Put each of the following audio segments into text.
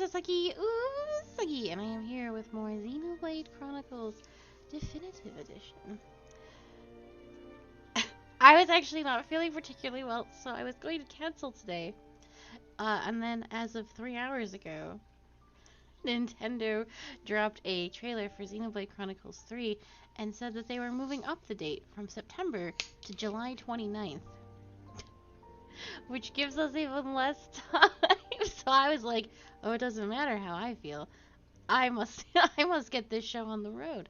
Usagi, and I am here with more Xenoblade Chronicles Definitive Edition. I was actually not feeling particularly well, so I was going to cancel today. And then as of 3 hours ago, Nintendo dropped a trailer for Xenoblade Chronicles 3 and said that they were moving up the date from September to July 29th. Which gives us even less time. So I was like, oh, it doesn't matter how I feel. I must get this show on the road.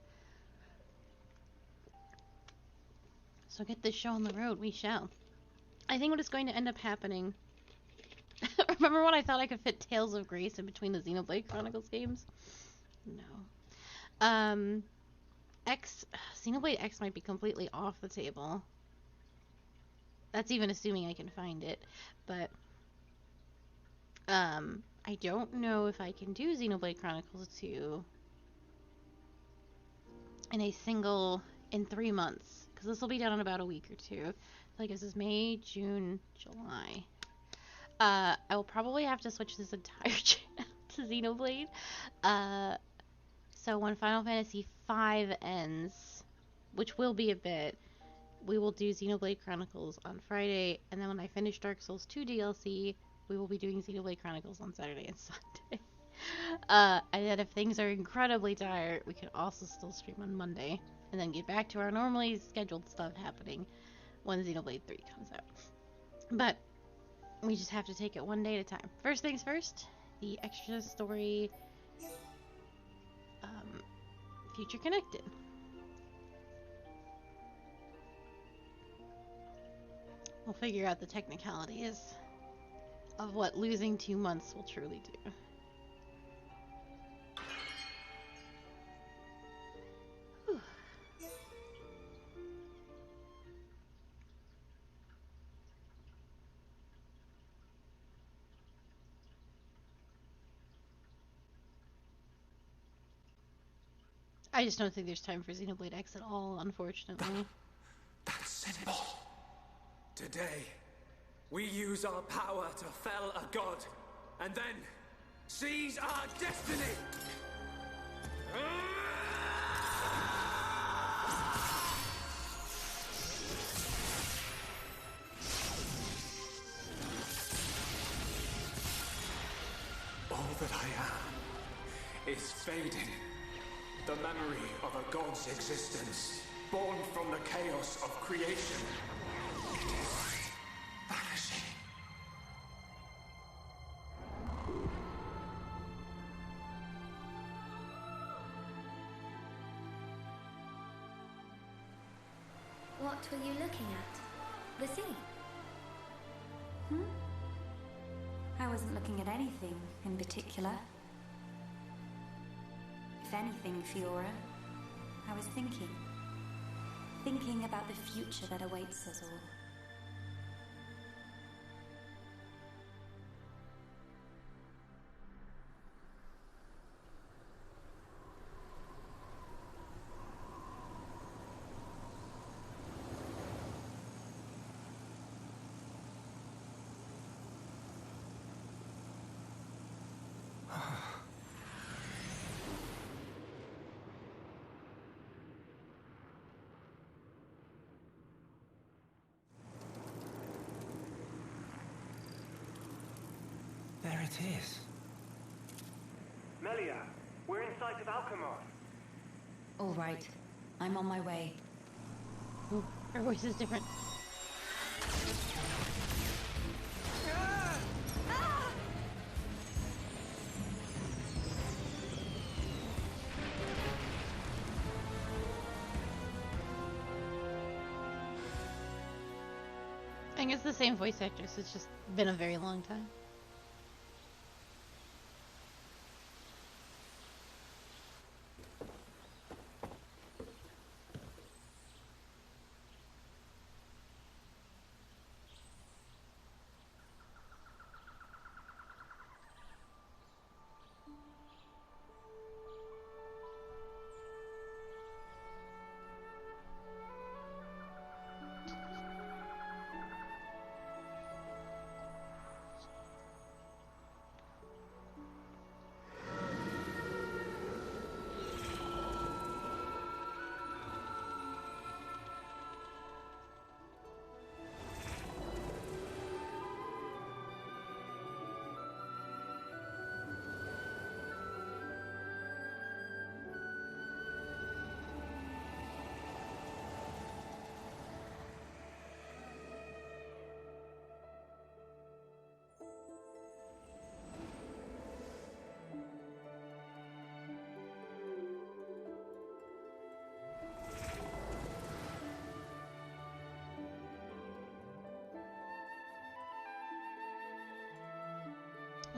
So get this show on the road, we shall. I think what is going to end up happening... Remember when I thought I could fit Tales of Grace in between the Xenoblade Chronicles games? No. Xenoblade X might be completely off the table. That's even assuming I can find it. But, I don't know if I can do Xenoblade Chronicles 2 in 3 months. Because this will be done in about a week or two. So I guess it's May, June, July. I will probably have to switch this entire channel to Xenoblade. So when Final Fantasy V ends, which will be a bit, we will do Xenoblade Chronicles on Friday, and then when I finish Dark Souls 2 DLC, we will be doing Xenoblade Chronicles on Saturday and Sunday. And then if things are incredibly dire, we can also still stream on Monday, and then get back to our normally scheduled stuff happening when Xenoblade 3 comes out. But we just have to take it one day at a time. First things first, the extra story, Future Connected. We'll figure out the technicalities of what losing 2 months will truly do. Whew. I just don't think there's time for Xenoblade X at all, unfortunately. That symbol. Today, we use our power to fell a god, and then seize our destiny! All that I am is fading. The memory of a god's existence, born from the chaos of creation. It is vanishing. What were you looking at? The sea? I wasn't looking at anything in particular. If anything, Fiora, I was thinking. Thinking about the future that awaits us all. There it is. Melia, we're in sight of Alchemar. All right, I'm on my way. Ooh, her voice is different. I think it's the same voice actress, it's just been a very long time.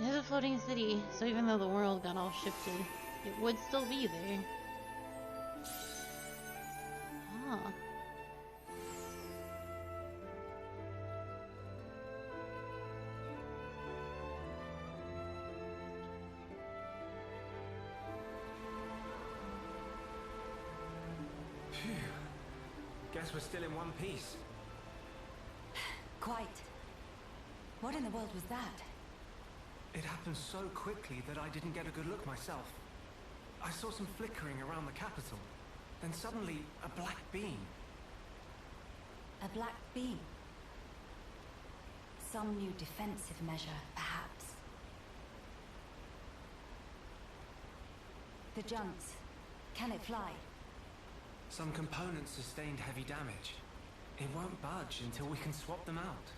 It is a floating city, so even though the world got all shifted, it would still be there. Ah. Phew. Guess we're still in one piece. Quite. What in the world was that? It happened so quickly that I didn't get a good look myself. I saw some flickering around the capital. Then suddenly, a black beam. A black beam. Some new defensive measure, perhaps. The junks. Can it fly? Some components sustained heavy damage. It won't budge until we can swap them out.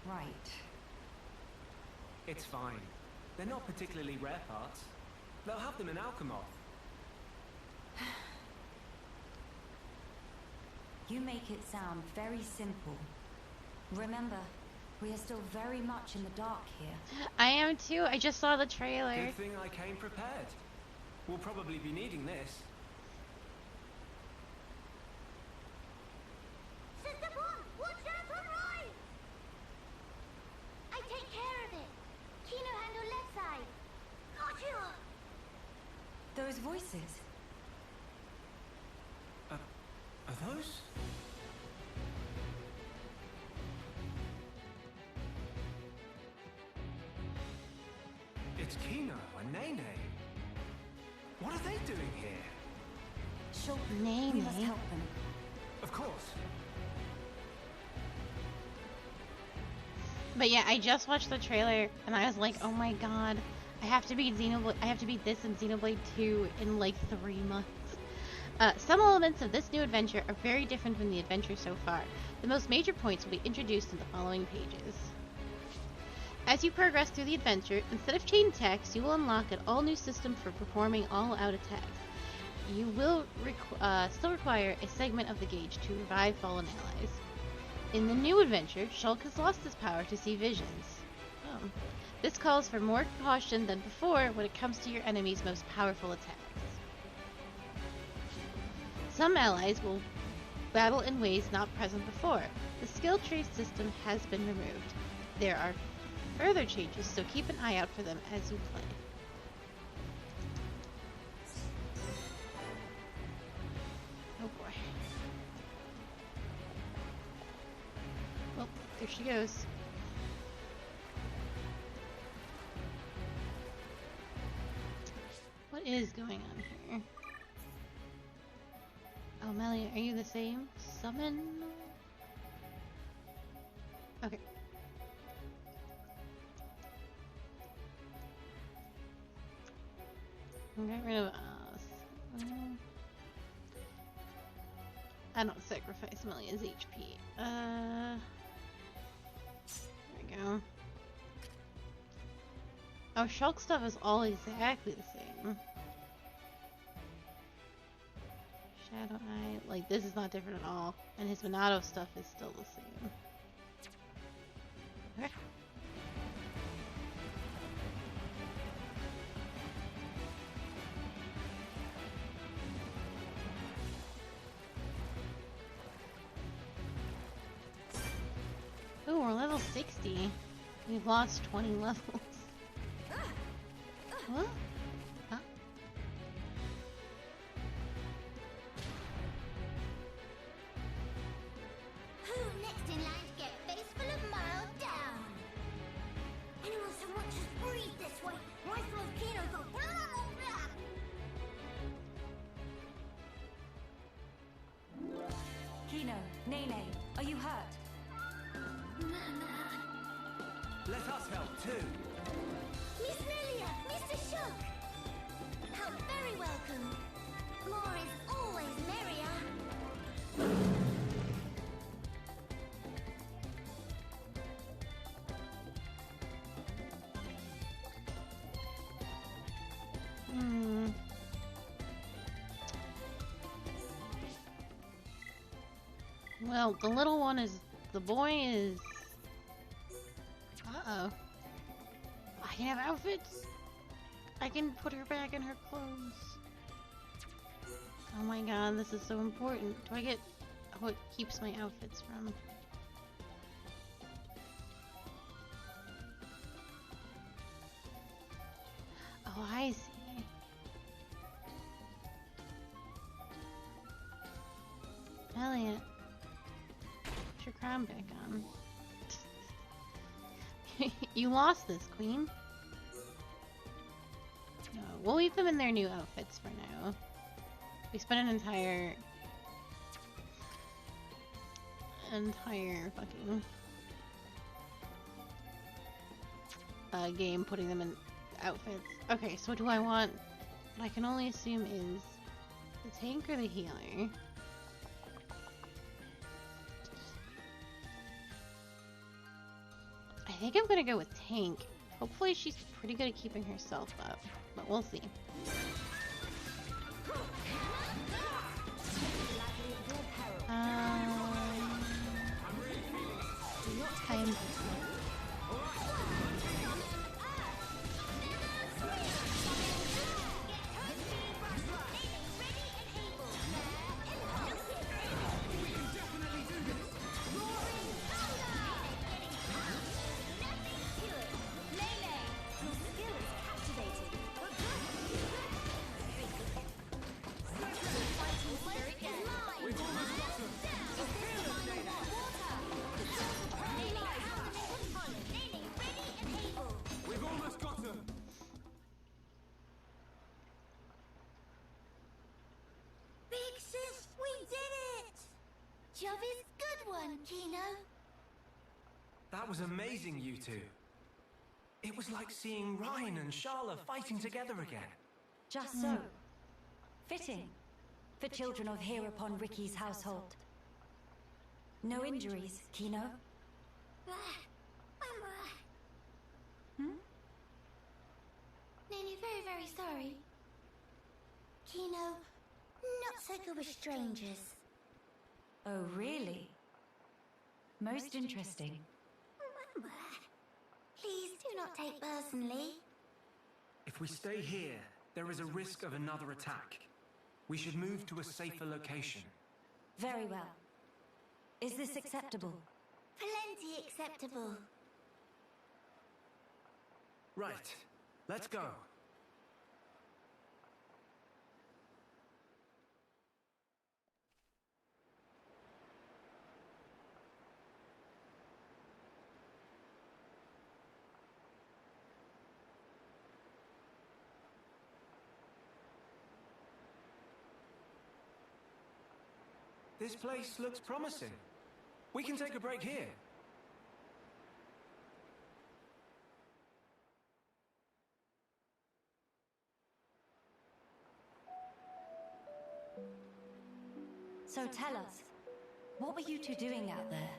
Right. It's fine. They're not particularly rare parts. They'll have them in Alchemoth. You make it sound very simple. Remember, we are still very much in the dark here. I am too. I just saw the trailer. Good thing I came prepared. We'll probably be needing this. Sister Bomb, watch out on right! I take care of it. Kino handle left side. Gotcha! Those voices. Are those? It's Kino and Nene. What are they doing here? Sure, Nene. we must help them. Of course. But yeah, I just watched the trailer and I was like, oh my god, I have to beat this in Xenoblade 2 in like 3 months. Some elements of this new adventure are very different from the adventure so far. The most major points will be introduced in the following pages. As you progress through the adventure, instead of chain attacks, you will unlock an all-new system for performing all-out attacks. You will still require a segment of the gauge to revive fallen allies. In the new adventure, Shulk has lost his power to see visions. Oh. This calls for more caution than before when it comes to your enemy's most powerful attacks. Some allies will battle in ways not present before. The skill tree system has been removed. There are further changes, so keep an eye out for them as you play. Oh boy. Well, there she goes. What is going on here? Oh, Melia, are you the same? Summon? Okay. Get rid of us. I don't sacrifice Melia's HP. There we go. Oh, Shulk stuff is all exactly the same. Shadow Eye, like this is not different at all, and his Minato stuff is still the same. Okay. Ooh, we're level 60. We've lost 20 levels. What? Huh? Who next in line to get face full of mild down? Anyone so much as breathe this way, rifle of Kino go blah blah. Kino, Nene, are you hurt? Let us help too. Miss Melia, Mr. Shulk! How very welcome. More is always merrier. Well, the little one is... The boy is... Uh-oh. I can have outfits. I can put her back in her clothes. Oh my god, this is so important. Do I get... Oh, it keeps my outfits from... Oh, I see. Elliot. Put your crown back on. You lost this, Queen. No, we'll leave them in their new outfits for now. We spent an entire fucking game putting them in outfits. Okay, so do I want... What I can only assume is the tank or the healer. I think I'm gonna go with tank. Hopefully she's pretty good at keeping herself up, but we'll see. Time. Job is good one, Kino. That was amazing, you two. It was like seeing Ryan and Sharla fighting together again. Just so. Fitting. For children of here upon Ricky's household. No injuries, Kino? Nanny, very, very sorry. Kino, not so good with strangers. Oh, really? Most interesting. Please do not take personally. If we stay here, there is a risk of another attack. We should move to a safer location. Very well. Is this acceptable? Plenty acceptable. Right. Let's go. This place looks promising. We can take a break here. So tell us, what were you two doing out there?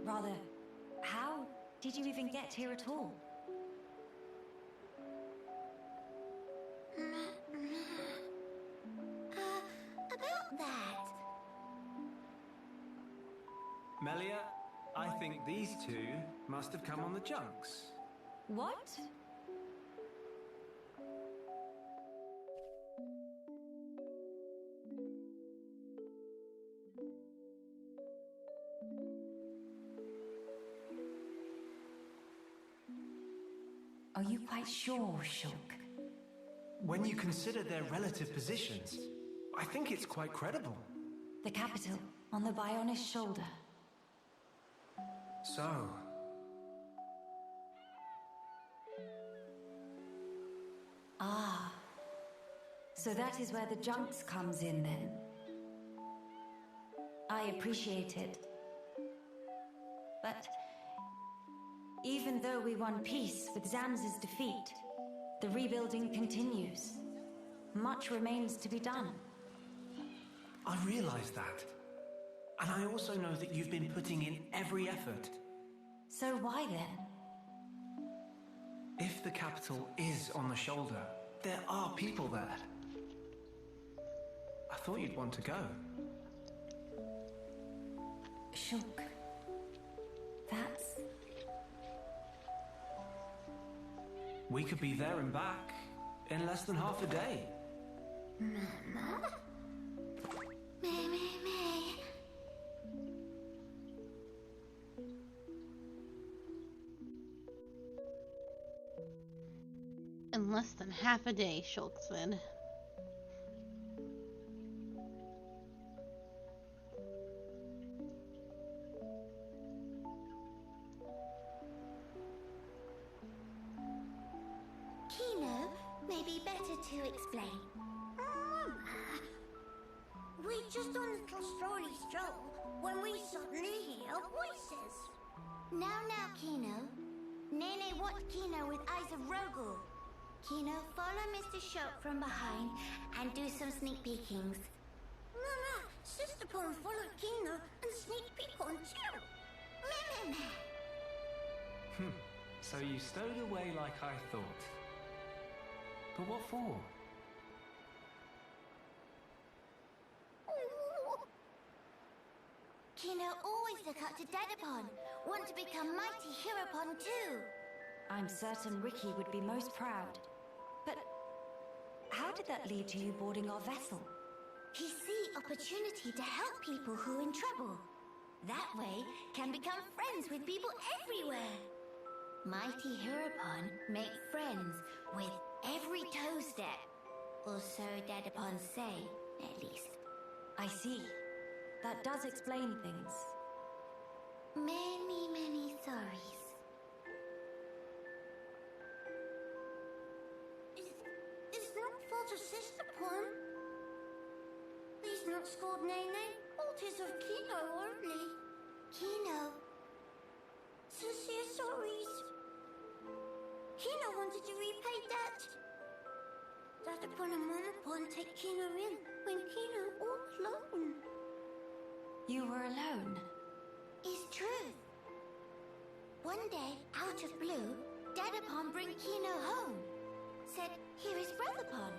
Rather, how did you even get here at all? About that. Melia, I think these two must have come on the junks. What? Are you quite sure, Shulk? When you consider their relative positions, I think it's quite credible. The capital, on the Bionist shoulder. So... Ah. So that is where the junks comes in, then. I appreciate it. But... even though we won peace with Zamz's defeat, the rebuilding continues. Much remains to be done. I realize that. And I also know that you've been putting in every effort. So why then? If the capital is on the shoulder, there are people there. I thought you'd want to go. Shulk. That's... We could be there and back in less than half a day. Mama? May. In less than half a day, Shulk said. Kino, maybe better to explain. We're just on a little strolly stroll when we suddenly hear voices. Now, Kino. Nene watched Kino with eyes of Rogel. Kino, follow Mr. Shulk from behind and do some sneak peekings. Mama, Sister Pon followed Kino and sneak peek on too. So you stowed away like I thought. But what for? Kino always look up to Dadapon. Want to become mighty Heropon too. I'm certain Ricky would be most proud. But how did that lead to you boarding our vessel? He see opportunity to help people who in trouble. That way can become friends with people everywhere. Mighty Heropon make friends with every toe step. Or so Dadapon say, at least. I see. That does explain things. Many sorries. It's not fault of Sister Pon. Please not scold Nene. Fault is of Kino only. Kino. Sincere sorries. Kino wanted to repay debt. Dadapon and Mamapon take Kino in when Kino all alone. You were alone? It's true. One day, out of blue, Dadapon bring Kino home. Said, here is Brotherpon.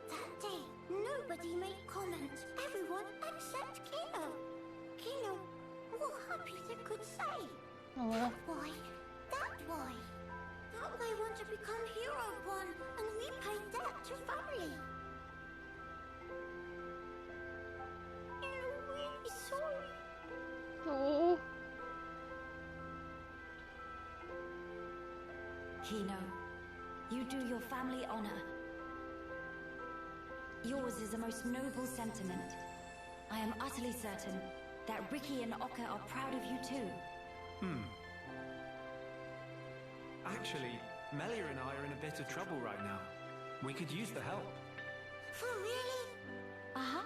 That day, nobody made comment. Everyone except Kino. Kino, what happy they could say. Oh. That boy. That way want to become Heropon and repay debt to family. I'm really sorry. Oh. Kino, you do your family honor. Yours is a most noble sentiment. I am utterly certain that Ricky and Oka are proud of you too. Actually, Melia and I are in a bit of trouble right now. We could use the help. For really? Uh-huh.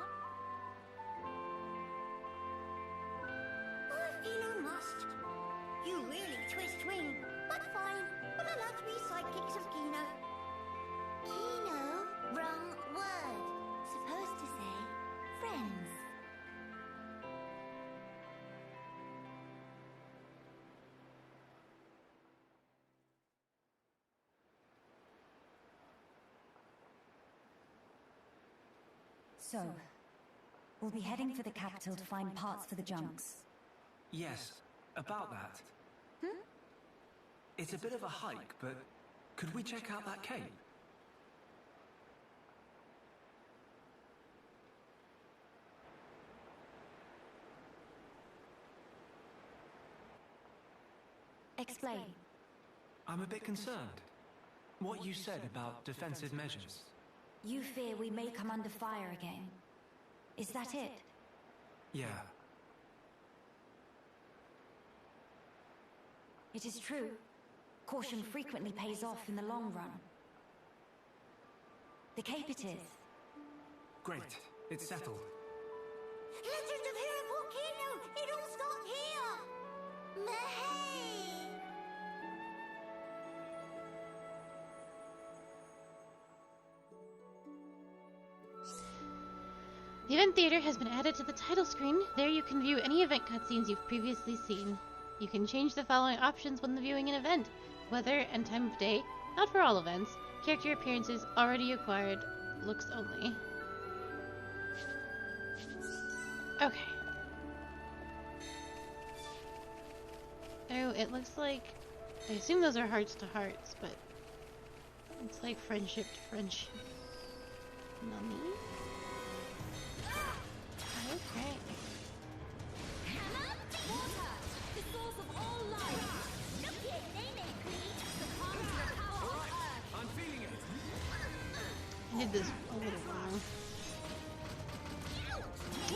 Oh, if Kino must. You really twist wing. But fine. We'll allow to be sidekicks of Kino. Kino? Wrong word. Supposed to say friends. So, we'll be heading for the capital to find parts for the junks. Yes, about that. It's a bit of a hike, but could we check out that cape? Explain. I'm a bit concerned. What you said about defensive measures. You fear we may come under fire again. Is that it? Yeah. It is true. Caution frequently pays off in the long run. The cape it is. Great. It's settled. Legend of Hero Volcano! It all starts here! Mahey! The event theater has been added to the title screen. There you can view any event cutscenes you've previously seen. You can change the following options when viewing an event: weather and time of day, not for all events, character appearances already acquired, looks only. Okay. Oh, it looks like... I assume those are hearts to hearts, but It's like friendship to friendship. Mummy? Okay. Water, the source of all life. Look here, Nene, please. Succumb to the power of Earth. I'm feeling it. I did this a little wrong.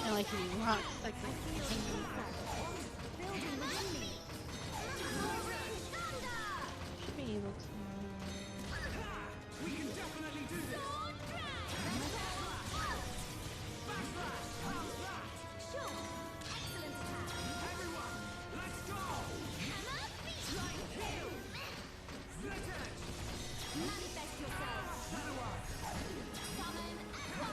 I like to do rocks. Like Building within me. should be able to. We can definitely do this. Everyone, let's go. Split edge. Manifest yourself. Summon Aqua.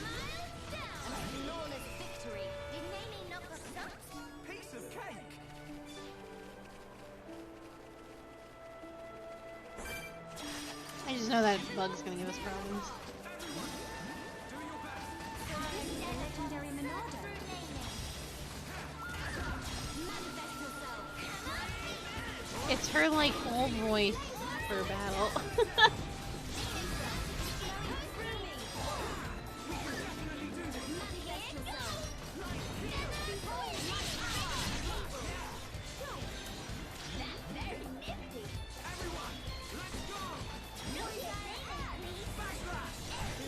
Miles down. A flawless victory. Did Nene knock us out? Piece of cake. I just know that bug's gonna give us problems. Do your best. Legendary Monado. Manifest yourself. It's her like old voice for battle. Everyone, let's go.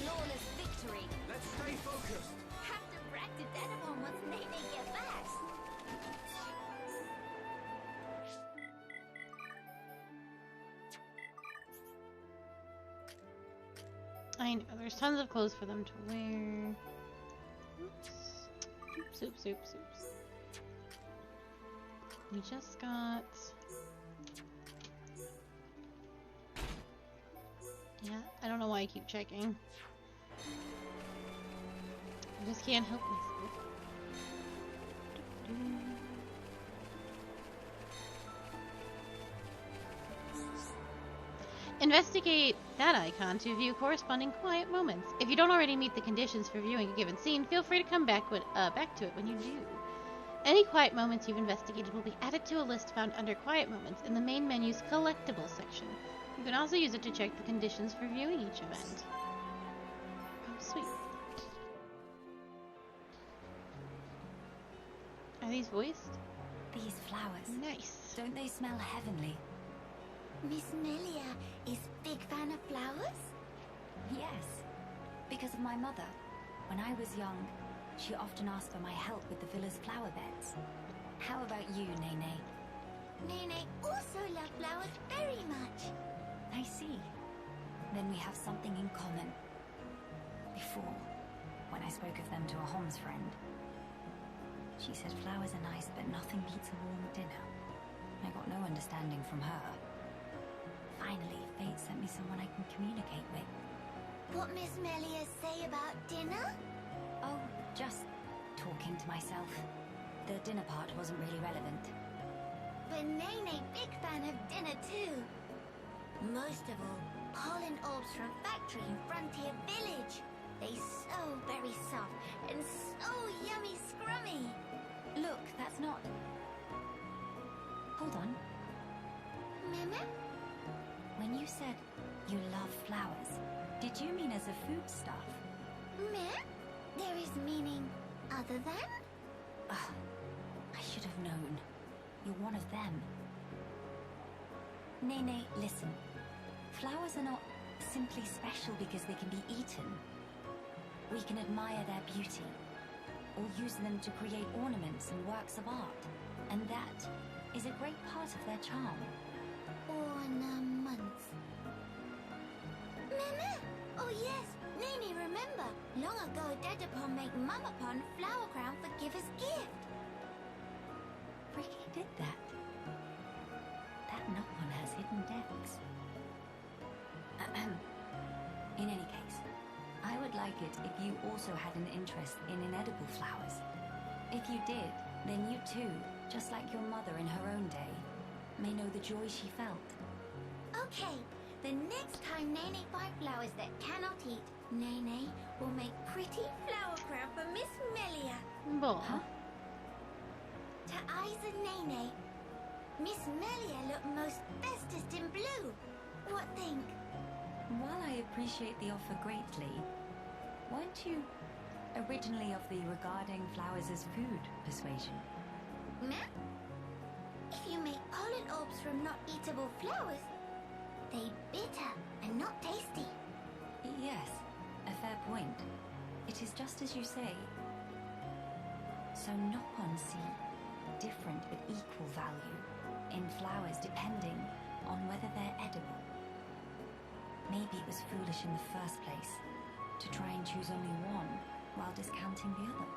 Flawless victory. Let's stay focused. Have to practice that upon once Nene get back. I know, there's tons of clothes for them to wear. Oops. Oops, oops, oops, oops. We just got... Yeah, I don't know why I keep checking. I just can't help myself. Investigate that icon to view corresponding quiet moments. If you don't already meet the conditions for viewing a given scene, feel free to come back to it when you do. Any quiet moments you've investigated will be added to a list found under Quiet Moments in the main menu's Collectibles section. You can also use it to check the conditions for viewing each event. Oh, sweet. Are these voiced? These flowers, Nice. don't they smell heavenly? Miss Melia is big fan of flowers? Yes, because of my mother. When I was young, she often asked for my help with the villa's flower beds. How about you, Nene? Nene also loves flowers very much. I see. Then we have something in common. Before, when I spoke of them to a Homs friend, she said flowers are nice, but nothing beats a warm dinner. I got no understanding from her. Finally, fate sent me someone I can communicate with. What Miss Melia say about dinner? Oh, just talking to myself. The dinner part wasn't really relevant. But Nene big fan of dinner too. Most of all, pollen orbs from factory in Frontier Village. They so very soft and so yummy scrummy. Look, that's not... Hold on. Mama? When you said you love flowers, did you mean as a foodstuff? Meh? There is meaning other than? Ugh, I should have known. You're one of them. Nene, listen. Flowers are not simply special because they can be eaten. We can admire their beauty, or use them to create ornaments and works of art. And that is a great part of their charm. Ornaments. Mama! Oh yes, Nene remember. Long ago Dedapon make Mamapon flower crown for giver's gift. Ricky did that. That knock-on has hidden depths. In any case, I would like it if you also had an interest in inedible flowers. If you did, then you too, just like your mother in her own day, may know the joy she felt. Okay, the next time Nene find flowers that cannot eat, Nene will make pretty flower crown for Miss Melia. Boy. Huh? To eyes of Nene, Miss Melia look most bestest in blue. What think? While I appreciate the offer greatly, weren't you originally of the regarding flowers as food persuasion? Meh? If you make pollen orbs from not eatable flowers, they bitter and not tasty. Yes, a fair point. It is just as you say. So Noppon see different but equal value in flowers depending on whether they're edible. Maybe it was foolish in the first place to try and choose only one while discounting the other.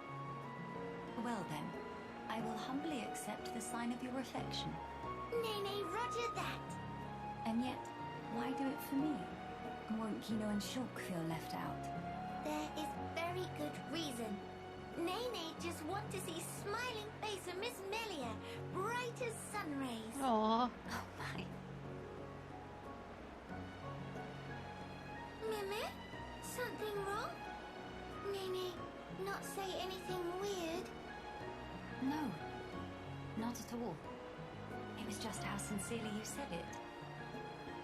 Well then, I will humbly accept the sign of your affection. Nay, roger that. And yet, why do it for me? Won't Kino and Shulk feel left out? There is very good reason. Nay just want to see smiling face of Miss Melia, bright as sun rays. Aww. Oh my. Mimi? Something wrong? Nay, not say anything weird. No, not at all. It was just how sincerely you said it.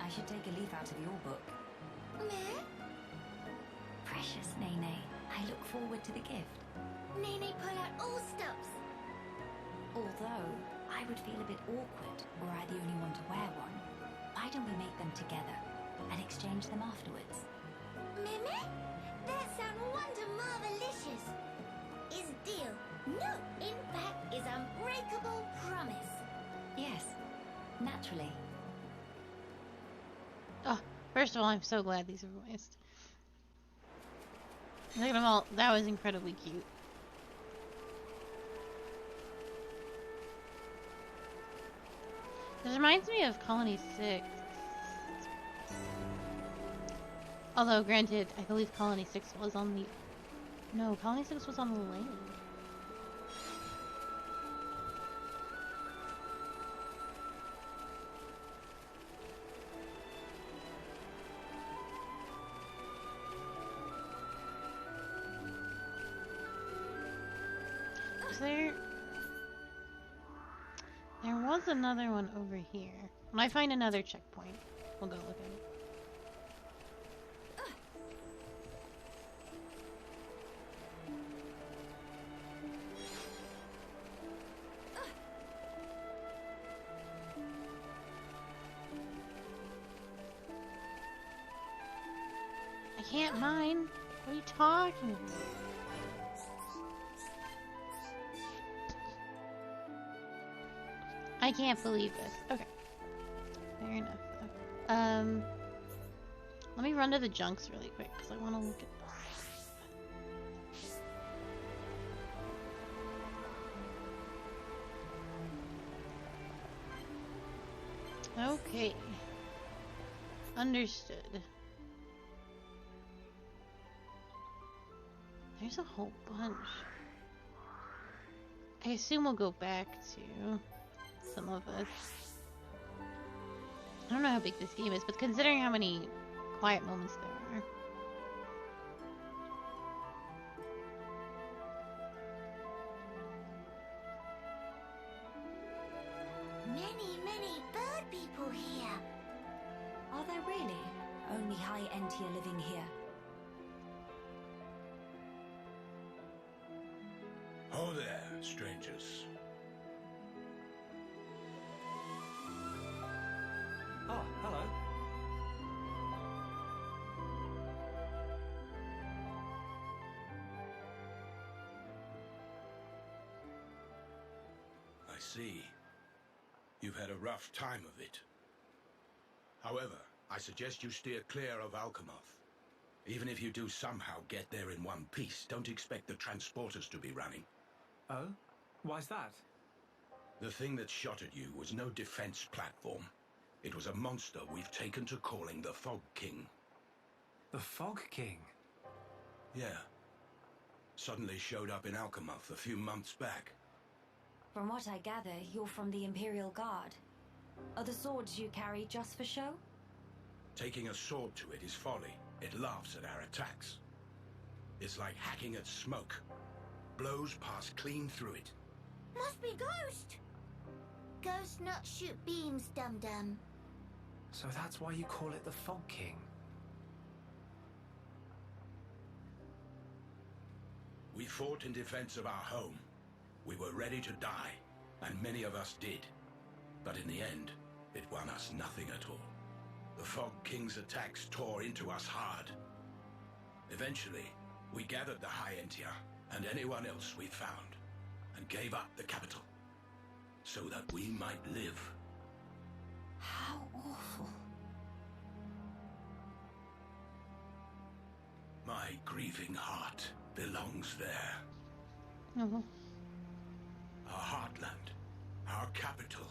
I should take a leaf out of your book. Meh? Precious Nene, I look forward to the gift. Nay, pull out all stops. Although, I would feel a bit awkward were I the only one to wear one. Why don't we make them together and exchange them afterwards? Mimi? That sound wonder marvelicious. Is deal. No, in fact, is unbreakable promise. Yes, naturally. Oh, first of all, I'm so glad these are voiced. Look at them all. That was incredibly cute. This reminds me of Colony 6. Although, granted, I believe Colony 6 was on the... No, Colony 6 was on the lane. Is there... There was another one over here. When I find another checkpoint, we'll go look at it. I can't mine. What are you talking about? I can't believe this. Okay. Fair enough. Let me run to the junks really quick because I want to look at this. Okay. Understood. There's a whole bunch. I assume we'll go back to some of us. I don't know how big this game is, but considering how many quiet moments there are. Many bird people here. Are there really only high-end tier living here? Oh there, strangers. Oh, hello. I see. You've had a rough time of it. However, I suggest you steer clear of Alchemoth. Even if you do somehow get there in one piece, don't expect the transporters to be running. Oh? Why's that? The thing that shot at you was no defense platform. It was a monster we've taken to calling the Fog King. The Fog King? Yeah. Suddenly showed up in Alchemoth a few months back. From what I gather, you're from the Imperial Guard. Are the swords you carry just for show? Taking a sword to it is folly. It laughs at our attacks. It's like hacking at smoke. Blows pass clean through it. Must be Ghost. Ghost not shoot beams, dum-dum. So that's why you call it the Fog King? We fought in defense of our home. We were ready to die, and many of us did. But in the end, it won us nothing at all. The Fog King's attacks tore into us hard. Eventually, we gathered the High Entia and anyone else we found, and gave up the capital, so that we might live. How awful. My grieving heart belongs there. Oh. Our heartland, our capital.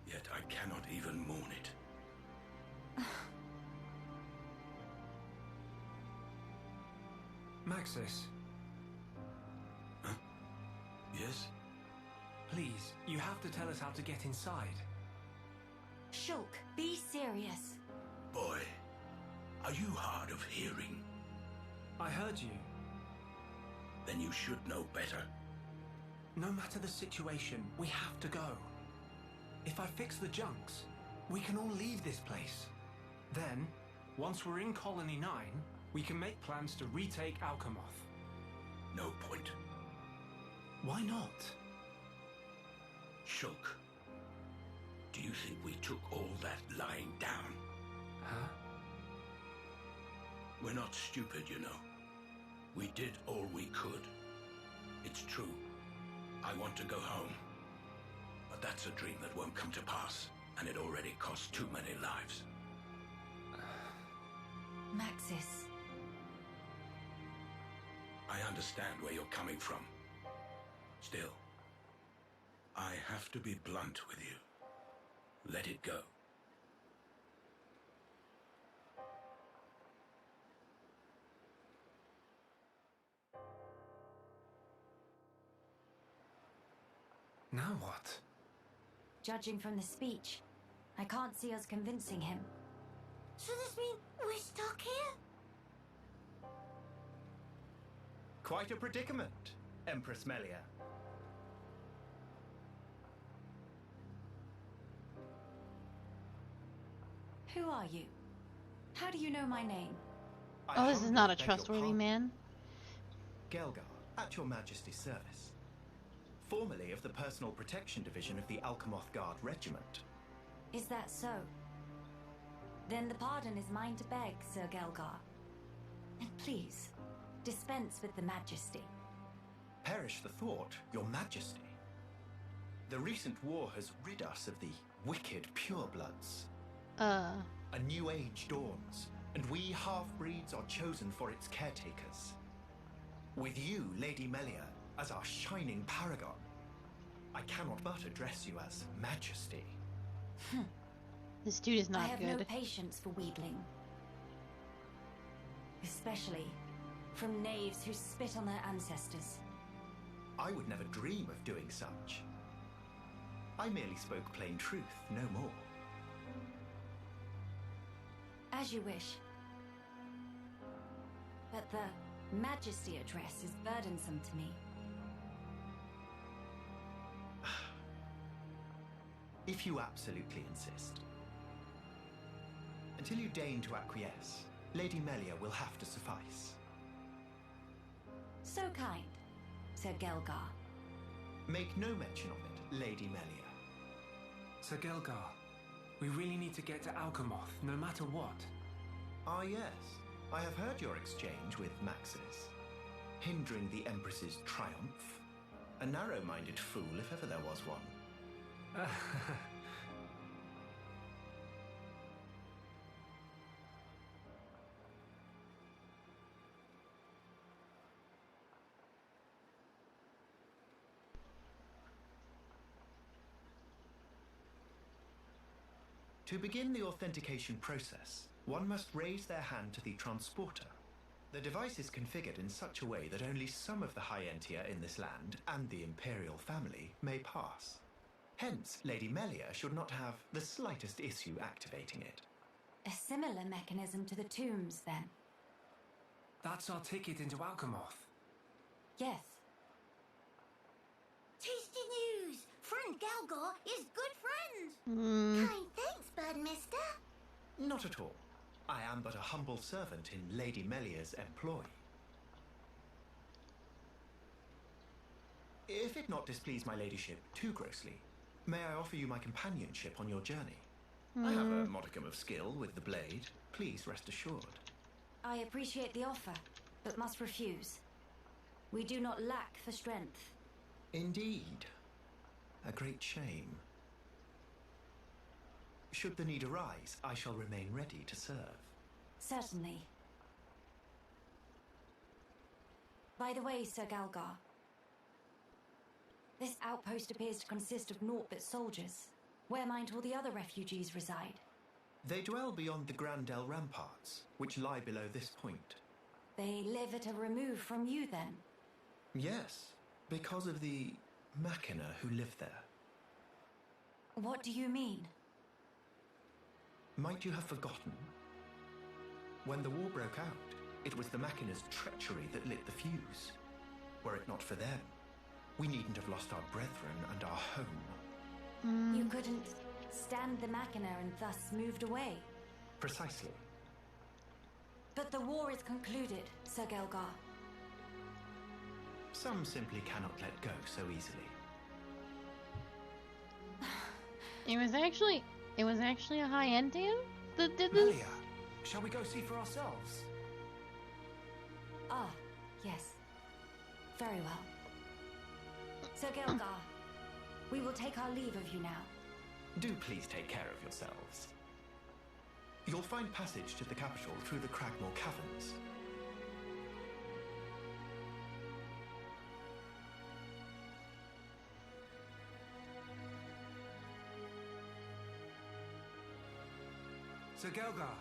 Yet I cannot even mourn it. Maxis, Huh? Yes? please, you have to tell us how to get inside. Shulk, be serious. Boy, are you hard of hearing? I heard you. Then you should know better. No matter the situation, we have to go. If I fix the junks, we can all leave this place. Then, once we're in Colony 9, we can make plans to retake Alchemoth. No point. Why not? Shulk, do you think we took all that lying down? Huh? We're not stupid, you know. We did all we could. It's true. I want to go home. But that's a dream that won't come to pass, and it already cost too many lives. Maxis. I understand where you're coming from. Still, I have to be blunt with you. Let it go. Now what? Judging from the speech, I can't see us convincing him. So this mean we're stuck here? Quite a predicament, Empress Melia. Who are you? How do you know my name? Oh, this is not a trustworthy man. Gelgar, at your Majesty's service. Formerly of the Personal Protection Division of the Alchemoth Guard Regiment. Is that so? Then the pardon is mine to beg, Sir Gelgar. And please, dispense with the Majesty. Perish the thought, your Majesty. The recent war has rid us of the wicked purebloods. A new age dawns, and we half-breeds are chosen for its caretakers. With you, Lady Melia, as our shining paragon, I cannot but address you as Majesty. This dude is I not have good. no patience for wheedling. Especially from knaves who spit on their ancestors. I would never dream of doing such. I merely spoke plain truth, no more. As you wish. But the Majesty address is burdensome to me. If you absolutely insist. Until you deign to acquiesce, Lady Melia will have to suffice. So kind, Sir Gelgar. Make no mention of it, Lady Melia. Sir Gelgar, we really need to get to Alchemoth, no matter what. Ah yes, I have heard your exchange with Maxis. Hindering the Empress's triumph. A narrow-minded fool if ever there was one. To begin the authentication process, one must raise their hand to the transporter. The device is configured in such a way that only some of the High Entia in this land and the Imperial family may pass. Hence, Lady Melia should not have the slightest issue activating it. A similar mechanism to the tombs, then. That's our ticket into Alchemoth. Yes. Tasty news! Friend Gelgar is good friend! Hmm. Kind thanks, bird mister. Not at all. I am but a humble servant in Lady Melia's employ. If it not displease my ladyship too grossly, may I offer you my companionship on your journey? I have a modicum of skill with the blade. Please rest assured. I appreciate the offer, but must refuse. We do not lack for strength. Indeed. A great shame. Should the need arise, I shall remain ready to serve. Certainly. By the way, Sir Galgar, this outpost appears to consist of naught but soldiers. Where might all the other refugees reside? They dwell beyond the Grandel ramparts, which lie below this point. They live at a remove from you, then? Yes, because of the Machina who live there. What do you mean? Might you have forgotten? When the war broke out, it was the Machina's treachery that lit the fuse. Were it not for them, we needn't have lost our brethren and our home. You couldn't stand the Machina and thus moved away? Precisely. But the war is concluded, Sir Gelgar. Some simply cannot let go so easily. It was actually a high ending that did this. Melia, shall we go see for ourselves? Ah, yes. Very well. Sir Gelgar, we will take our leave of you now. Do please take care of yourselves. You'll find passage to the capital through the Cragmore Caverns. Sir Gelgar,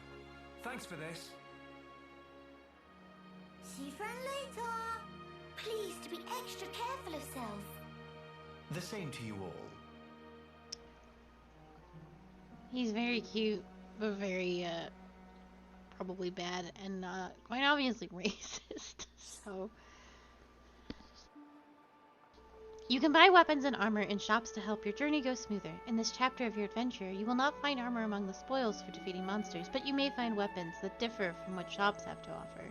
thanks for this. See you friend later. Please to be extra careful of self. The same to you all. He's very cute, but very, probably bad and quite obviously racist, so... You can buy weapons and armor in shops to help your journey go smoother. In this chapter of your adventure, you will not find armor among the spoils for defeating monsters, but you may find weapons that differ from what shops have to offer.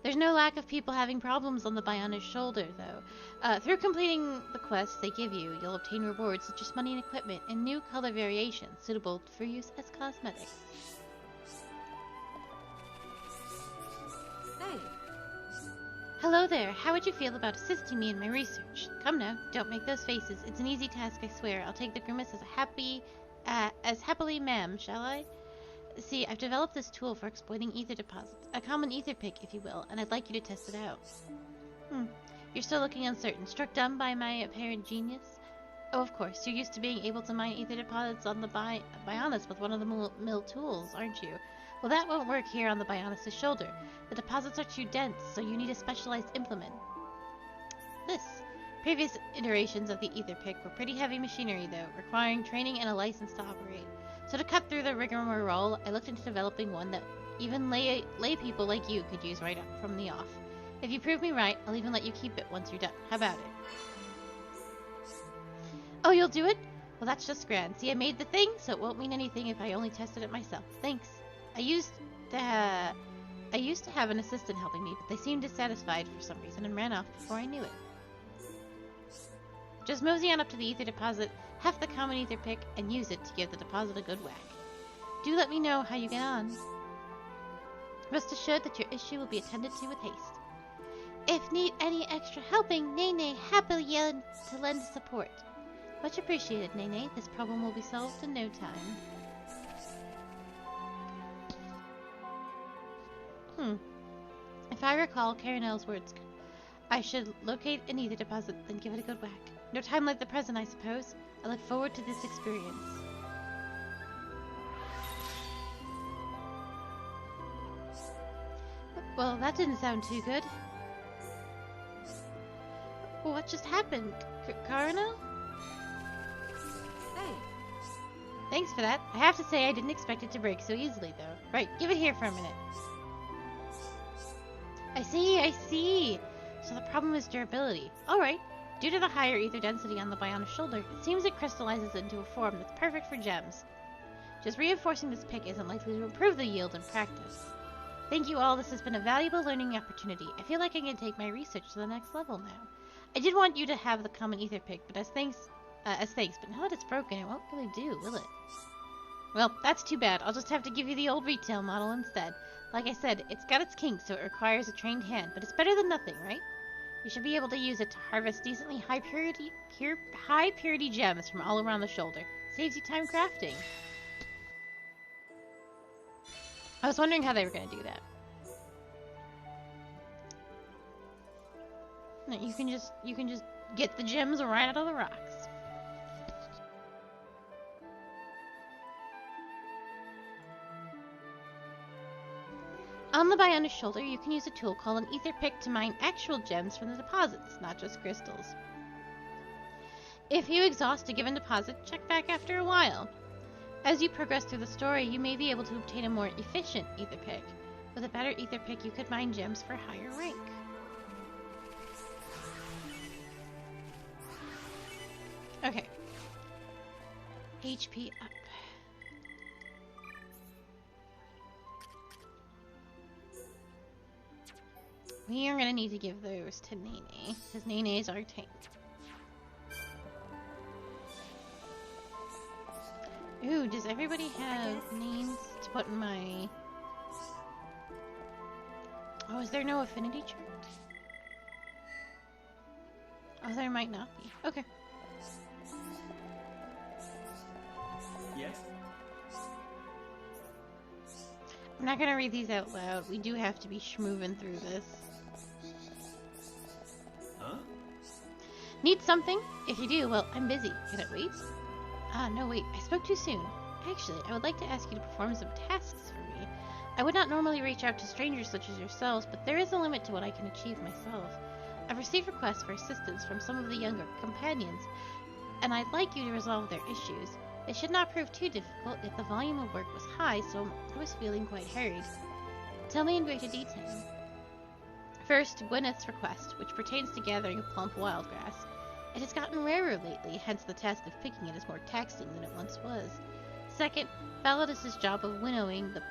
There's no lack of people having problems on the Bionic shoulder, though. Through completing the quests they give you, you'll obtain rewards such as money and equipment and new color variations suitable for use as cosmetics. Hey. Hello there, how would you feel about assisting me in my research? Come now, don't make those faces. It's an easy task, I swear. I'll take the grimace as happily, ma'am, shall I? See, I've developed this tool for exploiting ether deposits, a common ether pick, if you will, and I'd like you to test it out. You're still looking uncertain, struck dumb by my apparent genius? Oh, of course, you're used to being able to mine ether deposits on the Bionis with one of the mill tools, aren't you? Well, that won't work here on the Bionis' shoulder. The deposits are too dense, so you need a specialized implement. Previous iterations of the ether pick were pretty heavy machinery, though, requiring training and a license to operate. So to cut through the rigmarole, I looked into developing one that even lay people like you could use right up from the off. If you prove me right, I'll even let you keep it once you're done. How about it? Oh, you'll do it? Well, that's just grand. See, I made the thing, so it won't mean anything if I only tested it myself. Thanks. I used to have an assistant helping me, but they seemed dissatisfied for some reason and ran off before I knew it. Just mosey on up to the ether deposit, heft the common ether pick, and use it to give the deposit a good whack. Do let me know how you get on. Rest assured that your issue will be attended to with haste. If need any extra helping, Nene happily yelled to lend support. Much appreciated, Nene. This problem will be solved in no time. If I recall Carinel's words, I should locate an ether deposit, then give it a good whack. No time like the present, I suppose. I look forward to this experience. Well, that didn't sound too good. Well, what just happened? Carinel? Hey. Thanks for that. I have to say I didn't expect it to break so easily, though. Right, give it here for a minute. I see. So the problem is durability. Alright. Due to the higher ether density on the Bionis shoulder, it seems it crystallizes into a form that's perfect for gems. Just reinforcing this pick isn't likely to improve the yield in practice. Thank you all. This has been a valuable learning opportunity. I feel like I can take my research to the next level now. I did want you to have the common ether pick, but as thanks, but now that it's broken, it won't really do, will it? Well, that's too bad. I'll just have to give you the old retail model instead. Like I said, it's got its kinks, so it requires a trained hand, but it's better than nothing, right? You should be able to use it to harvest decently high purity gems from all around the shoulder. Saves you time crafting. I was wondering how they were going to do that. No, you can just get the gems right out of the rocks. On the Biona's shoulder, you can use a tool called an ether pick to mine actual gems from the deposits, not just crystals. If you exhaust a given deposit, check back after a while. As you progress through the story, you may be able to obtain a more efficient ether pick. With a better ether pick, you could mine gems for higher rank. Okay. HP up. We are going to need to give those to Nene, because Nene is our tank. Ooh, does everybody have names to put in my... Oh, is there no affinity chart? Oh, there might not be. Okay. Yes? I'm not going to read these out loud. We do have to be schmoovin' through this. Huh? Need something? If you do, well, I'm busy. Can it wait? Ah, no, wait. I spoke too soon. Actually, I would like to ask you to perform some tasks for me. I would not normally reach out to strangers such as yourselves, but there is a limit to what I can achieve myself. I've received requests for assistance from some of the younger companions, and I'd like you to resolve their issues. It should not prove too difficult, yet the volume of work was high, so I was feeling quite hurried. Tell me in greater detail. First, Gwyneth's request, which pertains to gathering a plump wildgrass. It has gotten rarer lately, hence the task of picking it is more taxing than it once was. Second, Validus's job of winnowing the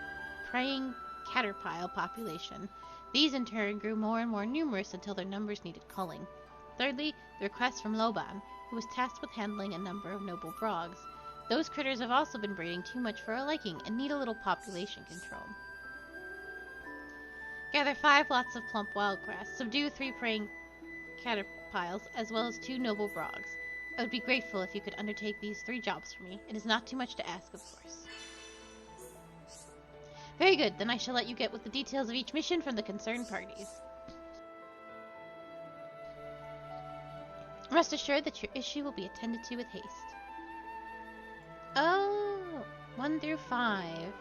preying caterpillar population. These in turn grew more and more numerous until their numbers needed culling. Thirdly, the request from Loban, who was tasked with handling a number of noble frogs. Those critters have also been breeding too much for our liking and need a little population control. Gather 5 lots of plump wildgrass, subdue 3 preying caterpillars, as well as 2 noble frogs. I would be grateful if you could undertake these 3 jobs for me. It is not too much to ask, of course. Very good, then I shall let you get with the details of each mission from the concerned parties. Rest assured that your issue will be attended to with haste. Oh, 1 through 5.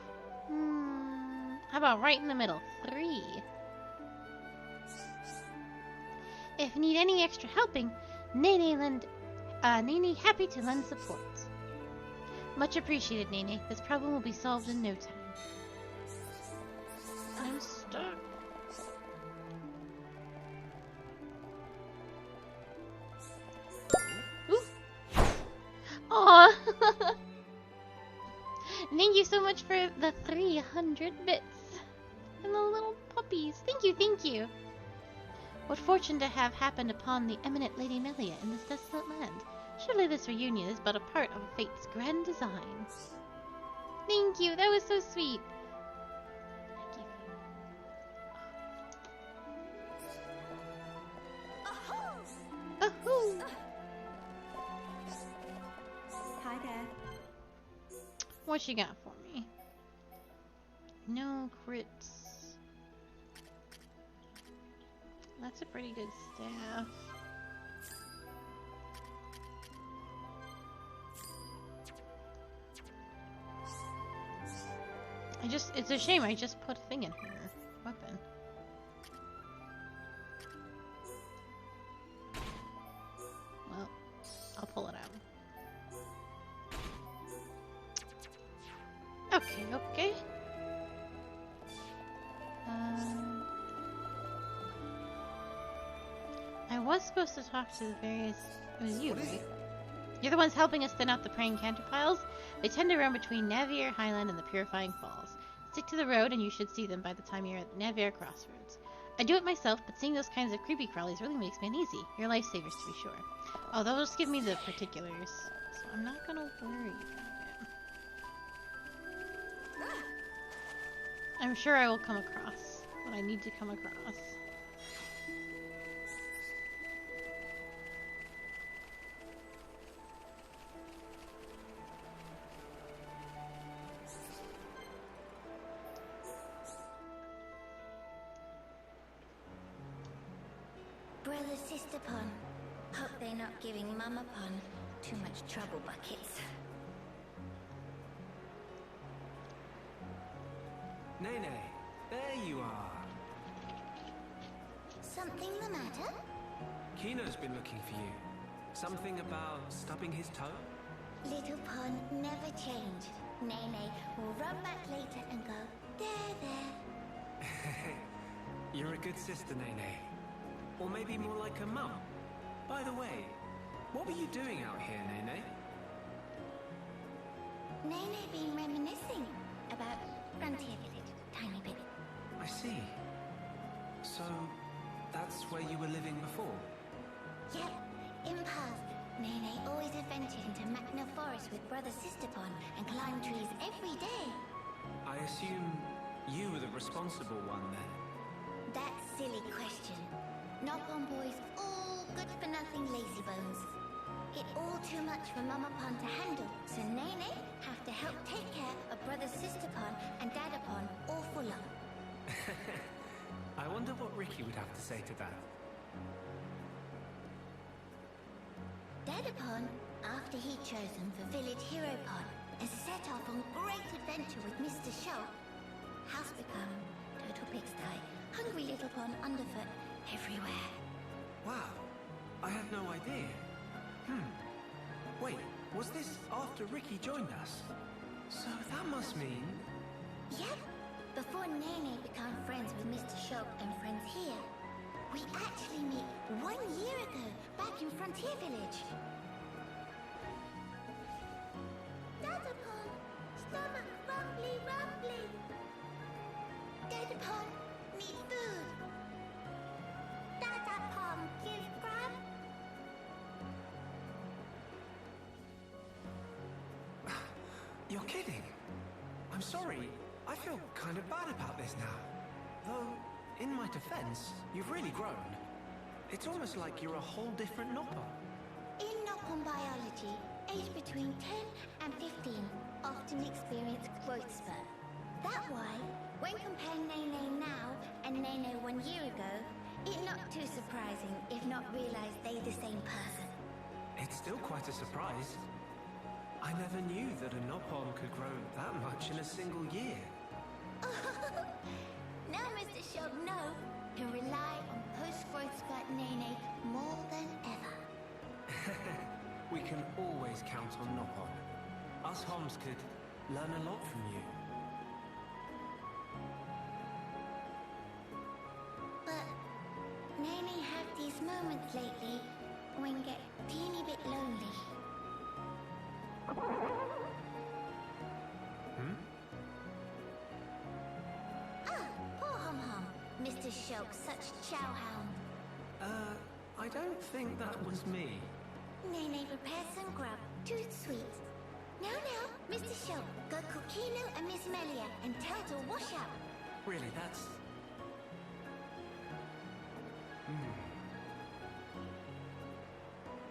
How about right in the middle? 3. If you need any extra helping, Nene happy to lend support. Much appreciated, Nene. This problem will be solved in no time. I'm stuck. Ooh. Aw. Thank you so much for the 300 bits. And the little puppies. Thank you, thank you. What fortune to have happened upon the eminent Lady Melia in this desolate land. Surely this reunion is but a part of fate's grand design. Thank you, that was so sweet. Ahoo! Hi there. What you got for me? No crits. That's a pretty good staff. It's a shame I just put a thing in her weapon. Well, I'll pull it out. Okay, okay. I was supposed to talk to the various... It was you, right? You're the ones helping us thin out the praying caterpillars. They tend to run between Navier Highland and the Purifying Falls. Stick to the road and you should see them by the time you're at Navarre Crossroads. I do it myself, but seeing those kinds of creepy crawlies really makes me uneasy. Your lifesavers, to be sure. Oh, they'll just give me the particulars, so I'm not gonna worry about it. I'm sure I will come across what I need to come across. Brother, Sister Pon. Hope they're not giving Mama Pon too much trouble buckets. Nene, there you are. Something the matter? Kino's been looking for you. Something about stubbing his toe? Little Pon never changed. Nene will run back later and go, there. You're a good sister, Nene. Or maybe more like a mum. By the way, what were you doing out here, Nene? Nene been reminiscing about Frontier Village, tiny bit. I see. So, that's where you were living before? Yep, in past, Nene always adventured into Magna Forest with Brother Sister Pon and climbed trees every day. I assume you were the responsible one then? That silly question. Knock-on boys, all good-for-nothing lazybones. It all too much for Mama Pon to handle, so Nene have to help take care of Brother Sister Pon and Dada Pon all for long. I wonder what Ricky would have to say to that. Dada Pon, after he'd chosen for Village Hero Pon, and set off on great adventure with Mr. Shulk, house become total pigsty, hungry little Pon underfoot everywhere. Wow, I had no idea. Wait, was this after Ricky joined us? So that must mean... Yep, before Nene became friends with Mr. Shulk and friends here, we actually met 1 year ago, back in Frontier Village. Dada Pon, stomach rumbly rumbly. Dada Pon, need food. Dada Pon, give grub. You're kidding? I'm sorry. I feel kind of bad about this now. Though, in my defense, you've really grown. It's almost like you're a whole different Nopper. In Knock-on biology, aged between 10 and 15 often experience growth spurt. That why, when comparing Nene now and Nene 1 year ago, it's not too surprising if not realize they the same person. It's still quite a surprise. I never knew that a Noppon could grow that much in a single year. Now Mr. Shulk can rely on post-growth spurt Nene more than ever. We can always count on Noppon. Us Homs could learn a lot from you. But Nene have these moments lately when get teeny bit lonely. Poor Hum-Hum. Mr. Shulk, such chowhound. I don't think that was me. Nene prepared some grub, too sweet. Now, Mr. Shulk, go cook Kino and Miss Melia and tell to wash up. Really, that's...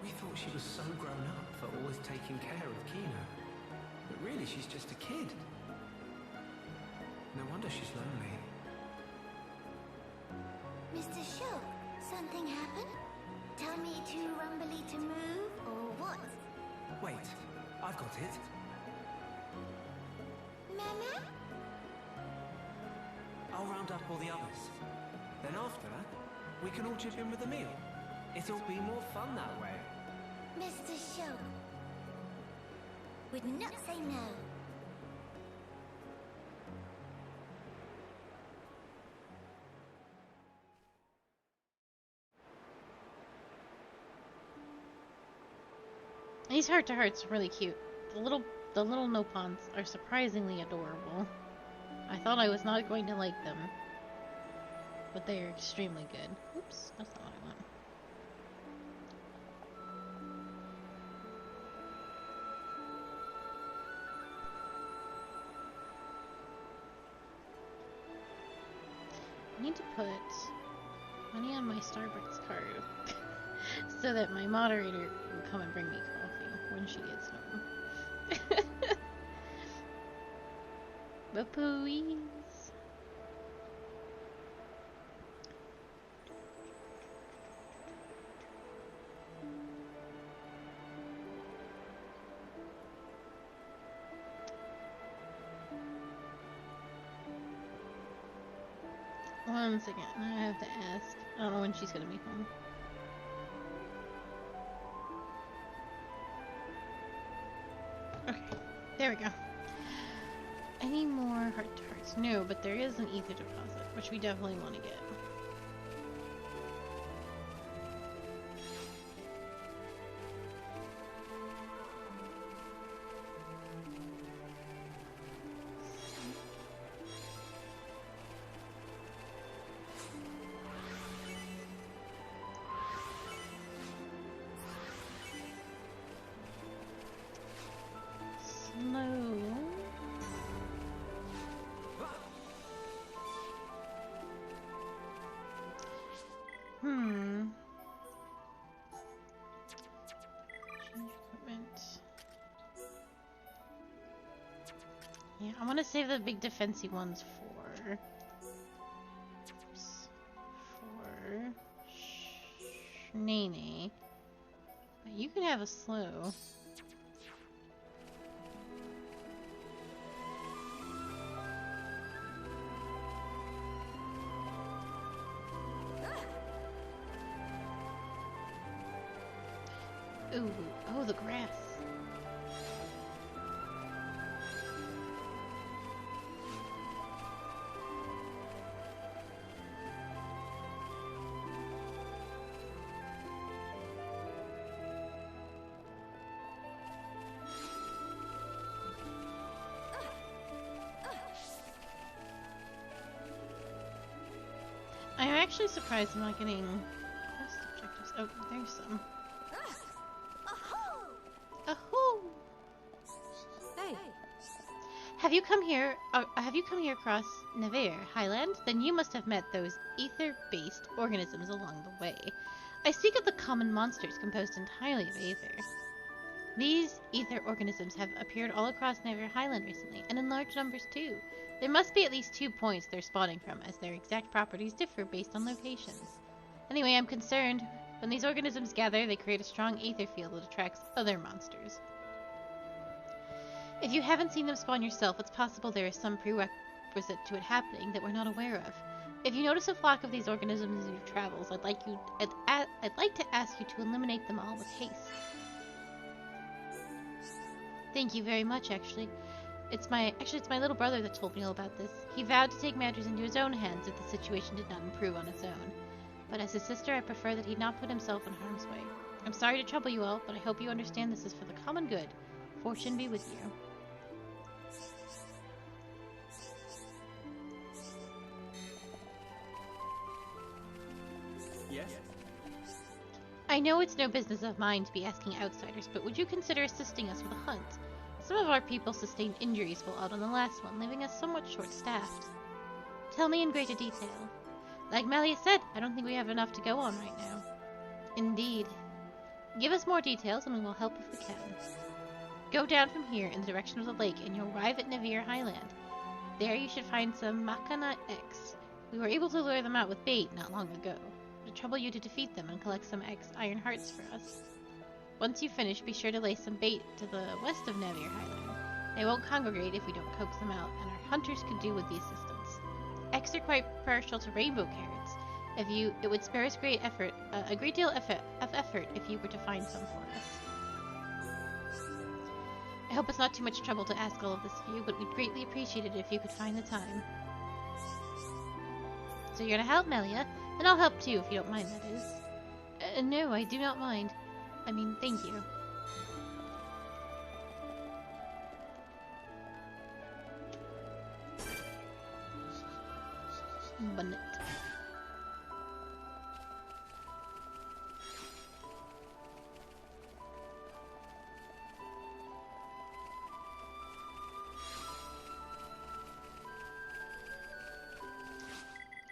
We thought she was so grown up for always taking care of Kino. But really, she's just a kid. No wonder she's lonely. Mr. Shulk, something happened? Tell me too rumbly to move, or what? Wait, I've got it. Mama? I'll round up all the others. Then after, we can all chip in with a meal. It'll be more fun that way. Mr. Shulk would not say no. These heart-to-hearts are really cute. The little Nopons are surprisingly adorable. I thought I was not going to like them, but they are extremely good. Oops, that's not what I want. I need to put money on my Starbucks card so that my moderator will come and bring me coffee when she gets home. But please. One second, I have to ask. I don't know when she's gonna be home. Okay, there we go. Any more heart to hearts? No, but there is an ether deposit, which we definitely want to get. Yeah, I want to save the big defensy ones for Nene. But you can have a slow. Ooh, oh, the grass. I'm actually surprised I'm not getting quest objectives. Oh, there's some. Ahoo! Hey. Have you come here across Nevair Highland? Then you must have met those ether-based organisms along the way. I speak of the common monsters composed entirely of ether. These ether organisms have appeared all across Nevair Highland recently, and in large numbers too. There must be at least 2 points they're spawning from, as their exact properties differ based on locations. Anyway, I'm concerned. When these organisms gather, they create a strong aether field that attracts other monsters. If you haven't seen them spawn yourself, it's possible there is some prerequisite to it happening that we're not aware of. If you notice a flock of these organisms in your travels, I'd like to ask you to eliminate them all with haste. Thank you very much, actually. It's my little brother that told me all about this. He vowed to take matters into his own hands if the situation did not improve on its own. But as his sister, I prefer that he not put himself in harm's way. I'm sorry to trouble you all, but I hope you understand this is for the common good. Fortune be with you. Yes? I know it's no business of mine to be asking outsiders, but would you consider assisting us with a hunt? Some of our people sustained injuries while out on the last one, leaving us somewhat short-staffed. Tell me in greater detail. Like Malia said, I don't think we have enough to go on right now. Indeed. Give us more details and we will help if we can. Go down from here in the direction of the lake and you'll arrive at Nevair Highland. There you should find some Makana X. We were able to lure them out with bait not long ago. It'll trouble you to defeat them and collect some X iron hearts for us. Once you finish, be sure to lay some bait to the west of Nevair Highland. They won't congregate if we don't coax them out, and our hunters could do with the assistance. X are quite partial to rainbow carrots. It would spare us a great deal of effort if you were to find some for us. I hope it's not too much trouble to ask all of this of you, but we'd greatly appreciate it if you could find the time. So you're gonna help, Melia? Then I'll help too, if you don't mind, that is. No, I do not mind. I mean, thank you. bonnet.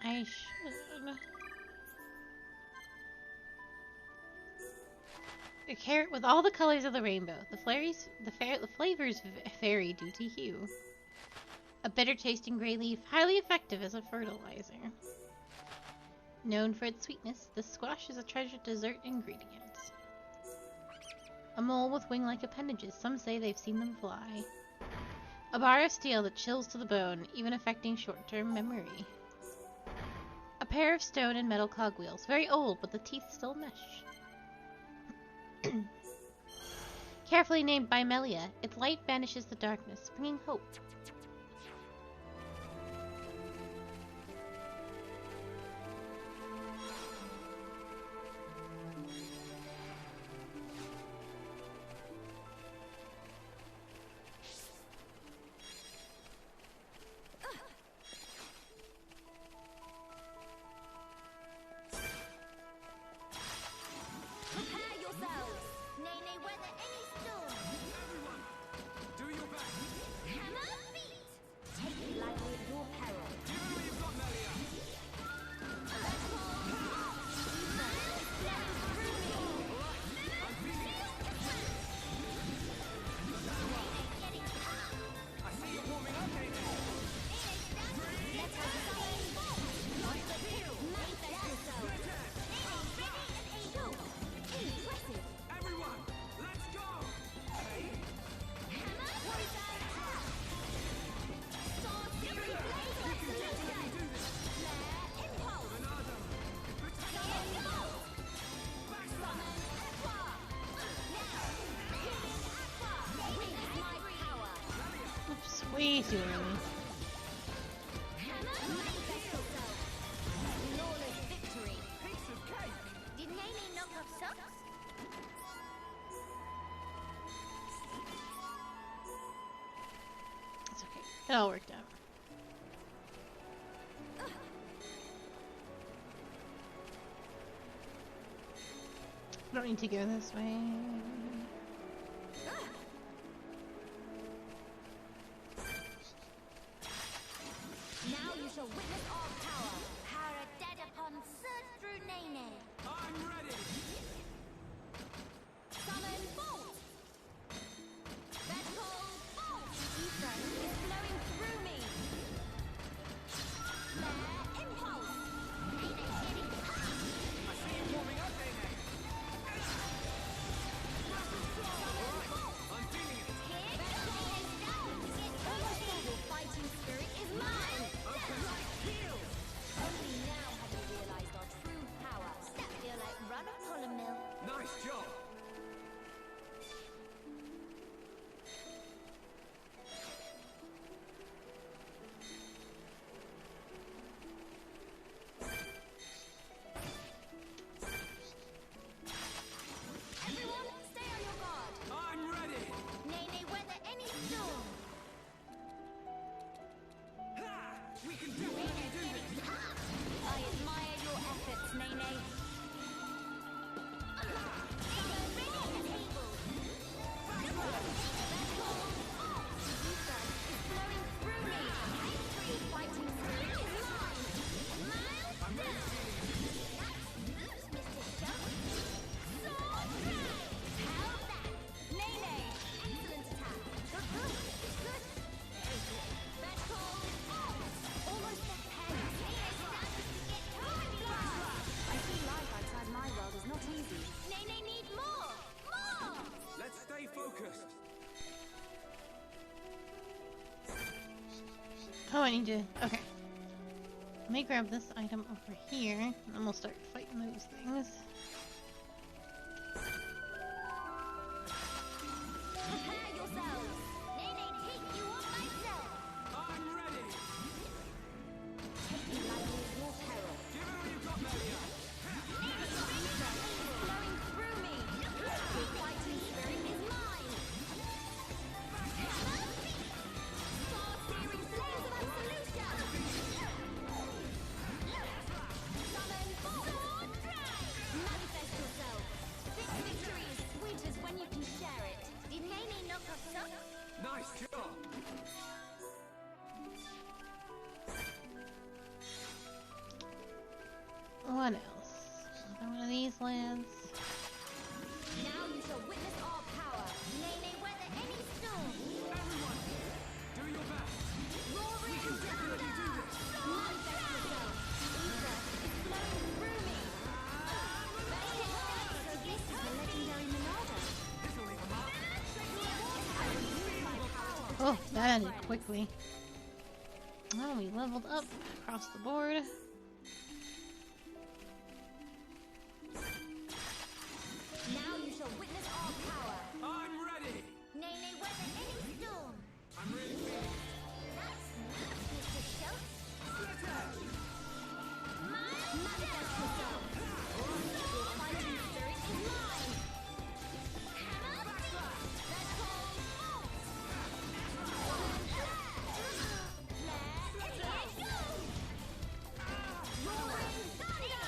I should. A carrot with all the colors of the rainbow. The flavors vary due to hue. A bitter-tasting gray leaf, highly effective as a fertilizer. Known for its sweetness, the squash is a treasured dessert ingredient. A mole with wing-like appendages. Some say they've seen them fly. A bar of steel that chills to the bone, even affecting short-term memory. A pair of stone and metal cogwheels. Very old, but the teeth still mesh. Carefully named Bimelia, its light banishes the darkness, bringing hope. Way too early. Did Nene knock off socks? It's okay. It all worked out. I don't need to go this way. Now you shall witness our power. Power dead upon surge through Nene. I'm ready! Summon bolt! Vertical bolt! Ether is flowing through me. Flare impulse! Nene hitting hard! I see you warming up, Nene! Summon bolt! I'm feeling it! Here goes! Down! Almost evil fighting spirit is mine! Only now have you realized our true power. That feel like run a pull mill. Nice job! Everyone, stay on your guard. I'm ready! Nene, weather any storm. Ha! We can definitely do this! I admire your efforts, Nene. Summon ready and able. Ether is flowing through me. Free fighting spirit is mine. Miles down. That's moves, Mr. Chuck. Sword drive. How's that? Nene, excellent attack. Good. Vertical bolt. Almost at pen. Nene stands to get totally wild. I see life outside my world is not easy. Nene need more. More. Let's stay focused! Oh, I need to. Okay. Let me grab this item over here, and then we'll start fighting those things. Prepare yourselves. Nene, take you on myself. I'm ready! Take me lightly at your peril. Give it all you've got, Melia! Flowing through me. Free fighting spirit is mine. Sword-searing flames of absolution. One of these lands. Now you shall witness our power. Nay, nay, weather any storm. Everyone, do your best. Roaring You can definitely do this. manifest yourself. Ether is flowing through me. So this is the legendary Monada. This'll leave a mark. I will use my power to Oh, that ended quickly. Oh, we leveled up across the board. Now you shall witness our power. I'm ready. Nay, nay, weather any storm. I'm really feeling That's Mr. Schultz. Split edge. Manifest yourself. Your fighting spirit is mine. Hammer. Let's call Bolt. Let it go. Roaring thunder.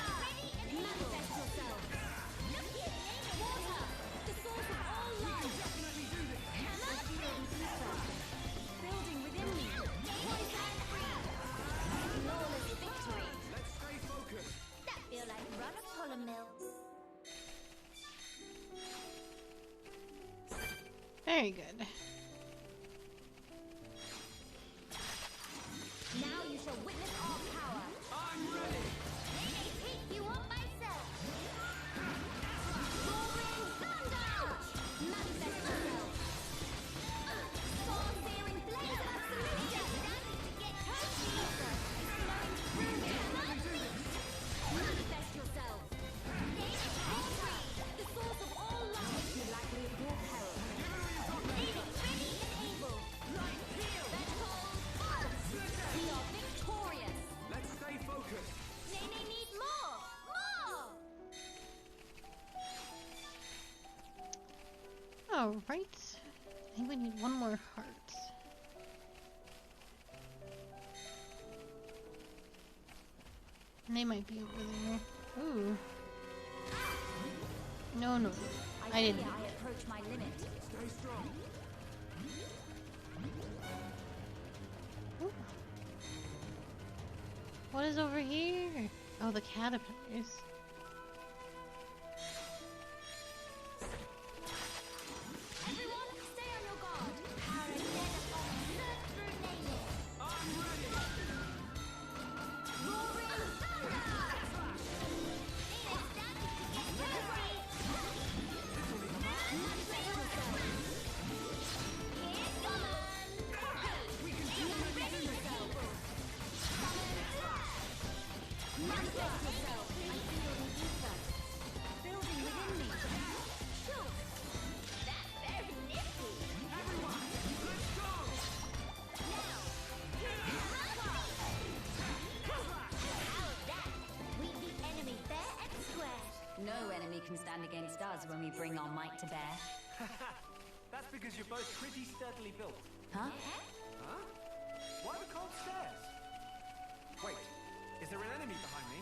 Manifest yourself. Water, the source of all life. Definitely do this. Hammer. Building within me. Poison free. Flawless victory. Let's stay focused. That feel like run a polar mill. Very good. Now you shall witness our power. I'm ready. May they take you on myself. Roaring thunder! Manifest yourself. Far-searing blaze of absolution. Get toasty. Flowing through me. Manifest yourself. Victory, the source of all life. You likely of your peril. Ready and able. Let's call Bolt. We are victorious. Let's stay focused. Nay, need more! More! Alright. I think we need one more heart. And they might be over there. Ooh. No, no. I didn't. fear I approach my limit. Stay strong. Ooh. What is over here? Oh, the caterpillars. Everyone, stay on your guard. Power and death upon surf through Nene. I'm ready. Roaring thunder! Nene, stand to get toasty. Manifest yourself. Here, summon! Manifest yourself. Summon. Manifest yourself. I feel the ether. Building within me. Sure. That's very nifty. Everyone, let's go. Now, how of that? We beat enemy fair and square. No enemy can stand against us when we bring our might to bear. That's because you're both pretty sturdily built. Huh? Huh? Why the cold stairs? Wait, is there an enemy behind me?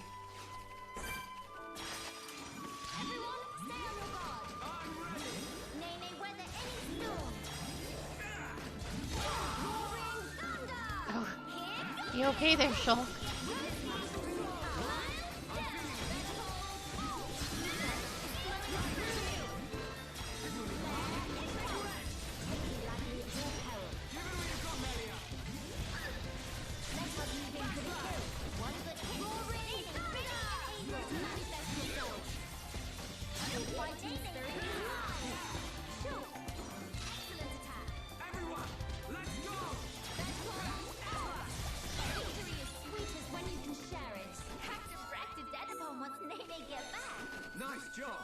Everyone, stay on your guard. I'm ready. Nene, weather any storm. Roaring thunder! Oh, Here goes. you okay there, Shulk? Everyone, let's go. Victory is sweetest when you can share it. Have to practice that upon once Nene get back. Nice job.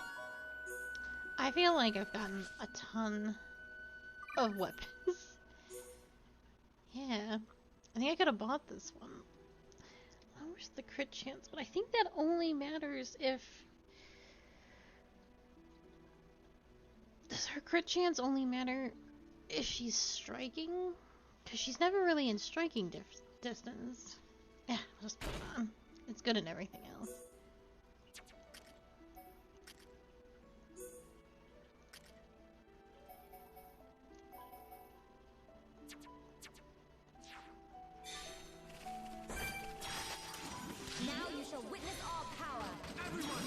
I feel like I've gotten a ton of weapons. Yeah. I think I could have bought this one. Lowers the crit chance, but I think that only matters if... Does her crit chance only matter if she's striking? Because she's never really in striking distance. Yeah, I'll just put it on. It's good in everything else. Now you shall witness our power. Everyone,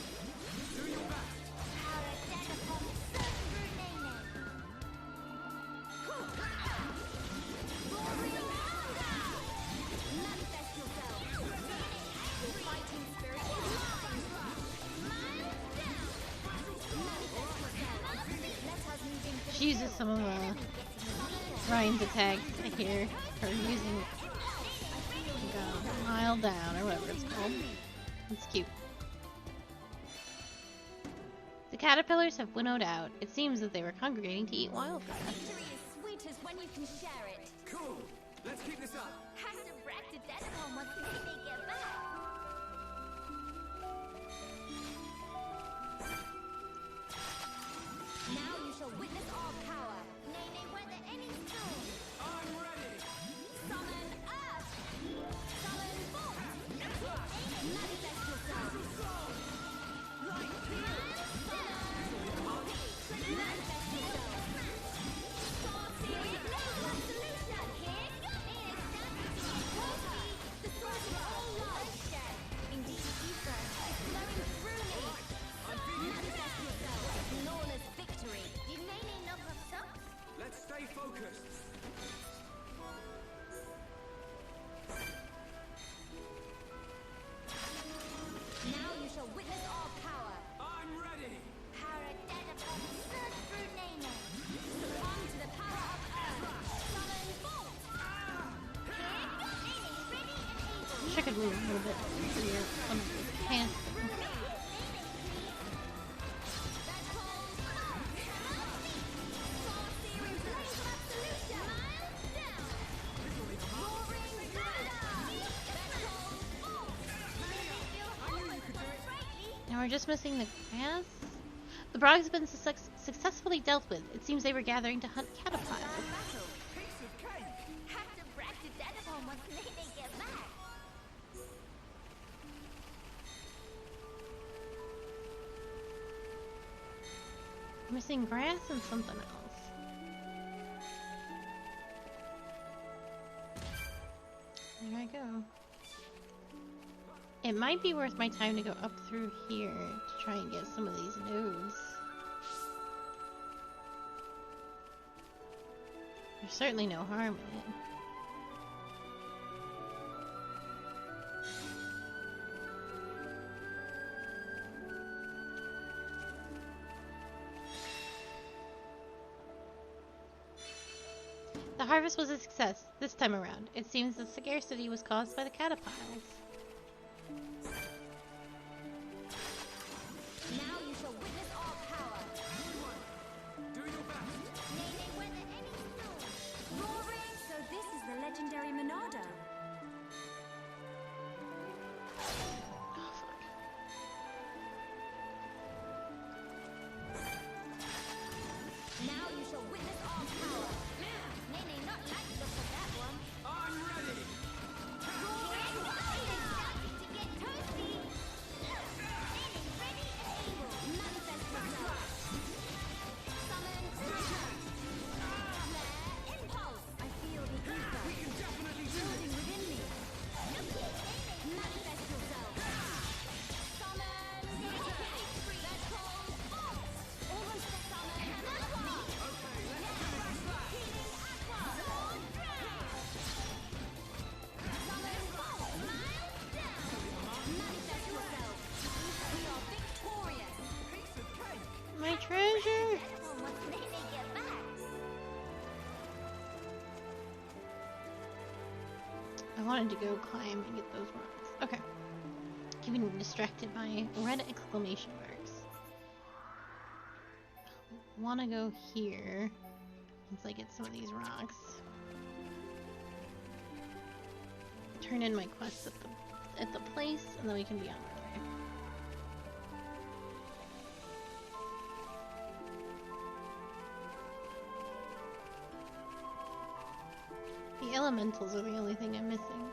She uses some of Ryan's attacks. I hear her using Mile Down or whatever it's called. It's cute. The caterpillars have winnowed out. It seems that they were congregating to eat wildgrass. Victory is sweetest when you can share it. Cool. Let's keep this up. Have to brag to Denimon once they get back. Now you shall witness our power. Nay, nay, whether any storm. I'm ready. Summon Earth. Summon Bolt. Manifest yourself. Light Manifest yourself. Star Series Laser Absolution. Here, Toasty, the source of all life. Indeed, ether is flowing through me. Manifest yourself. Flawless victory. You may need number socks. Let's stay focused. Now you shall witness our power. I'm ready. Paradedapon, surge through Nene. Succumb to the power of Earth. Summon Bolt. Here, Nene, ready and able. Wish I could move a little bit easier on the pants. That's called Star Series Laser Absolution. Miles down. Roaring Thunder. That's called Bolt. Now we're just missing the grass. The Brog has been successfully dealt with. It seems they were gathering to hunt caterpillars. Battle. Have to brag to Denimon once they get back. Missing grass and something else. There I go. It might be worth my time to go up through here to try and get some of these nodes. There's certainly no harm in it. The harvest was a success this time around. It seems the scarcity was caused by the caterpillars. Now you shall witness our power. Do your best. Nay, nay, whether any storm. Roaring. So this is the legendary Monado. Now you shall witness our power. Nay, nay, not like the for that one. I'm ready. Roaring. Starting to get toasty. Nay, nay, ready and able. Manifest yourself. Summon Treasure. Flare Impulse. I feel the ether. We can definitely do Building this. within me. Manifest yourself. Summon Victory. That's called Bolt. Almost a summon. Healing Aqua. Sword Drain. Summon Bolt. Miles down. Manifest yourself. We are victorious. Piece of cake. My treasure! Everyone wants Nene get back. I wanted to go climb and get those rocks. Okay. Keeping distracted by red exclamation marks. Wanna go here once I get some of these rocks. Turn in my quests at the place, and then we can be on our way. The elementals are the only thing I'm missing.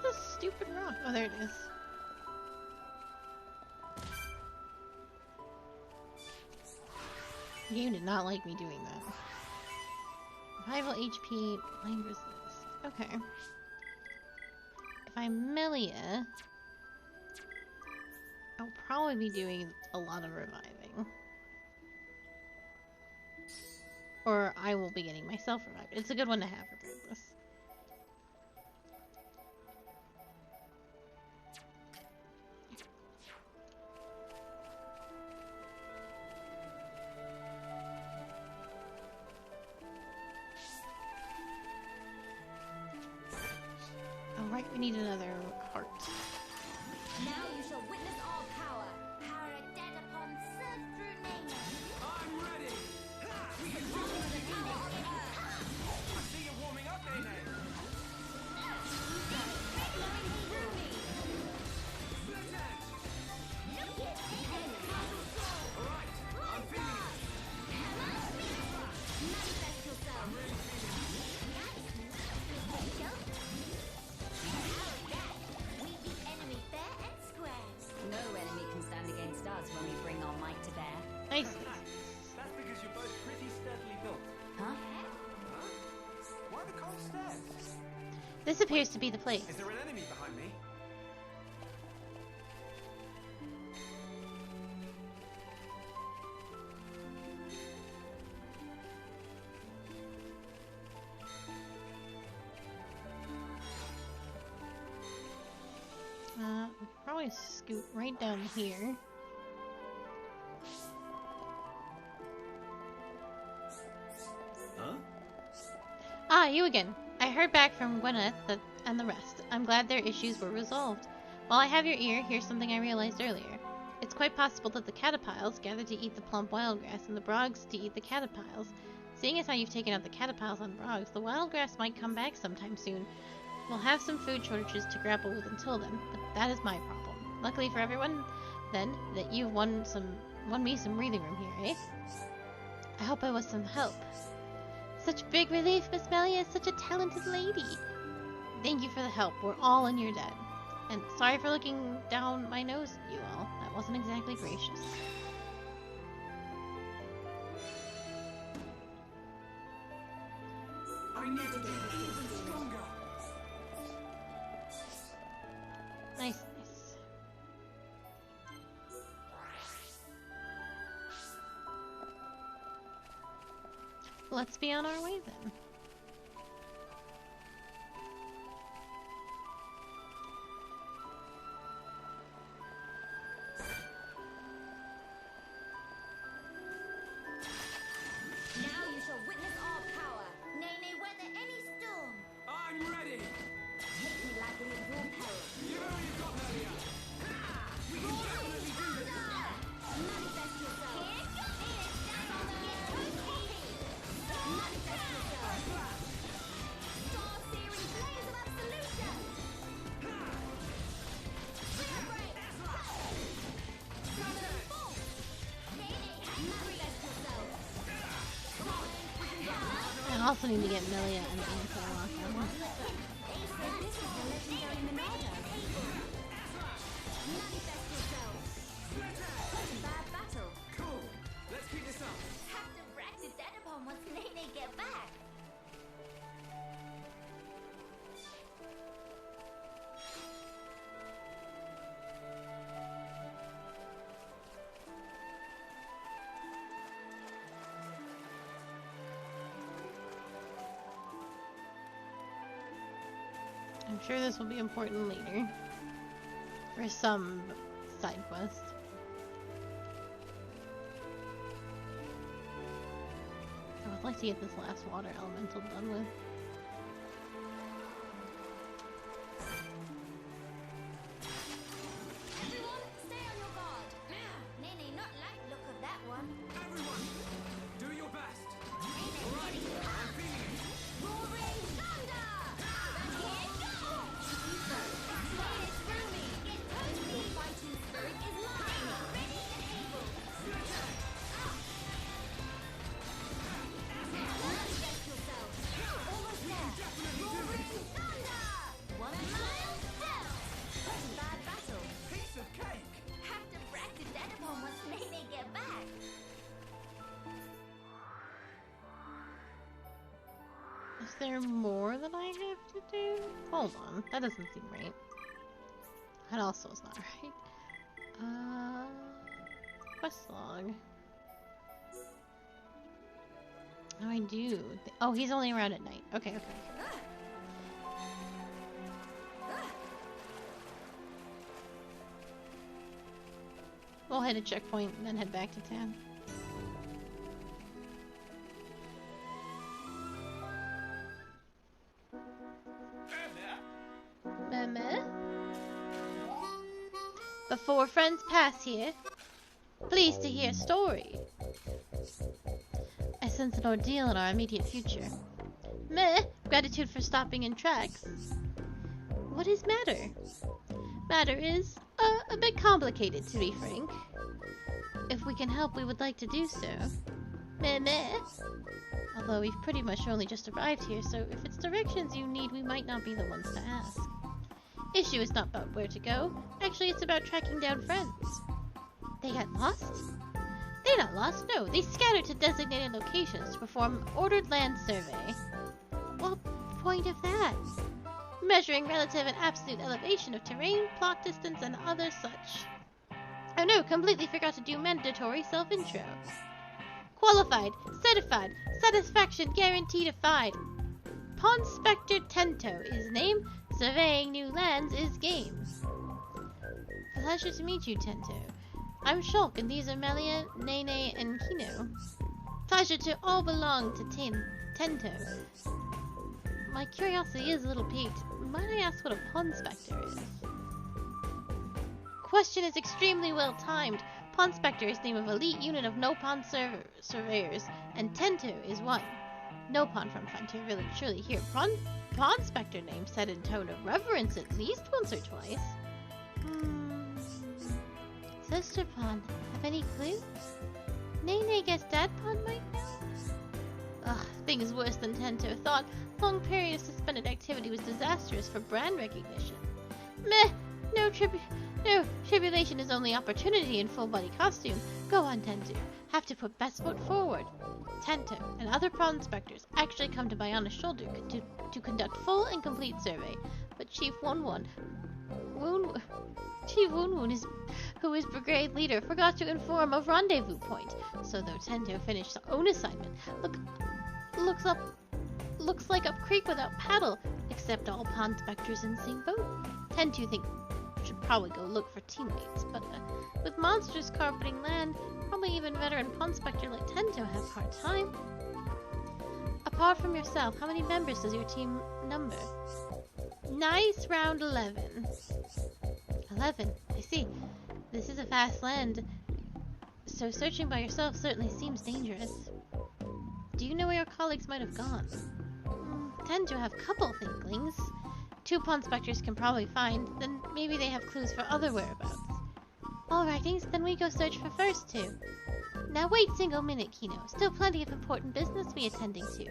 this stupid rock? Oh, there it is. The game did not like me doing that. Revival HP, blind resist. Okay. If I melee it, I'll probably be doing a lot of reviving. Or I will be getting myself revived. It's a good one to have regardless. Alright, we need another heart. Now you shall witness our power. Power a dead upon served through Nene. I'm ready! We can do Welcome to it! the power of the earth. I see you warming up, Nene! Flowing through me. Split edge! Look it, Nene. Alright, I'm feeling it! Manifest yourself. I'm really feeling it! We beat enemy fair and square. No enemy can stand against us when we bring our might to bear. Nice. That's because you're both pretty steadily built. Huh? Why the cold stairs? This appears to be the place. Is there an enemy behind me? We'll probably scoot right down here. Huh? Ah, you again. I heard back from Gwyneth and the rest. I'm glad their issues were resolved. While I have your ear, here's something I realized earlier. It's quite possible that the caterpiles gathered to eat the plump wildgrass and the brogs to eat the caterpiles. Seeing as how you've taken out the caterpiles on brogs, the wildgrass might come back sometime soon. We'll have some food shortages to grapple with until then, but that is my problem. Luckily for everyone, then, that you've won me some breathing room here, eh? I hope I was some help. Such big relief, Miss Melia is such a talented lady. Thank you for the help. We're all in your debt. And sorry for looking down my nose at you all. That wasn't exactly gracious. I need to be even stronger! Nice, nice. Let's be on our way then. Now you shall witness our power. Nene, weather any storm. I'm ready! Take me like it is your peril. Give it all you've got, Melia! We can definitely do this! Manifest yourself. Manifest yourself. Star-searing blaze of absolution. Celebrate. Sudden fall. Manifest yourself. I also need to get Melia and Anka locked on. This is the legendary Monado. Manifest yourself. Such a bad battle. Cool! Let's keep this up! Have to rack the dead upon once Nene get back. I'm sure this will be important later. For some side quest. I would like to get this last water elemental done with. Everyone, stay on your guard. Nene, not like look of that one. Everyone! Do your best! Nene, Alright, I'm feeling it! roaring thunder! Here goes! Slay it through me. Your fighting spirit is mine. Ready and able. Manifest yourself. All there more that I have to do? Hold on, that doesn't seem right. That also is not right. Quest log. Oh, I do. Oh, he's only around at night. Okay, okay. We'll hit a checkpoint and then head back to town. Meme? Before friends pass here, pleased to hear a story. I sense an ordeal in our immediate future. Meh, gratitude for stopping in tracks. What is matter? Matter is a bit complicated, to be frank. If we can help, we would like to do so. Meh meh. Although we've pretty much only just arrived here, so if it's directions you need, we might not be the ones to ask. Issue is not about where to go. Actually, it's about tracking down friends. They got lost? They're not lost, no. They scattered to designated locations to perform ordered land survey. What point of that? Measuring relative and absolute elevation of terrain, plot distance, and other such. Oh no, completely forgot to do mandatory self-intro. Qualified, certified, satisfaction guaranteed-ified. Pawn Spectre Tento is name, surveying new lands is game. Pleasure to meet you, Tento. I'm Shulk, and these are Melia, Nene, and Kino. Pleasure to all belong to Tento. My curiosity is a little piqued. Might I ask what a Pawn Spectre is? Question is extremely well timed. Pawn Spectre is the name of elite unit of no-pawn surveyors, and Tento is one. No-pawn from Frontier Village, surely hear Pawn Spectre name said in tone of reverence at least once or twice. Sister Pawn, have any clue? Nene guess Dad Pawn might know? Ugh, things worse than Tento thought. Long period of suspended activity was disastrous for brand recognition. Meh, no tribulation is only opportunity in full-body costume. Go on, Tento. Have to put best foot forward. Tento and other Pawn Specters actually come to Bayana's shoulder to conduct full and complete survey, but Chief Woon, who is brigade leader, forgot to inform of rendezvous point. So though Tento finished his own assignment, looks like up creek without paddle, except all Pawn Specters in the same boat. Tento think should probably go look for teammates, but with monsters carpeting land, probably even veteran Pawn Spectre like Tento have a hard time. Apart from yourself, how many members does your team number? Nice round 11. 11, I see. This is a vast land, so searching by yourself certainly seems dangerous. Do you know where your colleagues might have gone? Tend to have couple thinklings. 2 Pawn Specters can probably find, then maybe they have clues for other whereabouts. Alrighties, then we go search for first 2. Now wait single minute, Kino. Still plenty of important business we attending to.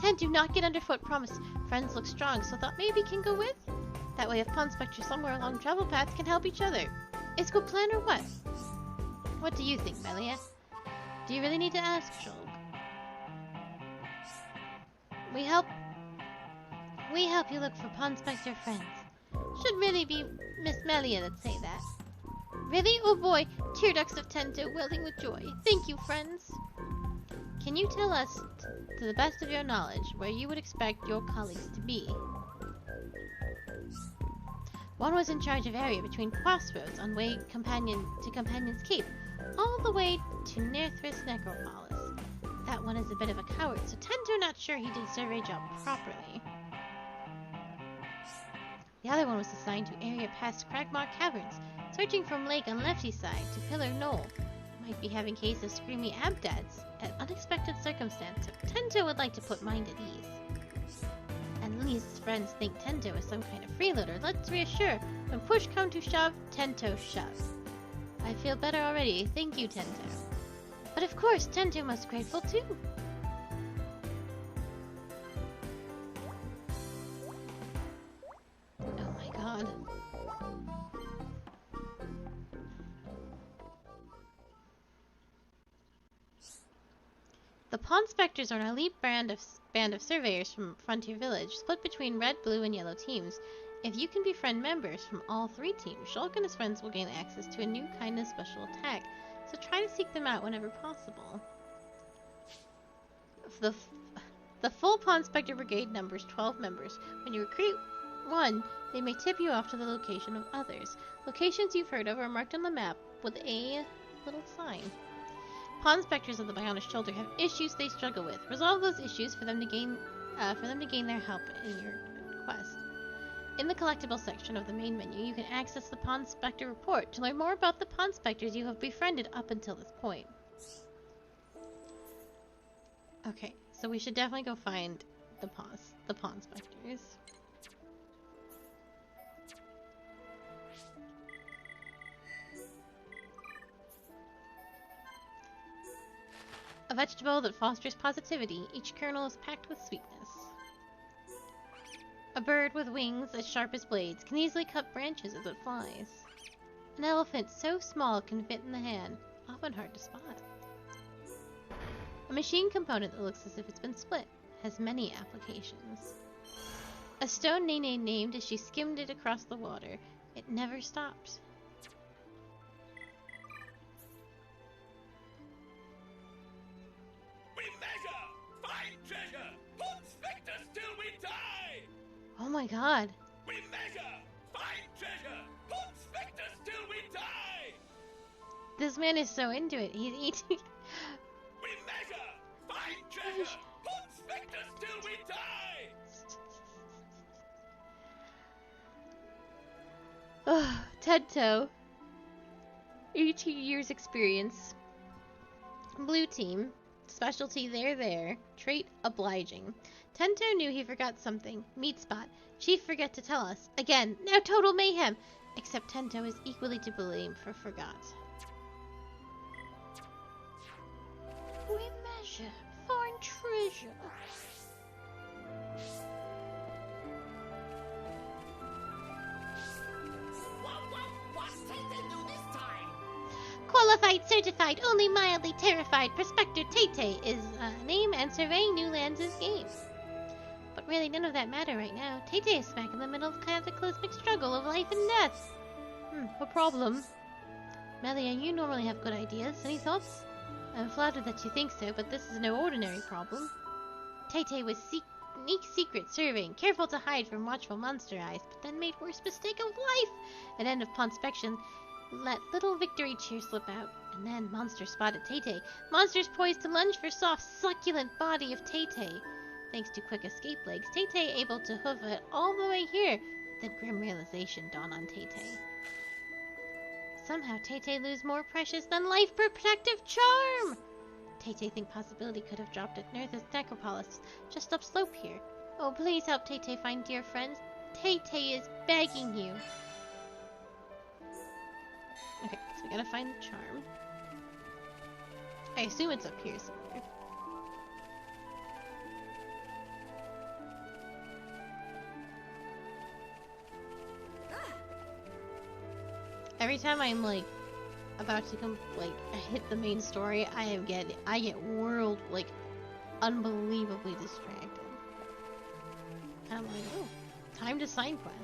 Tend to not get underfoot, promise. Friends look strong, so thought maybe can go with? That way if Pawn Specters somewhere along travel paths can help each other. Is good plan or what? What do you think, Melia? Do you really need to ask, Shulk? We help you look for Pawn Spectre friends. Should really be Miss Melia that say that. Really? Oh boy, tear ducts of Tento welling with joy. Thank you, friends. Can you tell us, to the best of your knowledge, where you would expect your colleagues to be? One was in charge of area between crossroads on way to Companion's Cape, all the way to Nerthris Necropolis. That one is a bit of a coward, so Tento not sure he did survey job properly. The other one was assigned to area past Cragmaw Caverns, searching from lake on lefty side to Pillar Knoll. Might be having case of screamy abdads, an unexpected circumstance, so Tento would like to put mind at ease. At least friends think Tento is some kind of freeloader. Let's reassure, when push come to shove, Tento shove. I feel better already, thank you, Tento. But of course, Tento must grateful too. Oh my god. The Pawn Spectres are an elite band of surveyors from Frontier Village, split between red, blue, and yellow teams. If you can befriend members from all three teams, Shulk and his friends will gain access to a new kind of special attack, so try to seek them out whenever possible. The full Pawn Spectre Brigade numbers 12 members. When you recruit one, they may tip you off to the location of others. Locations you've heard of are marked on the map with a little sign. Pawn Spectres of the Bionic Shoulder have issues they struggle with. Resolve those issues for them to gain their help in your quest. In the collectible section of the main menu, you can access the Pawn Spectre report to learn more about the Pawn Spectres you have befriended up until this point. Okay, so we should definitely go find the Pawn Spectres. A vegetable that fosters positivity, each kernel is packed with sweetness. A bird with wings as sharp as blades can easily cut branches as it flies. An elephant so small it can fit in the hand, often hard to spot. A machine component that looks as if it's been split, has many applications. A stone Nene named as she skimmed it across the water. It never stopped. Oh my god. We measure, find treasure, hunt spectre till we die. This man is so into it. He's eating. We measure, find treasure, hunt spectre till we die. Tento. 18 years experience. Blue team. Specialty there. Trait obliging. Tento knew he forgot something. Meat spot. Chief forget to tell us. Again, now total mayhem. Except Tento is equally to blame for forgot. We measure. Find treasure. What's Tay-Tay do this time? Qualified, certified, only mildly terrified. Prospector Tay-Tay is name and surveying new lands is game. But really, none of that matter right now. Tay-Tay is smack in the middle of the cataclysmic struggle of life and death. What problem? Melia, you normally have good ideas. Any thoughts? I'm flattered that you think so, but this is no ordinary problem. Tay-Tay was sneak secret surveying, careful to hide from watchful monster eyes, but then made worst mistake of life. At end of Ponspection, let little victory cheer slip out, and then monster spotted Tay-Tay. Monsters poised to lunge for soft, succulent body of Tay-Tay. Thanks to quick escape legs, Tay-Tay able to hoof it all the way here. Then grim realization dawned on Tay-Tay. Somehow Tay-Tay lose more precious than life protective charm! Tay-Tay think possibility could have dropped at Nerth's necropolis, just upslope here. Oh, please help Tay-Tay find dear friends. Tay-Tay is begging you. Okay, so we gotta find the charm. I assume it's up here somewhere. Every time I'm like about to hit the main story, I get unbelievably distracted. And I'm like, oh, time to sign quest.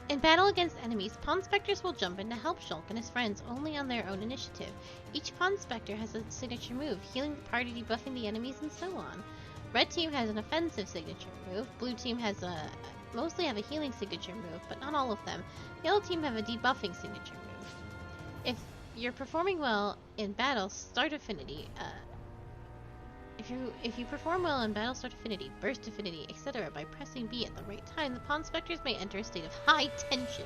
In battle against enemies, Pawn Spectres will jump in to help Shulk and his friends only on their own initiative. Each Pawn Spectre has a signature move, healing the party, debuffing the enemies, and so on. Red team has an offensive signature move. Blue team has mostly have a healing signature move, but not all of them. Yellow team have a debuffing signature move. If you're performing well in battle, start affinity. If you perform well in battle, start affinity, burst affinity, etc. by pressing B at the right time, the Pawn Spectres may enter a state of high tension.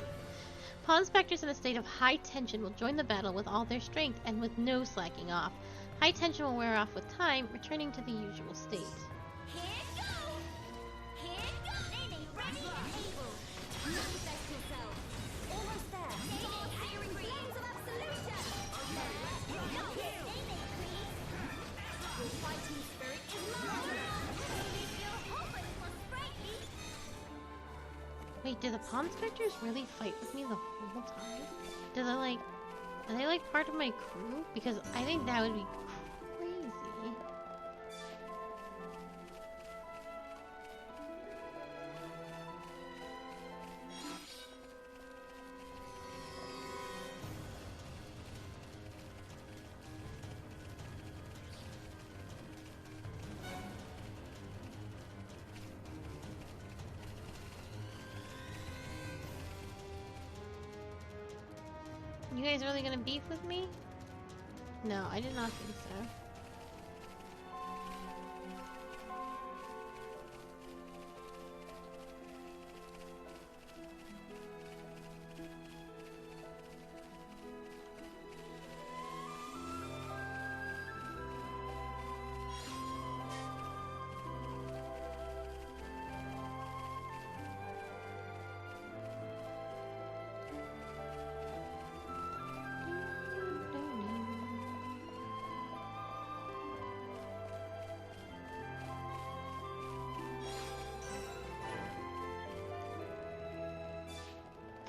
Pawn Spectres in a state of high tension will join the battle with all their strength and with no slacking off. High tension will wear off with time, returning to the usual state. Here goes! Here goes! Nene, ready and able. Manifest yourself. Almost there. Nene, searing flames of absolution. There. Nene, please. Your fighting spirit is mine. Nene, you're hoping for sprightly. Wait, do the Pawn Spectres really fight with me the whole time? Do they like... Are they like part of my crew? Because I think that would be crazy. You guys really gonna beef with me? No, I did not think so.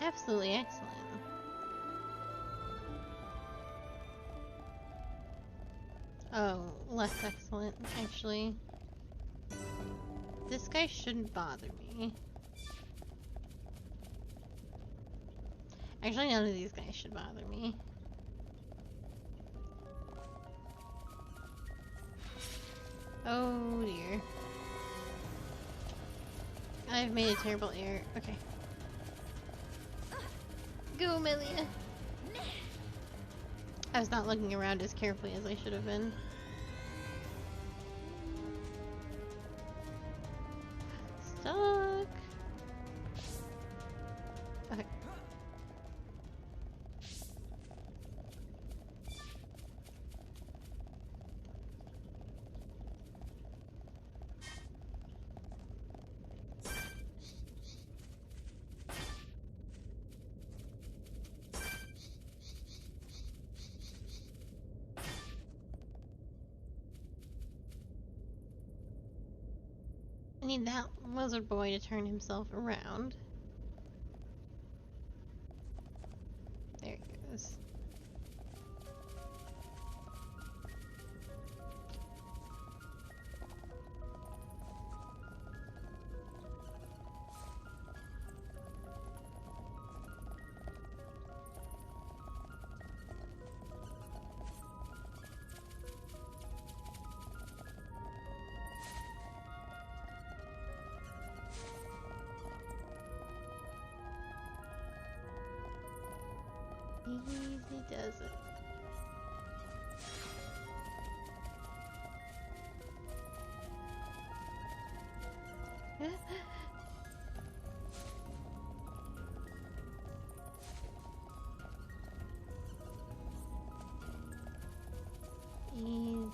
Absolutely excellent. Oh, less excellent, actually. This guy shouldn't bother me. Actually, none of these guys should bother me. Oh dear. I've made a terrible error. Okay. Go, Amelia. I was not looking around as carefully as I should have been. Stuck. Okay. I need that lizard boy to turn himself around. There he goes. Easy does it. Easy.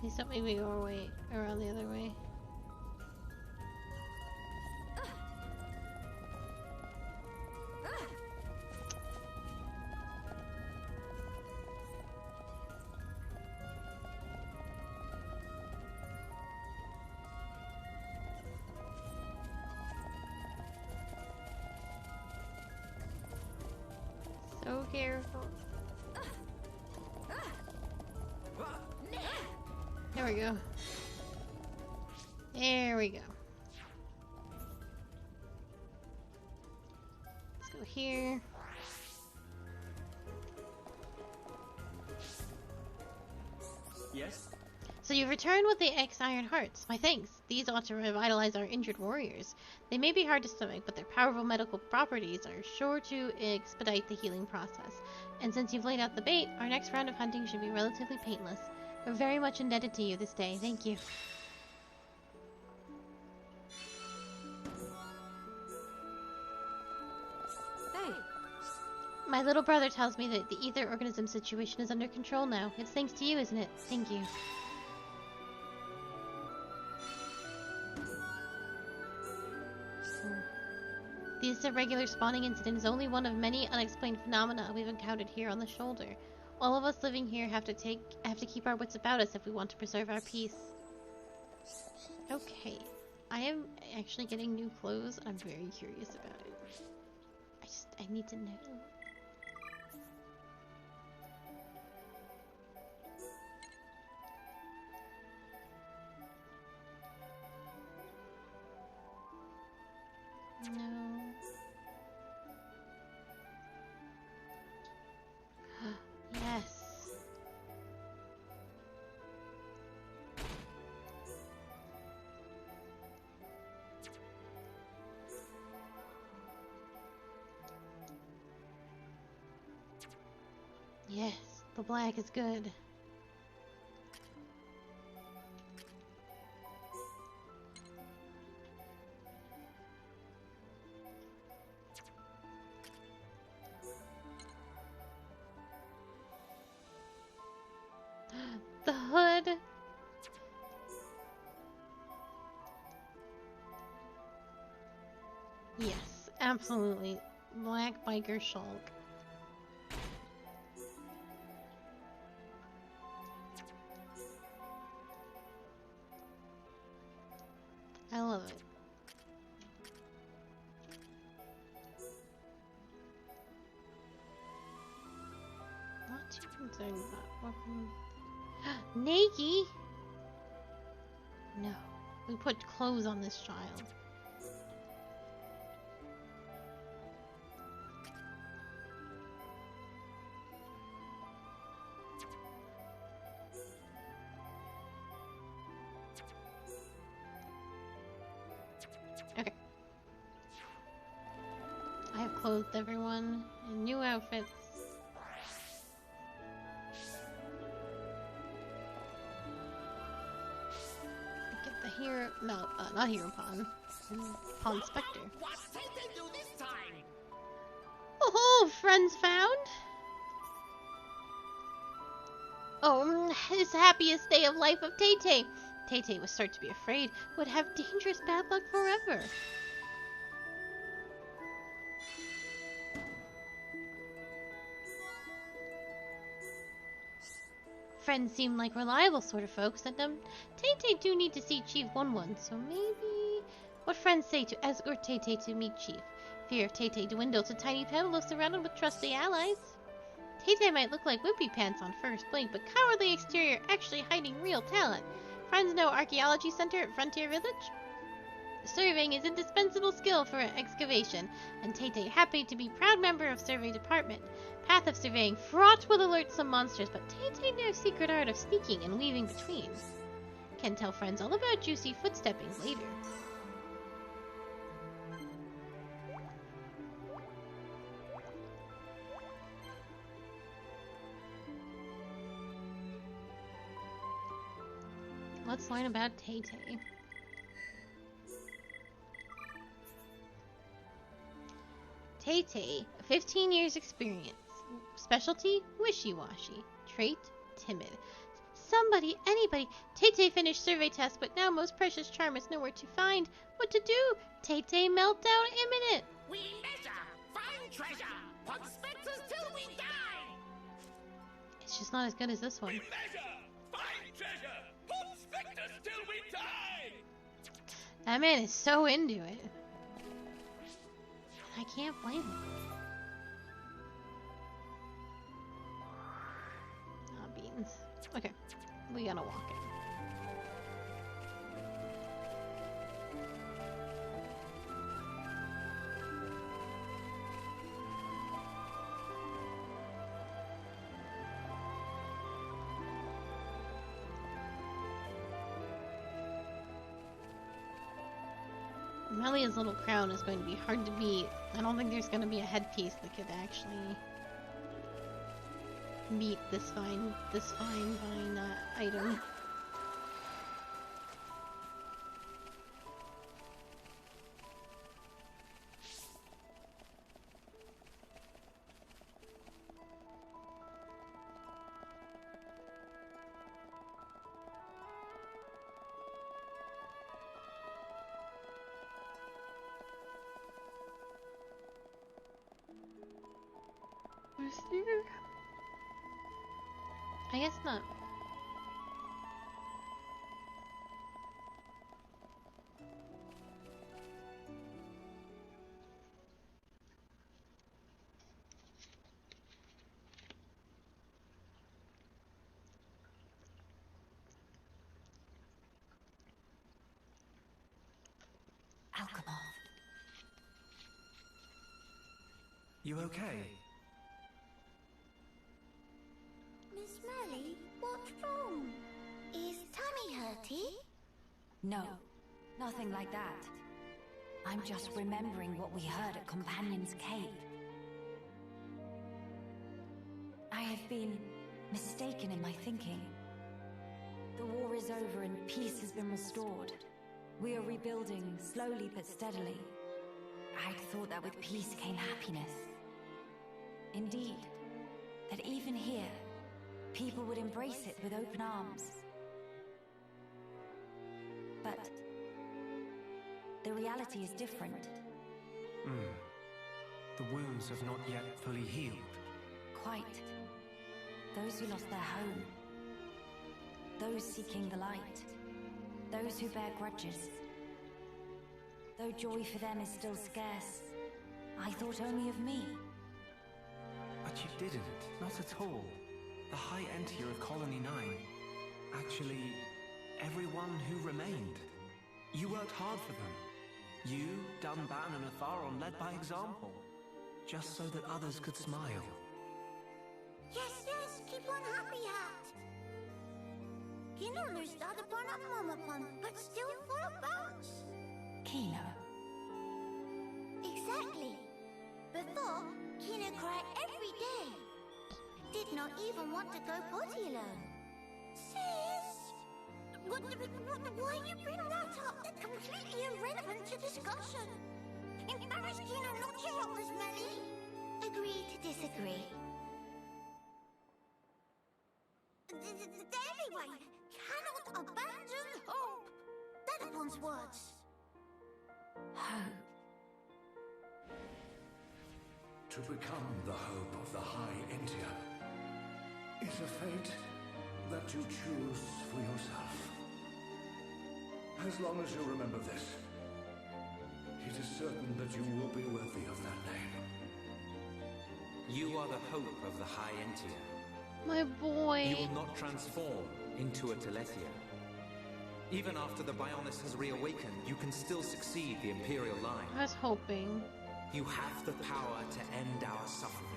Please don't make me go away around the other way. So careful. There we go. There we go. Let's go here. Yes? So you've returned with the X-Iron Hearts. My thanks. These ought to revitalize our injured warriors. They may be hard to stomach, but their powerful medical properties are sure to expedite the healing process. And since you've laid out the bait, our next round of hunting should be relatively painless. We're very much indebted to you this day. Thank you. My little brother tells me that the ether organism situation is under control now. It's thanks to you, isn't it? Thank you. This irregular spawning incident is only one of many unexplained phenomena we've encountered here on the shoulder. All of us living here have to keep our wits about us if we want to preserve our peace. Okay. I am actually getting new clothes. I'm very curious about it. I need to know. No. Yes. Yes, the black is good. The hood. Yes, absolutely. Black biker shulk. I love it. Not too concerned about weapons. Nakey? No. We put clothes on this child. Okay. I have clothed everyone in new outfits. Get the hero, no, not hero pawn. Pawn Spectre. What did they do this time? Oh, friends found. Oh, his happiest day of life of Tay-Tay. Tay-Tay was start to be afraid would have dangerous bad luck forever. Friends seem like reliable sort of folks, and Tay-Tay do need to see Chief 1-1, so maybe... What friends say to escort Tay-Tay to meet Chief? Fear of Tay-Tay dwindle to tiny peddler surrounded with trusty allies. Tay-Tay might look like wimpy pants on first blink, but cowardly exterior actually hiding real talent. Friends know Archaeology Center at Frontier Village? Surveying is indispensable skill for excavation, and Tay-Tay happy to be proud member of Survey Department. Path of surveying fraught with alerts and monsters, but Tay-Tay knows secret art of sneaking and weaving between. Can tell friends all about juicy footstepping later. Let's learn about Tay-Tay. Tay-Tay, 15 years experience. Specialty, wishy-washy. Trait, timid. Somebody, anybody. Tay-Tay finished survey test, but now most precious charm is nowhere to find. What to do? Tay-Tay meltdown imminent. We measure, find treasure, put specters till we die. It's just not as good as this one. We measure, find treasure, put specters till we die. That man is so into it. I can't blame him. Ah, beans. Okay, we gotta walk it. Melia's little crown is going to be hard to beat. I don't think there's going to be a headpiece that could actually beat this fine item. Seriously? I guess not. Alchemoth. You okay? Miss Melly, what's wrong? Is tummy hurty? No, nothing like that. I'm just remembering what we heard at Companion's Cave. I have been mistaken in my thinking. The war is over and peace has been restored. We are rebuilding, slowly but steadily. I'd thought that with peace came happiness. Indeed, that even here, people would embrace it with open arms. But the reality is different. The wounds have not yet fully healed. Quite. Those who lost their home. Those seeking the light. Those who bear grudges. Though joy for them is still scarce, I thought only of me. But you didn't. Not at all. The High Entier of Colony 9. Actually, everyone who remained. You worked hard for them. You, Dunban and Atharon led by example. Just so that others could smile. Yes, yes, keep on happy hat. Kino nu staat upon a momopon, but still full of bones. Kino. Exactly. Before, Kino cried every day. Did not even want to go potty alone. Sis! Why you bring that up? That's completely irrelevant to discussion. Embarrass Kino not to rock this Melly. Agree to disagree. Anyway, cannot abandon hope. That one's words. Hope. To become the hope of the High Entier is a fate that you choose for yourself. As long as you remember this, it is certain that you will be worthy of that name. You are the hope of the High Entier. My boy. You will not transform into a Telethia. Even after the Bionis has reawakened, you can still succeed the Imperial line. I was hoping. You have the power to end our suffering.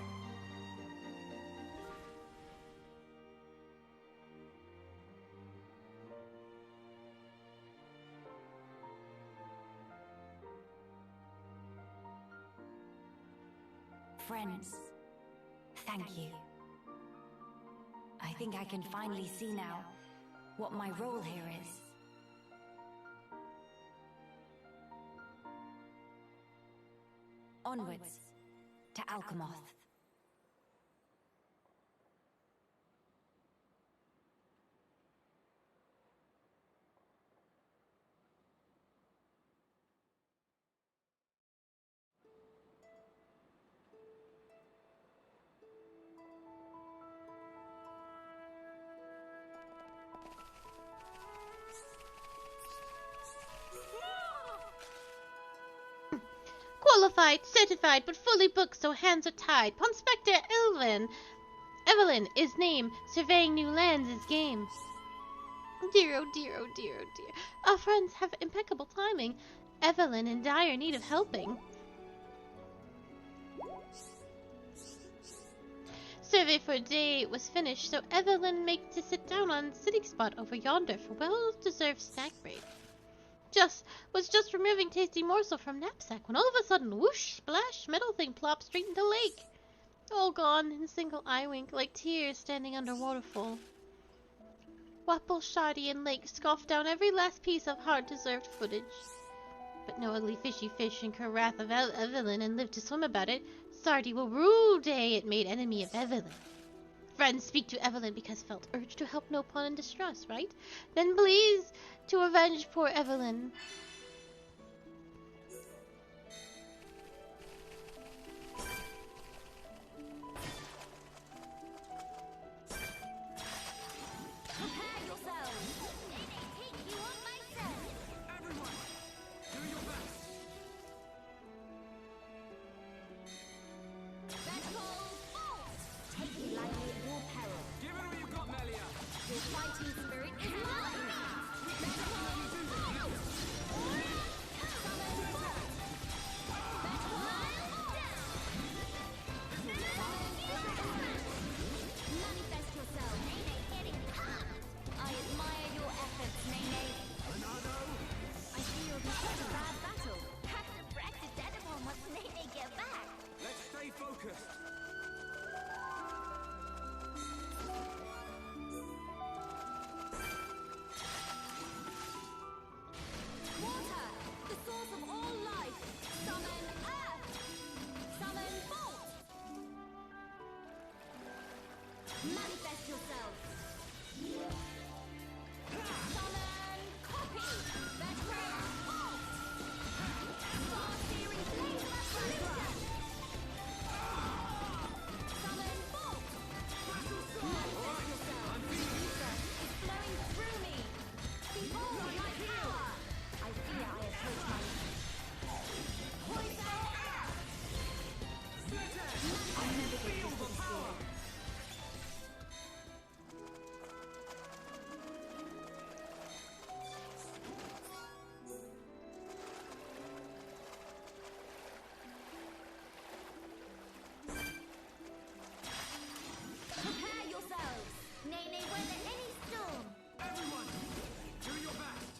Friends, thank you. I think I can finally see now what my role here is. Onwards to Alchemoth. Qualified, certified, but fully booked, so hands are tied. Ponspector Evelyn is name. Surveying new lands is game. Dear, oh dear, oh dear, oh dear. Our friends have impeccable timing. Evelyn in dire need of helping. Survey for a day was finished, so Evelyn made to sit down on sitting spot over yonder for well-deserved snack break. Was just removing tasty morsel from knapsack when all of a sudden, whoosh, splash, metal thing plopped straight into lake. All gone in a single eye wink, like tears standing under waterfall. Wapple, Shoddy, and Lake scoffed down every last piece of hard-deserved footage. But no ugly fishy fish incur wrath of Evelyn and live to swim about it. Sardy will rue day it made enemy of Evelyn. Friends speak to Evelyn because felt urged to help no pawn in distress, right? Then please to avenge poor Evelyn. Manifest yourself. Summon copy. Veteran halt. Star searing flames of absolution. Summon bolt. Manifest yourself. Ether is flowing through me. Behold my power. I fear I approach my poison. I never feel the power. Prepare yourselves. Nay, weather any storm. Everyone, do your best.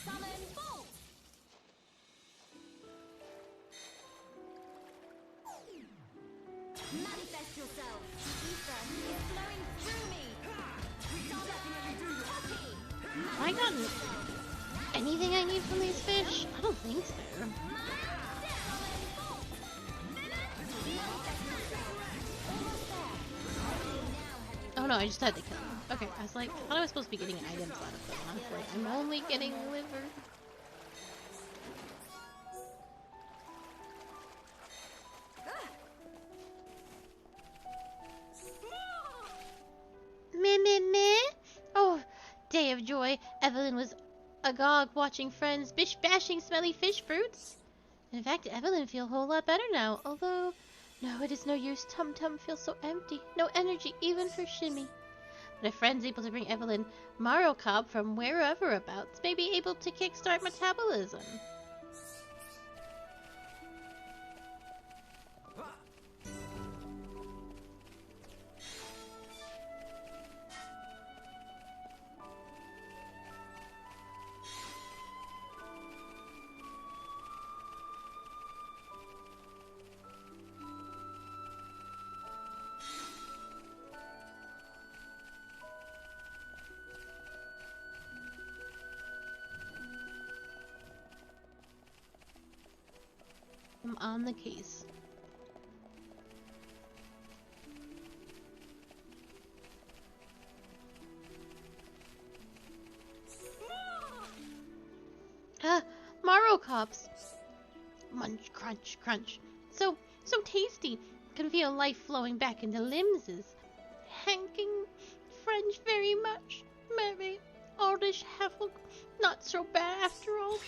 Summon bolt. Manifest yourself. Ether is flowing through me. Summon copy. Have I gotten anything I need from these fish? I don't think so. Summon bolt. Manifest yourself. Almost there. Oh no, I just had to kill them. Okay, I was like, I thought I was supposed to be getting items out of them. I was like, I'm only getting liver. Meh meh meh. Oh, day of joy. Evelyn was agog watching friends bish bashing smelly fish fruits. In fact, Evelyn feels a whole lot better now. Although, no, it is no use. Tum Tum feels so empty. No energy even for Shimmy. But if friends able to bring Evelyn Marrow Cob from wherever abouts may be able to kickstart metabolism. I'm on the case. Marrow Cobs. Munch, crunch, crunch. So tasty. Can feel life flowing back into limbses. Hanking French very much. Mary, oldish Heffel, not so bad after all.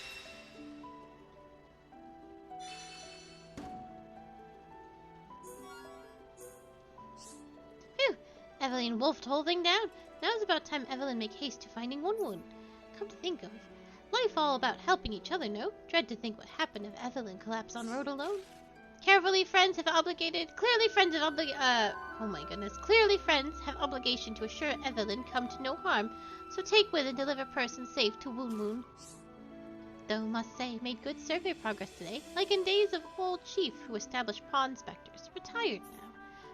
Phew! Evelyn wolfed the whole thing down. Now it's about time Evelyn make haste to finding Woon. Come to think of, life all about helping each other, no? Dread to think what happened if Evelyn collapsed on road alone. Clearly friends have obligation to assure Evelyn come to no harm, so take with and deliver person safe to Woon. Though must say, made good survey progress today, like in days of old chief who established pawn specters, retired now.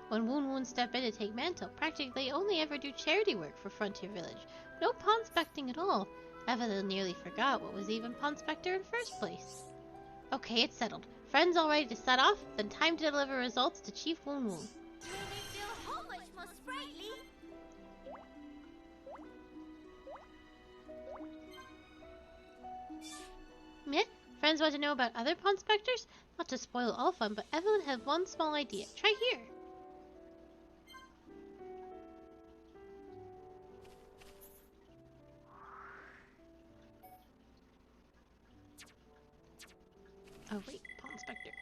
When Woon stepped in to take mantle, practically only ever do charity work for Frontier Village. No pawn specting at all. Evelyn nearly forgot what was even pawn specter in first place. Okay, it's settled. Friends all ready to set off? Then time to deliver results to Chief Woon. Will they feel how much more sprightly? Meh? Friends want to know about other pawn specters? Not to spoil all fun, but Evelyn had one small idea. Try here. Oh wait, pawn specter.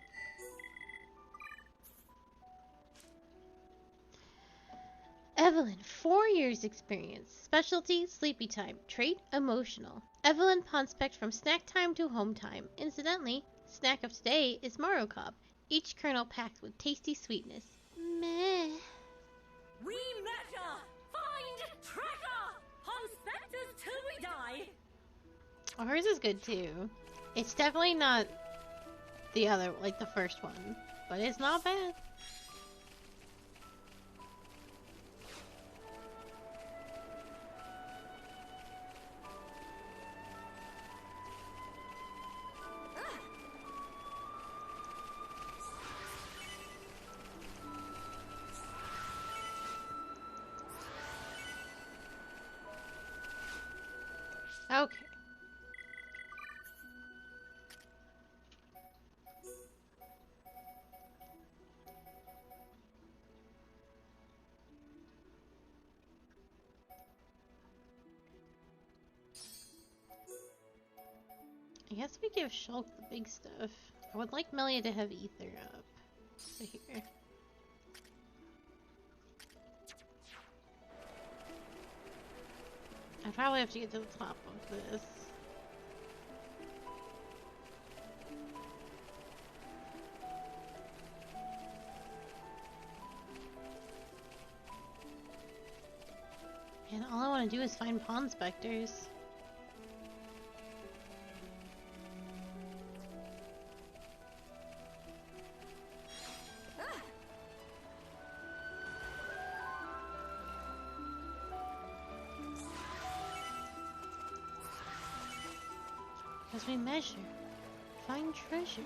Evelyn, 4 years experience. Specialty, sleepy time. Trait, emotional. Evelyn Ponspect from snack time to home time. Incidentally, snack of today is Marrow Cob, each kernel packed with tasty sweetness. Meh. We measure! Find treasure! Ponspectors till we die! Oh, hers is good too. It's definitely not the other, like the first one, but it's not bad. Okay. I guess we give Shulk the big stuff. I would like Melia to have Ether up. So here. I probably have to get to the top of this. And all I want to do is find Pawn Specters. As we measure, find treasure.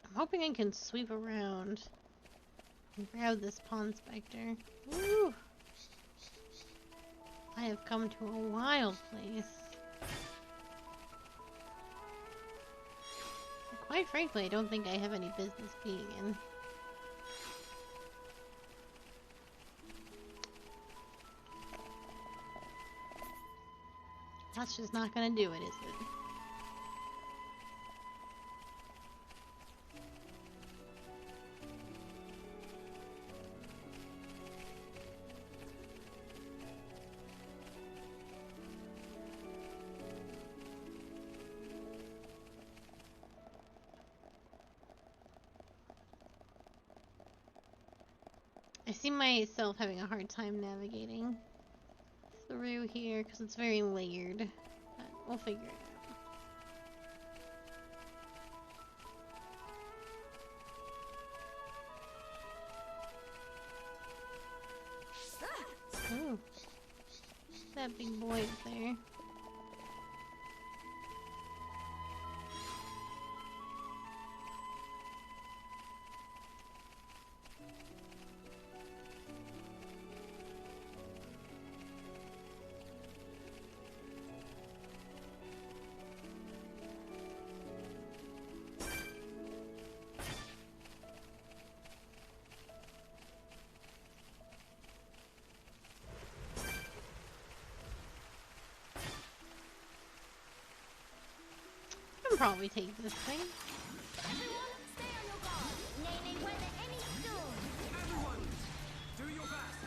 I'm hoping I can sweep around and grab this Pawn Spectre. Woo! I have come to a wild place. Quite frankly, I don't think I have any business being in. That's just not gonna do it, is it? I see myself having a hard time navigating through here because it's very layered, but we'll figure it out. Ooh, that big boy up there. Probably take this thing. Everyone, stay on your guard. Naming weather any storm. Everyone, do your best.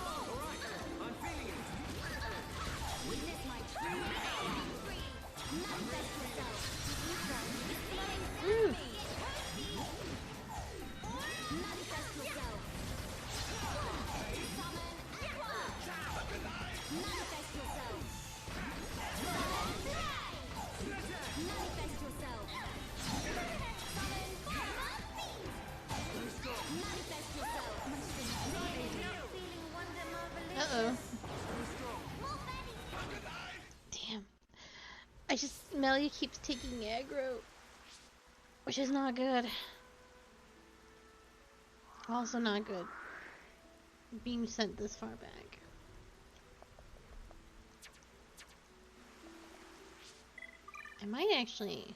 Alright, I'm feeling it. Witness my true free. Manifest yourself. Ooh. Manifest yourself. Summon Aqua. Manifest yourself. Manifest yourself. Summon Fire. Manifest yourself. Feeling wonder marvelous. Uh-oh. Damn. Melia keeps taking aggro, which is not good. Also not good. Being sent this far back. I might actually...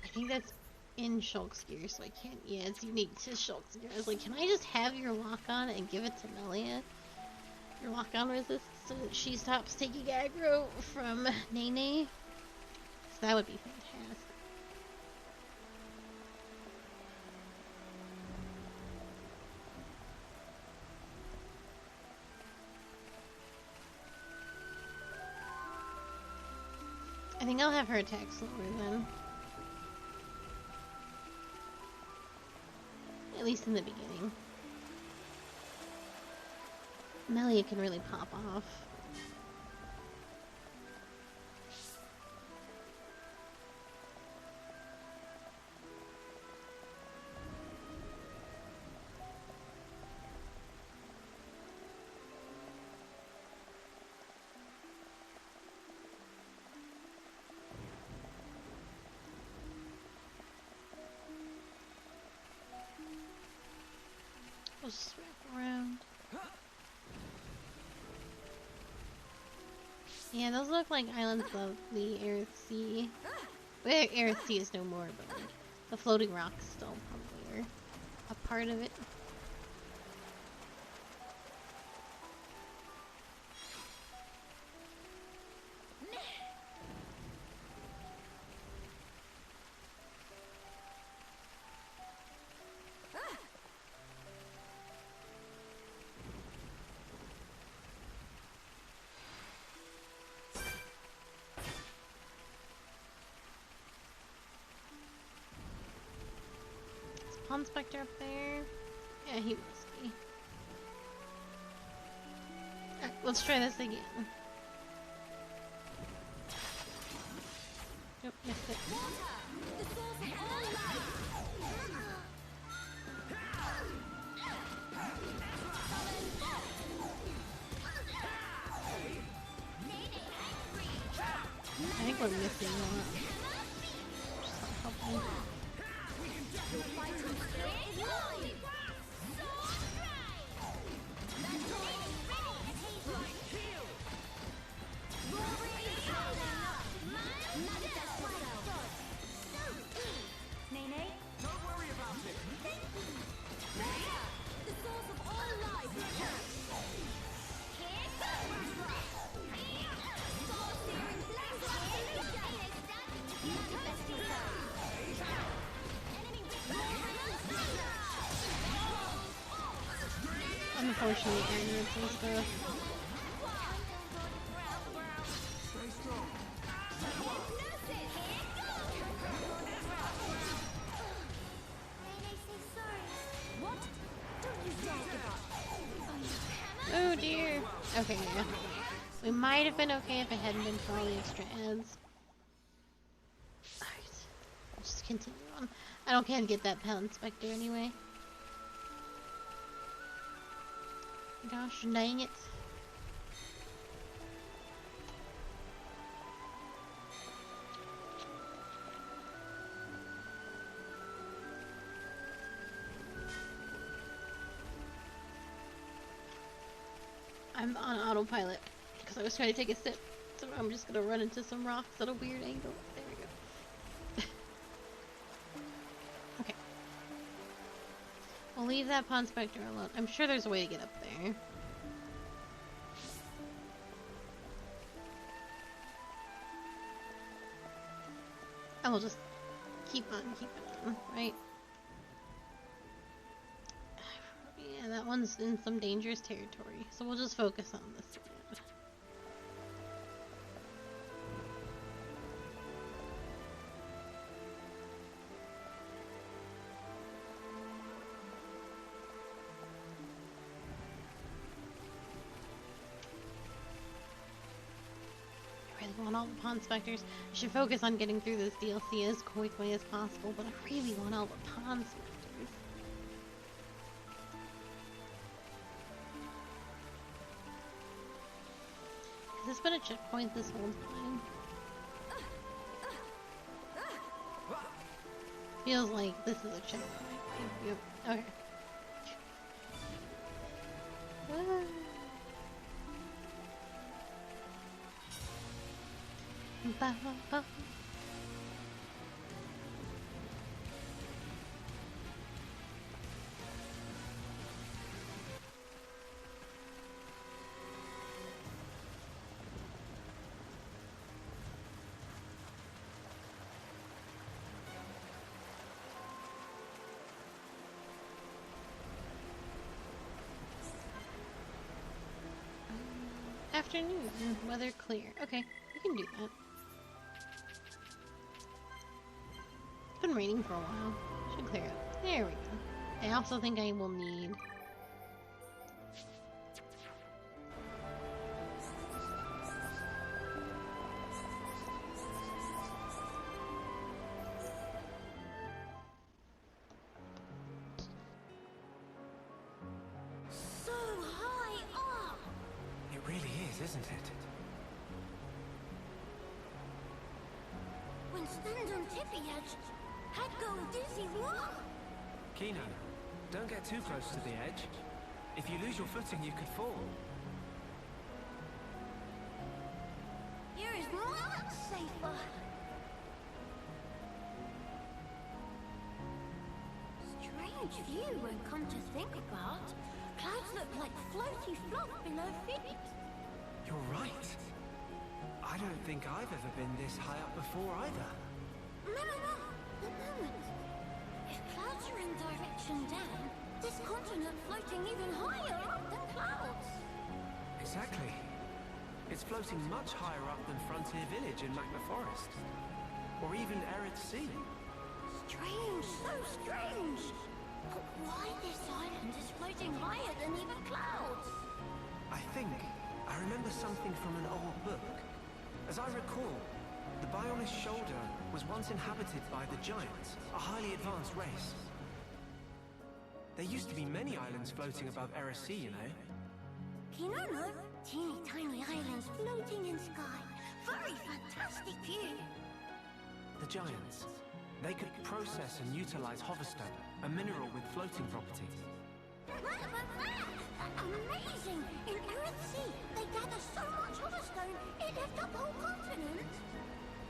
I think that's in Shulk's gear, so I can't... Yeah, it's unique to Shulk's gear. I was like, can I just have your lock-on and give it to Melia? Your lock-on resist so that she stops taking aggro from Nene? So that would be fantastic. think I'll have her attack slower then. At least in the beginning. Melia can really pop off. We'll just wrap around. Yeah, those look like islands of the Air Sea. Well, Air Sea is no more, but like, the floating rocks still probably are a part of it. Pond Spectre up there? Yeah, he must be. Alright, let's try this again. Nope, missed it. I think we're missing one. Just not helping. Unfortunately, ignorance and stuff. Oh dear. Okay, yeah. We might have been okay if it hadn't been for all the extra ads. Alright. Let's just continue on. I don't care to get that Pal Inspector anyway. Gosh dang it. I'm on autopilot because I was trying to take a sip, so I'm just gonna run into some rocks at a weird angle. There we go. Okay. We'll leave that Pond Spectre alone. I'm sure there's a way to get up there. And we'll just keep on keeping on, right? Yeah, that one's in some dangerous territory, so we'll just focus on this one. I want all the Pond Specters. I should focus on getting through this DLC as quickly as possible, but I really want all the Pond Specters. Has this been a checkpoint this whole time? Feels like this is a checkpoint. Yep. Okay. Ba, ba, ba. Afternoon, weather clear. Okay, we can do that. raining for a while. Should clear up. There we go. I also think I will need... So high up! It really is, isn't it? When stand on tippy edge, I'd go dizzy what? Kino, don't get too close to the edge. If you lose your footing, you could fall. Here is much safer. Strange view when come to think about. Clouds look like floaty fluff below feet. You're right. I don't think I've ever been this high up before either. No. A moment. If clouds are in direction down, this continent floating even higher up than clouds. Exactly. It's floating much higher up than Frontier Village in Magna Forest. Or even Erid Sea. Strange, so strange. But why this island is floating higher than even clouds? I remember something from an old book. As I recall, the Bionis Shoulder was once inhabited by the Giants, a highly advanced race. There used to be many islands floating above Erid Sea, you know. Kinono, teeny tiny islands floating in sky. Very fantastic view. The Giants. They could process and utilize hoverstone, a mineral with floating properties. Amazing! In Erid Sea, they gather so much hoverstone, it left up whole continent.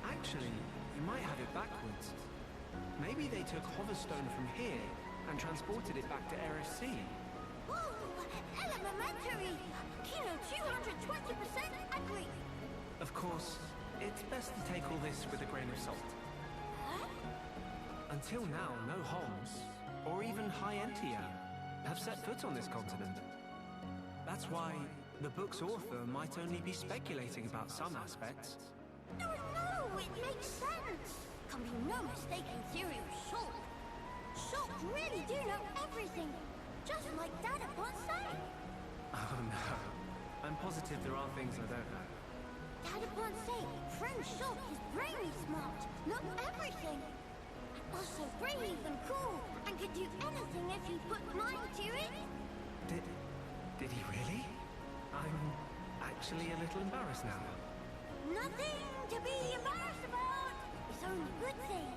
Actually, you might have it backwards. Maybe they took hoverstone from here and transported it back to Erid Sea. Whoa! Elementary! Kino 220% agree. Of course, it's best to take all this with a grain of salt. Huh? Until now, no Holmes, or even High Entian, have set foot on this continent. That's why the book's author might only be speculating about some aspects. No, it makes sense. Can be no mistaken theory of Shulk. Shulk really do know everything, just like Dad upon saying. Oh no, I'm positive there are things I don't know. Dad upon saying, friend Shulk is brainy smart, know everything. Also brave and cool, and could do anything if he put mind to it. Did he really? I'm actually a little embarrassed now. Nothing to be embarrassed about. It's only a good thing.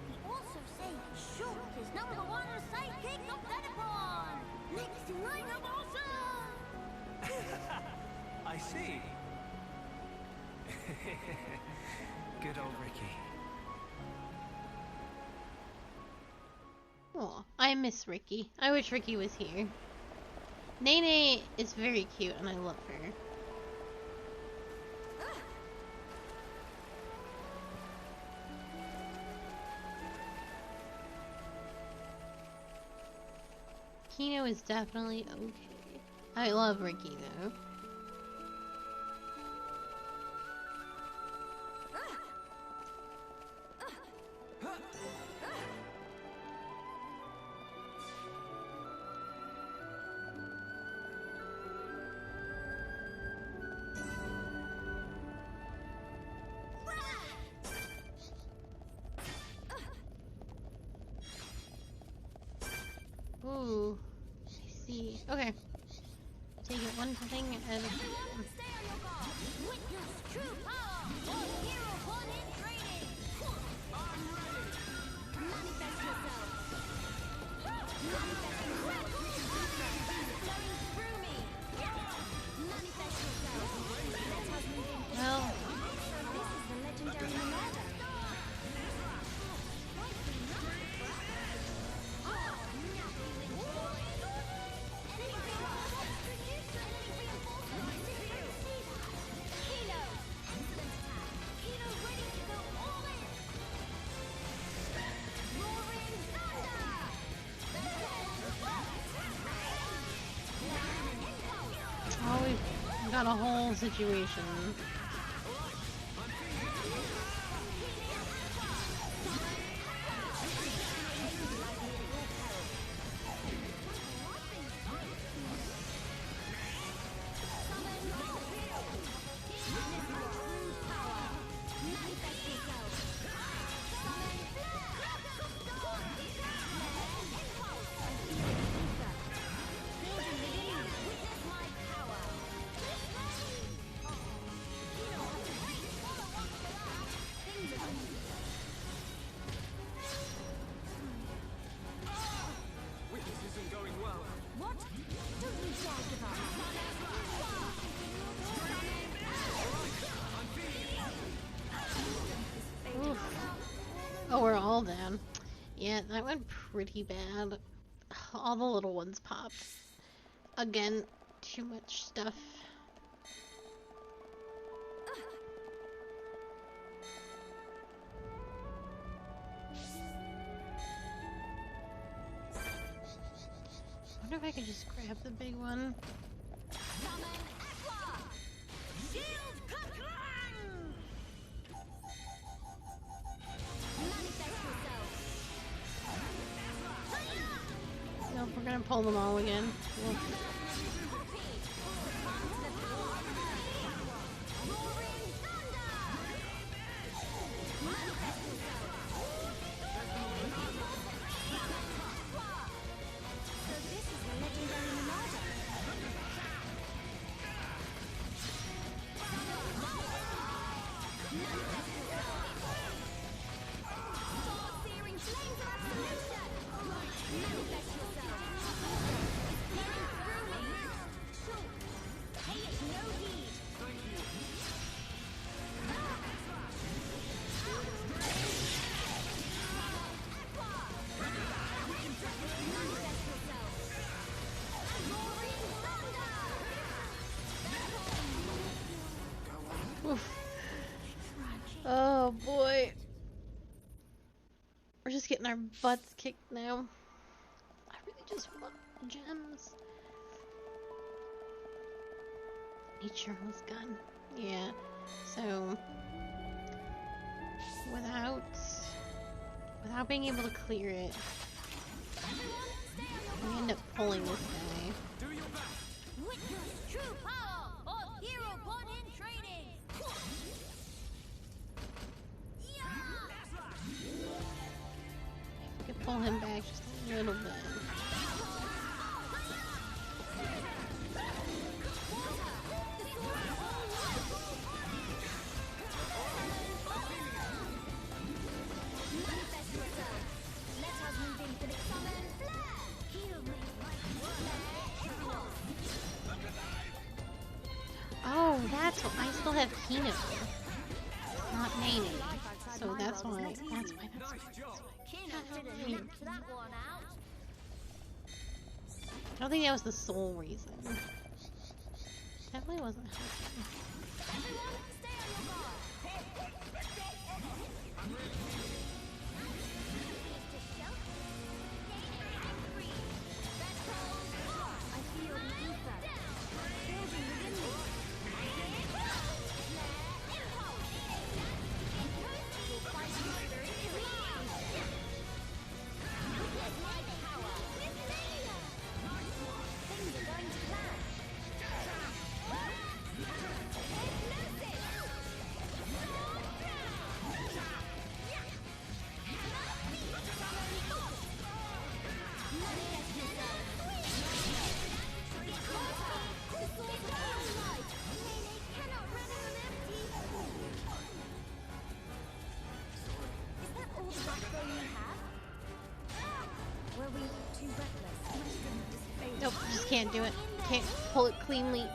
He also say Shulk is #1 sidekick of Vedapon. Next in line of awesome. I see. Good old Ricky. Oh, I miss Ricky. I wish Ricky was here. Nene is very cute and I love her. Kino is definitely okay. I love Ricky though. Ooh, I see. Okay. Take it one thing at a time. Stay on your guard. Witness true power or hero born in training. I'm ready. Manifest yourself. Manifest yourself. Flowing through me. Manifest yourself. Let us move in. Well, So this is the legendary Monada. oh, we've got a whole situation. Fall down. Yeah, that went pretty bad. All the little ones popped. Again, too much stuff. I wonder if I could just grab the big one. Nope, we're gonna pull them all again. We'll... Oh boy. We're just getting our butts kicked now. I really just want gems. Nature was gone. Yeah. So without being able to clear it, we end up pulling this guy. Do your best. Witness true power of hero born in training. We could pull him back just a little bit. Oh, that's what I still have Kino. Not Nene. So that's why. That's why. I don't think that was the sole reason. Definitely wasn't helping. Nope, just can't do it. Can't pull it cleanly.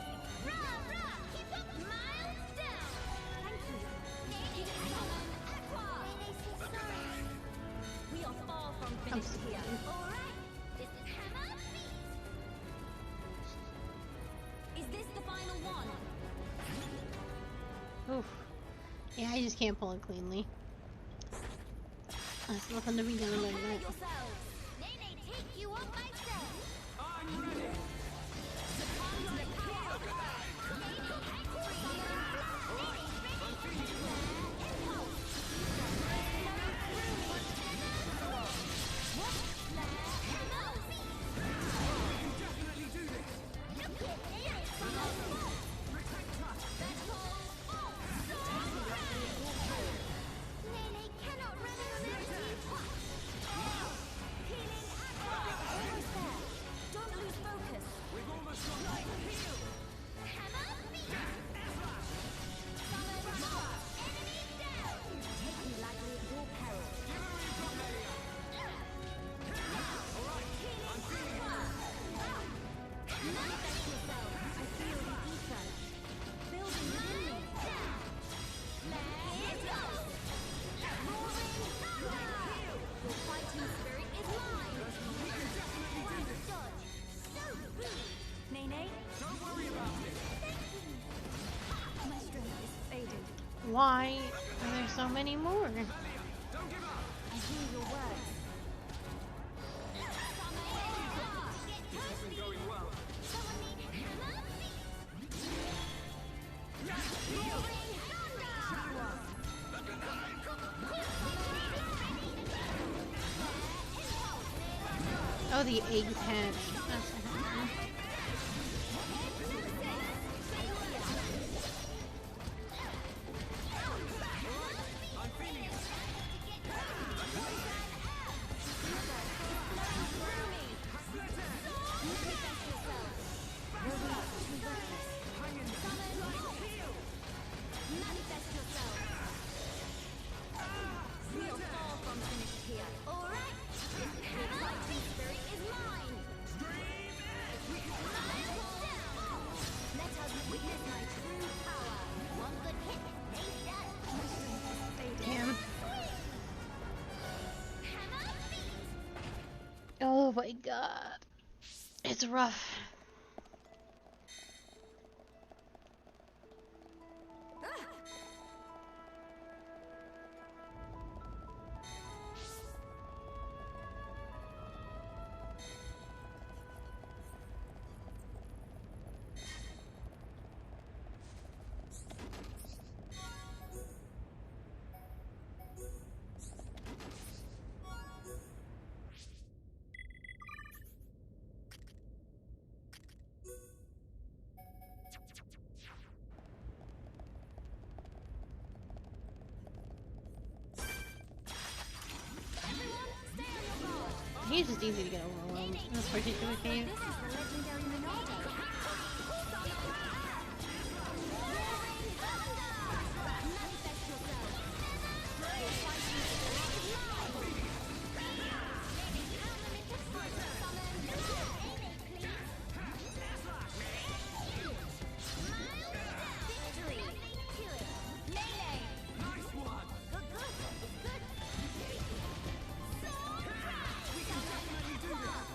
Is this the final one? Oof. Yeah, I just can't pull it cleanly. There's nothing to be done about that. Don't worry about it. My strength is fading. Why are there so many more? Don't give up. I hear your words. This isn't going well. Oh, the eggs hatch. That's what happened. I'm feeling it. Manifest yourself. We are far from finished here. Alright. The fighting spirit is mine. Let us witness my true power. One good hit, ain't that? Damn. Hammer feet. Oh my god. It's rough. He's just easy to get overwhelmed in this particular cave. This is the legendary Monado. Manifest yourself. Your fighting spirit is mine. Victory. Melee. Nice one. Good, good. Good. We can definitely do this.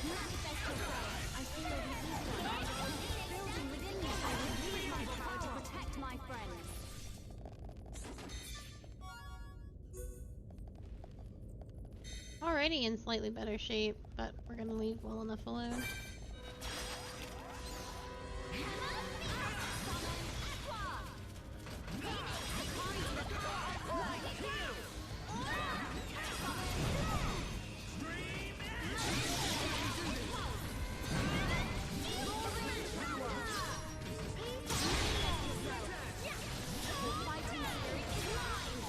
Manifest yourself. I feel the ether. Building within me, I will use my power to protect my friends. Already in slightly better shape, but we're gonna leave well enough alone. Fighting spirit is mine.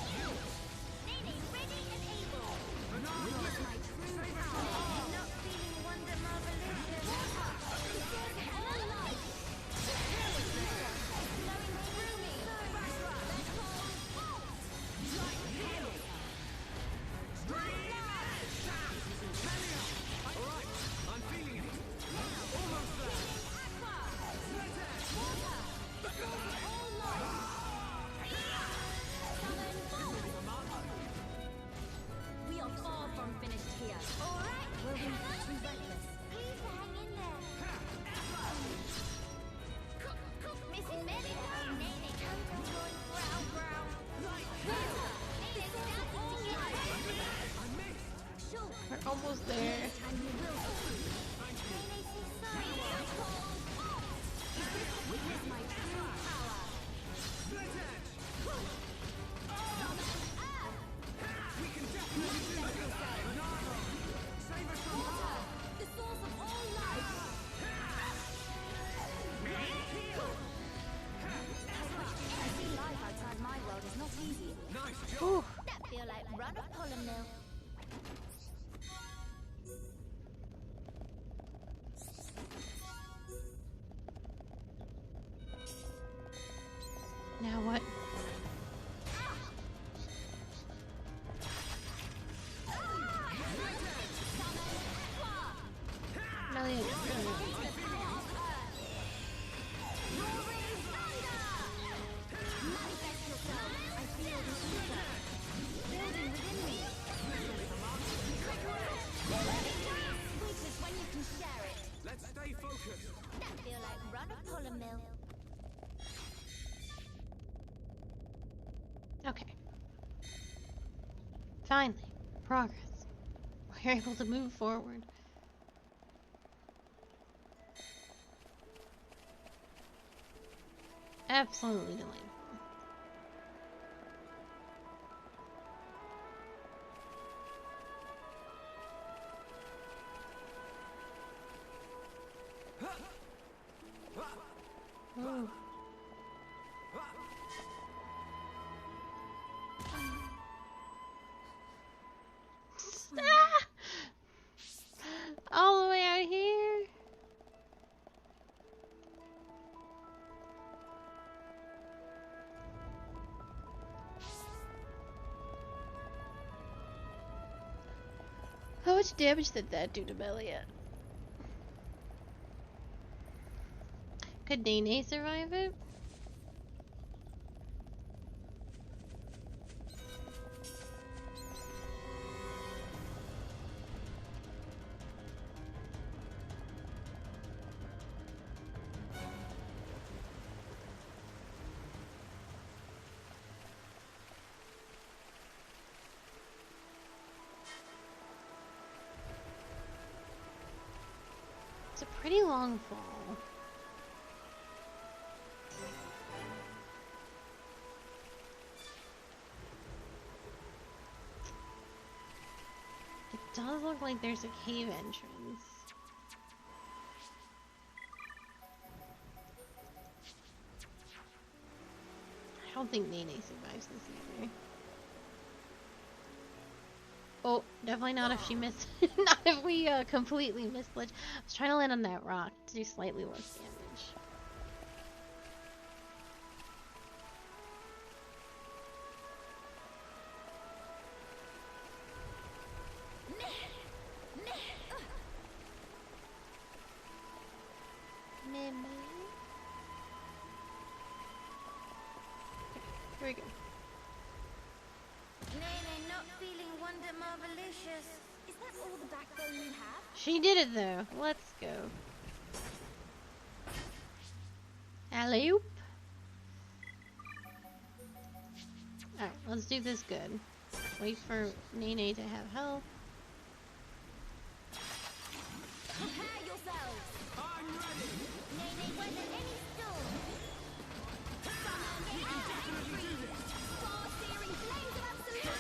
Nene, ready and able. Witness my true power. Not feeling wonder revolution. All life. Flowing through me. Alright, I'm feeling it. Almost there. We are far from finished here. Alright. We'll be too reckless. Please hang in there. Missing Medic. Nene, total going brow brow. Nene, starting to get ready. I missed. Sure. We're almost there. This time you will succeed. Nene, say sorry. Witness my true power. Split edge. We can definitely do this. Monado. Save us from harm. The source of all life. I see life outside my world is not easy. Nice job. Ooh. That feel like run of pollen mill. Now what? Melee. Manifest yourself. I feel the ether. Building within me. Sweet is when you can share it. run a pollen mill. Okay. Finally, progress. We're able to move forward. Absolutely delightful. Ooh. Ah! All the way out here. How much damage did that do to Melia? Could Nene survive it? It's a pretty long fall. It does look like there's a cave entrance. I don't think Nene survives this either. Oh, definitely not if she missed. Not if we completely missed ledge. I was trying to land on that rock to do slightly less damage. Here we go. Nene not feeling wonder marvelicious. Is that all the backbone you have? She did it though. Let's go. Alley-oop. Alright, let's do this good. Wait for Nene to have health. Prepare yourselves! I'm ready! Nene, weather any storm! Summon every far-searing flames of absolution!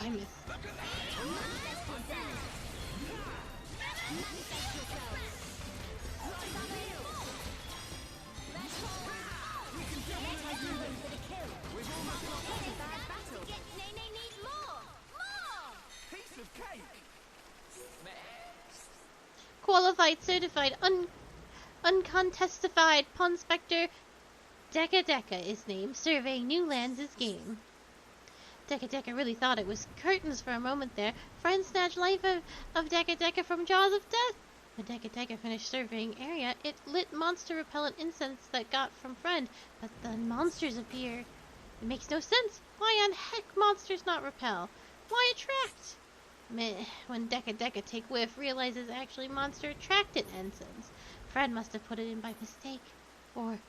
I missed. Qualified, certified, uncontestified Pond Spectre Deca Deca is named. Survey new lands is game. Deca Deca really thought it was curtains for a moment there. Friend snatched life of Deca Deca from jaws of death. When Deca Deca finished surveying area, it lit monster repellent incense that got from Friend, but then monsters appeared. It makes no sense. Why on heck monsters not repel? Why attract? Meh. When Deca Deca take whiff, realizes actually monster attracted incense. Fred must have put it in by mistake. Or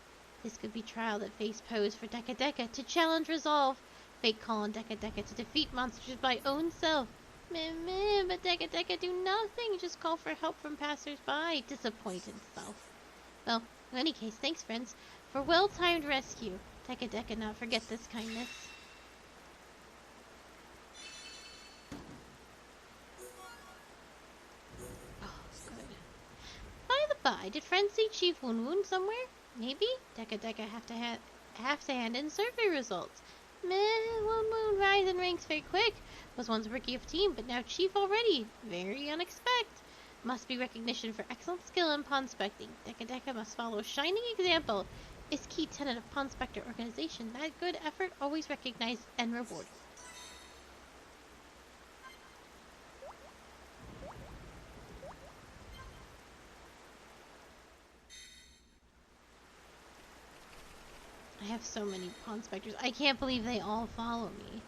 this could be trial that face posed for Deca Deca to challenge resolve. Fate call on Deca Deca to defeat monsters by own self. Meh, but Deca Deca do nothing, just call for help from passers-by. Disappointed self. Well, in any case, thanks friends, for well-timed rescue. Deca Deca not forget this kindness. By the by, did friends see Chief Woon Woon somewhere? Maybe? Deca Deca have to hand in survey results. Meh, Woon Woon rise in ranks very quick. Was once rookie of team, but now chief already. Very unexpected. Must be recognition for excellent skill in pond specting. Deca Deca must follow shining example. Is key tenet of Pond Spectre organization. That good effort always recognized and rewarded. have so many pawn specters. I can't believe they all follow me.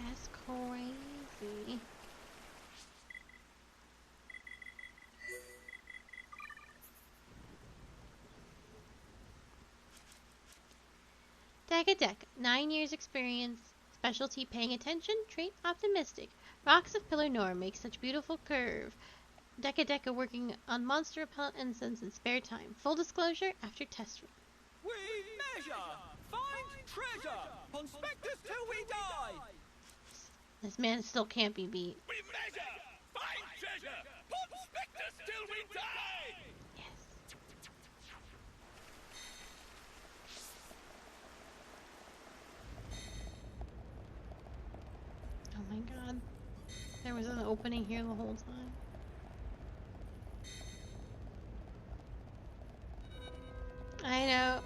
That's crazy. Deck, 9 years experience, specialty paying attention, trait optimistic. Rocks of Pillar Nor make such beautiful curve. Deca working on monster repellent incense in spare time. Full disclosure after test run. We measure, find treasure, conspectors till we die. This man still can't be beat. We measure, find treasure, conspectors till we die. Yes. Oh my god. There was an opening here the whole time. I know.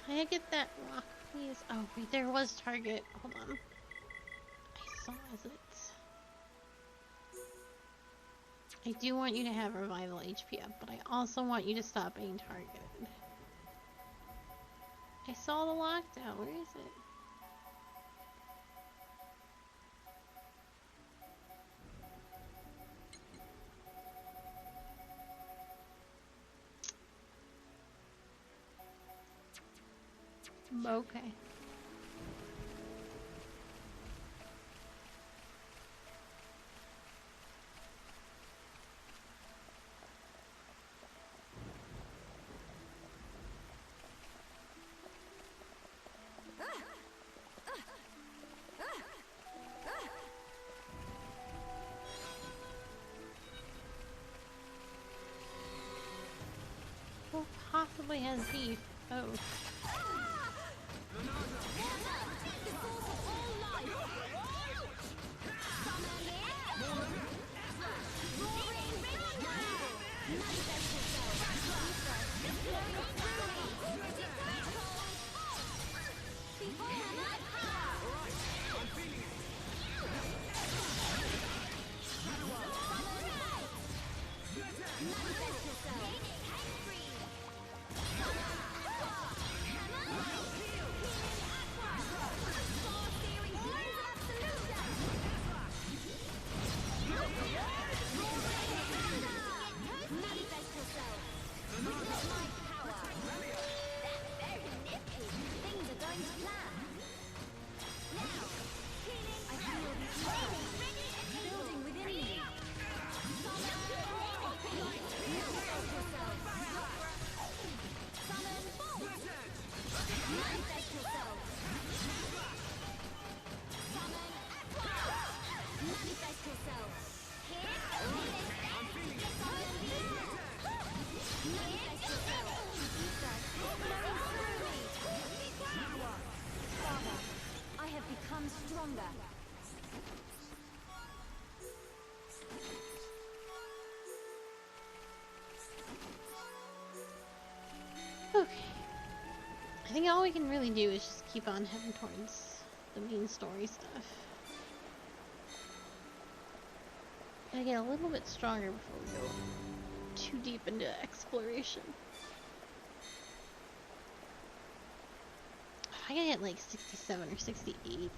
Can I get that rock, please? Oh, wait, there was target. Hold on. I saw it. I do want you to have revival HP up, but I also want you to stop being targeted. I saw the lockdown. Where is it? Okay. Who possibly has beef? Oh. Stronger. Okay. I think all we can really do is just keep on heading towards the main story stuff. Gotta get a little bit stronger before we go too deep into exploration. If I can get like 67 or 68,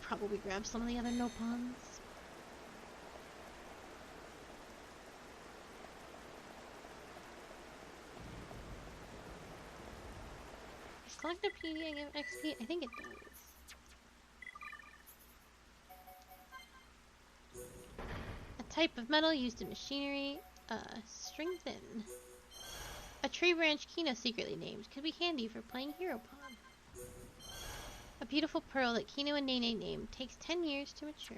probably grab some of the other no pawns. Does Collectopedia give XP? I think it does. A type of metal used in machinery. Strengthen. A tree branch Kino secretly named could be handy for playing Hero Pawn. A beautiful pearl that Kino and Nene named takes 10 years to mature.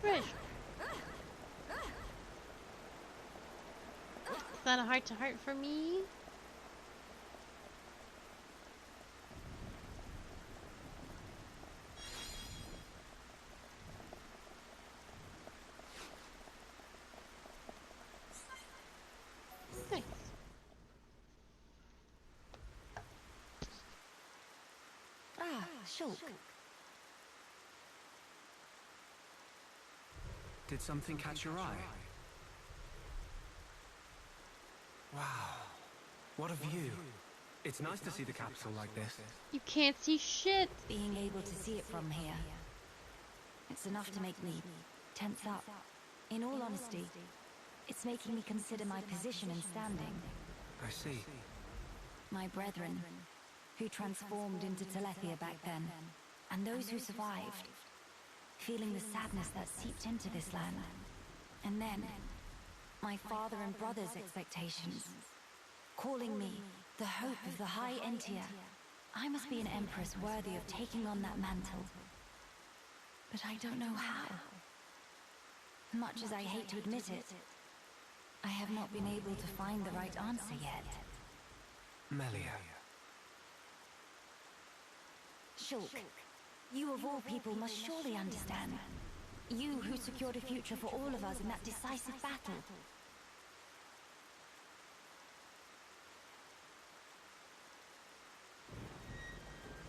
Fresh. Is that a heart-to-heart for me? Nice. Ah, Shulk. Did something catch your eye? Wow. What a view. It's nice to see the capital like this. You can't see shit. Being able to see it from here, it's enough to make me tense up. In all honesty, it's making me consider my position and standing. I see. My brethren, who transformed into Telethia back then, and those who survived, feeling the sadness that seeped into this land. And then, my father and brother's expectations, calling me the hope of the High Entia. I must be an empress worthy of taking on that mantle. But I don't know how. Much as I hate to admit it, I have not been able to find the right answer yet. Melia. Shulk, you of all people must surely understand. You who secured a future for all of us in that decisive battle.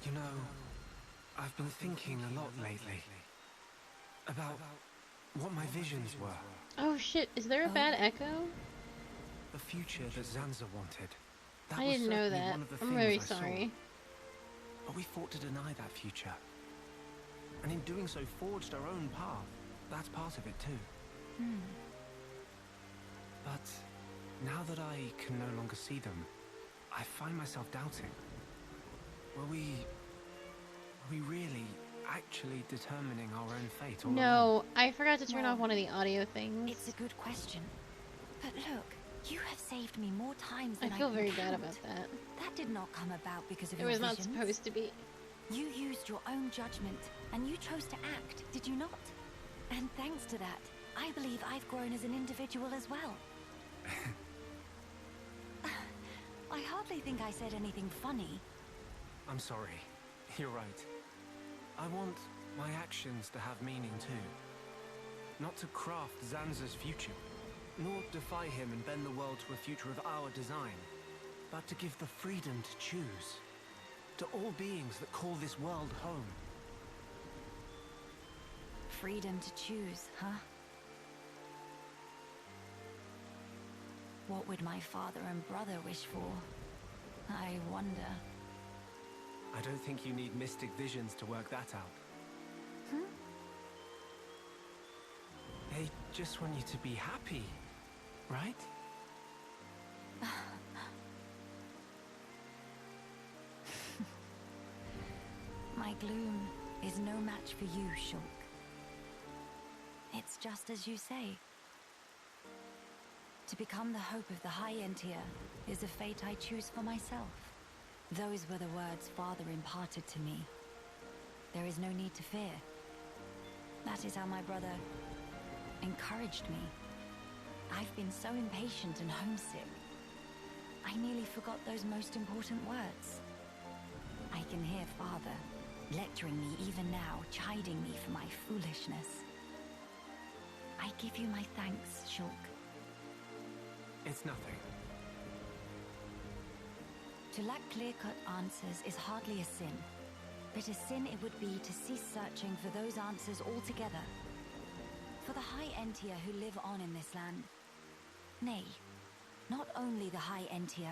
You know, I've been thinking a lot lately about what my visions were. Oh shit, is there a bad echo? The future that Zanza wanted. That I was didn't know certainly that. one of the I'm things very I saw. sorry. But we fought to deny that future. And in doing so, forged our own path. That's part of it too. But now that I can no longer see them, I find myself doubting. Were we really actually determining our own fate all along? No, I forgot to turn off one of the audio things. It's a good question. But look, you have saved me more times I than feel can very bad count. about that. That did not come about because of It your was not visions. supposed to be. You used your own judgment, and you chose to act, did you not? And thanks to that, I believe I've grown as an individual as well. I hardly think I said anything funny. I'm sorry. You're right. I want my actions to have meaning too. Not to craft Zanza's future, nor defy him and bend the world to a future of our design, but to give the freedom to choose. To all beings that call this world home. Freedom to choose, huh? What would my father and brother wish for? I wonder. I don't think you need mystic visions to work that out. They just want you to be happy, right? My gloom is no match for you, Shulk. It's just as you say. To become the hope of the High Entia is a fate I choose for myself. Those were the words Father imparted to me. There is no need to fear. That is how my brother encouraged me. I've been so impatient and homesick. I nearly forgot those most important words. I can hear Father lecturing me even now, chiding me for my foolishness. I give you my thanks, Shulk. It's nothing. To lack clear-cut answers is hardly a sin, but a sin it would be to cease searching for those answers altogether. For the High Entia who live on in this land. Nay, not only the High Entia,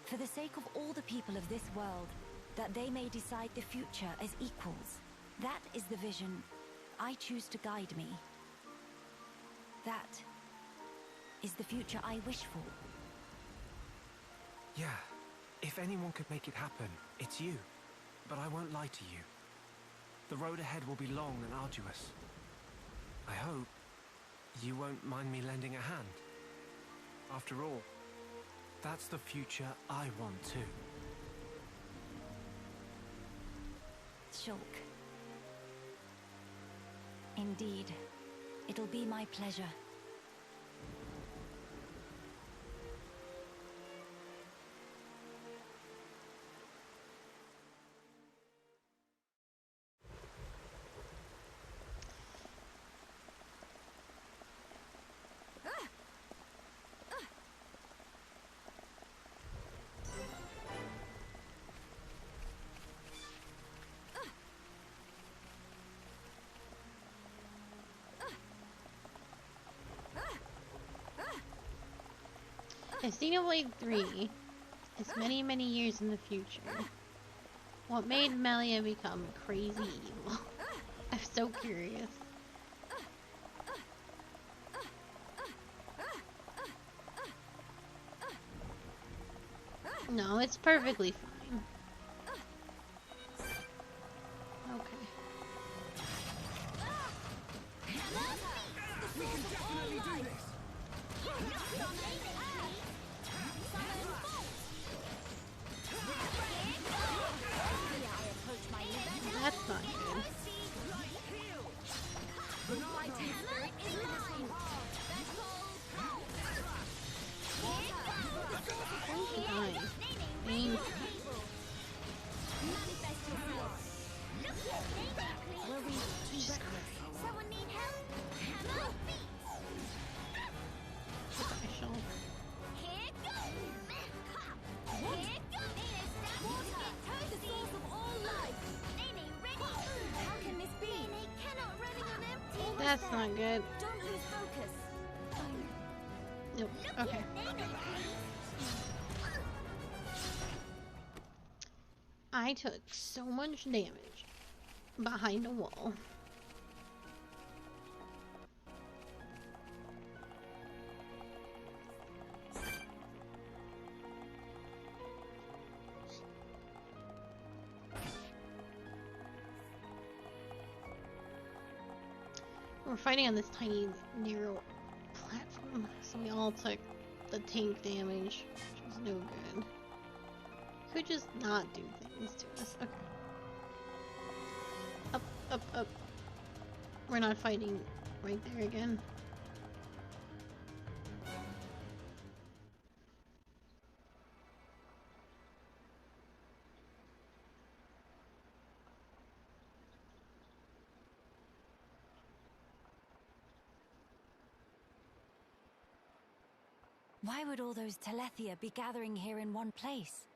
for the sake of all the people of this world, that they may decide the future as equals. That is the vision I choose to guide me. That is the future I wish for. Yeah, if anyone could make it happen, it's you. But I won't lie to you. The road ahead will be long and arduous. I hope you won't mind me lending a hand. After all, that's the future I want too. Shulk. Indeed, It'll be my pleasure. Xenoblade 3 is many, many years in the future. What made Melia become crazy evil? I'm so curious. No, it's perfectly fine. Okay. We can definitely do this! That's not good. Someone need help? Hammer beat! Special. Here goes! Here goes! Get toasty! Of all life! Nene, ready? How can this be? Nene cannot running on empty. That's not good. Don't lose focus. Nope. Okay. I took so much damage behind a wall. We're fighting on this tiny, narrow platform, so we all took the tank damage, which was no good. Could just not do things to us. Okay. Up, up, up. We're not fighting right there again. Why would all those Telethia be gathering here in one place?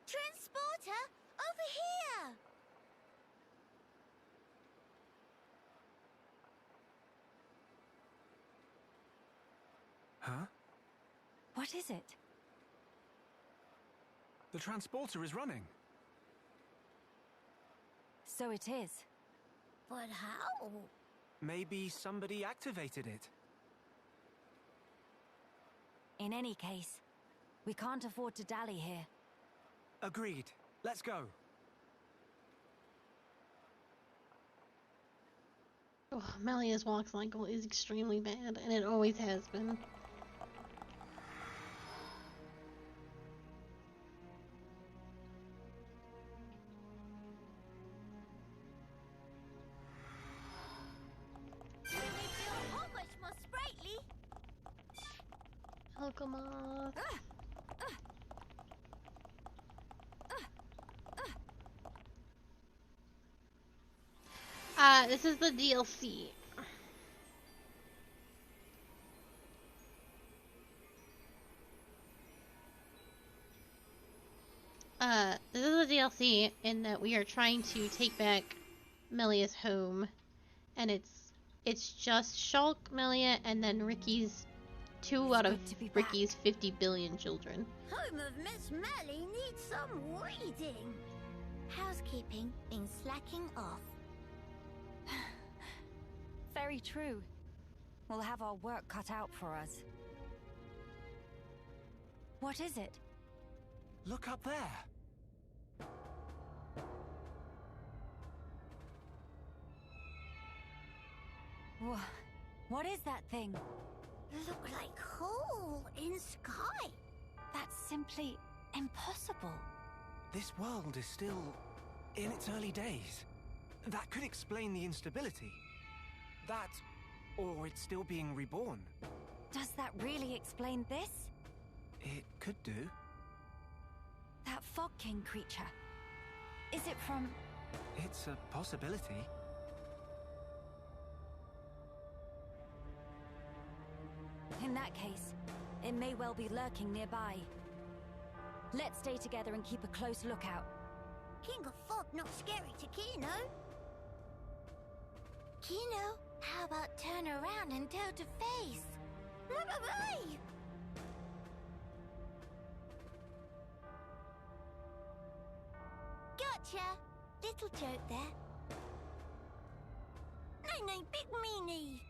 Transporter, over here! Huh? What is it? The transporter is running. So it is. But how? Maybe somebody activated it. In any case, we can't afford to dally here. Agreed. Let's go. Oh, Melia's walk cycle is extremely bad, and it always has been. They feel how much more sprightly. Alchemist. This is the DLC. This is the DLC in that we are trying to take back Melia's home, and it's just Shulk, Melia, and then Ricky's 2 out of Ricky's 50 billion children. Home of Miss Melly needs some weeding. Housekeeping been slacking off. Very true. We'll have our work cut out for us. What is it? Look up there. What is that thing? Look like hole in sky. That's simply impossible. This world is still in its early days. That could explain the instability. That, or it's still being reborn. Does that really explain this? It could do. That Fog King creature. Is it from... It's a possibility. In that case, it may well be lurking nearby. Let's stay together and keep a close lookout. King of Fog not scary to Kino. Kino, how about turn around and toe to face? Gotcha! Little joke there. Nay, big meanie.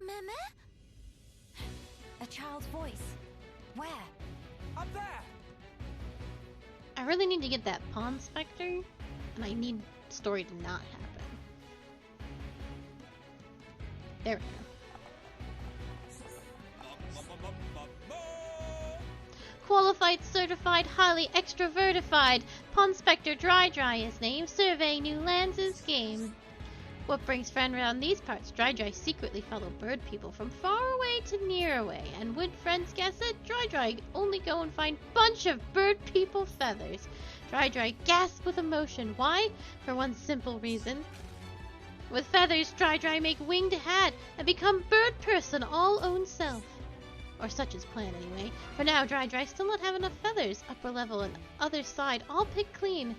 Mama? A child's voice. Where? Up there! I really need to get that Pawn Spectre, and I need story to not happen. There we go. Qualified, certified, highly extrovertified. Pawn Spectre Dry is name. Survey new lands is game. What brings friend around these parts? Dry secretly follow bird people from far away to near away. And would friends guess it? Dry only go and find bunch of bird people feathers. Dry gasp with emotion. Why? For one simple reason. With feathers, Dry make winged hat and become bird person all own self. Or such is plan anyway. For now, Dry still not have enough feathers. Upper level and other side all picked clean.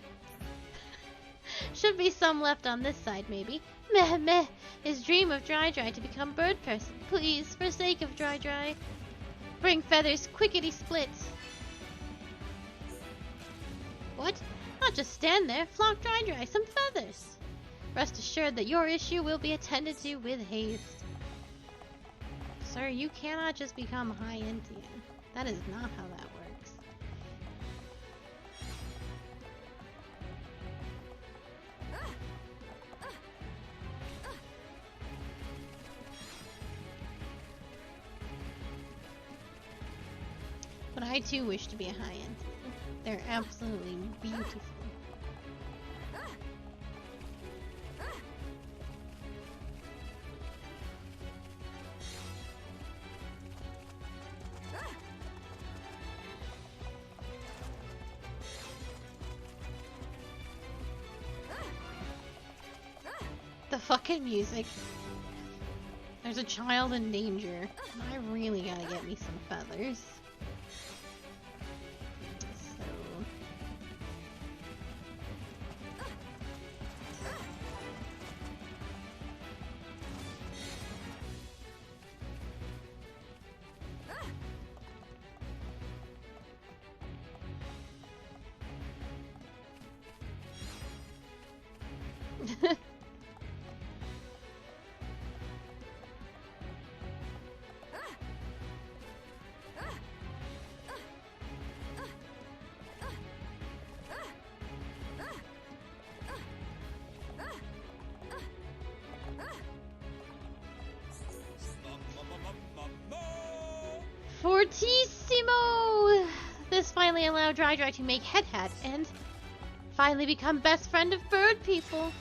Should be some left on this side, maybe. Meh. His dream of Dry to become bird person. Please, for sake of Dry. Bring feathers, quickety splits. What? Not just stand there. Flock Dry some feathers. Rest assured that your issue will be attended to with haste. Sir, you cannot just become High Entian. That is not how that works. But I too wish to be a High Entian. They're absolutely beautiful. The fucking music. There's a child in danger. I really gotta get me some feathers. Fortissimo! This finally allowed Dry to make head hat and finally become best friend of bird people.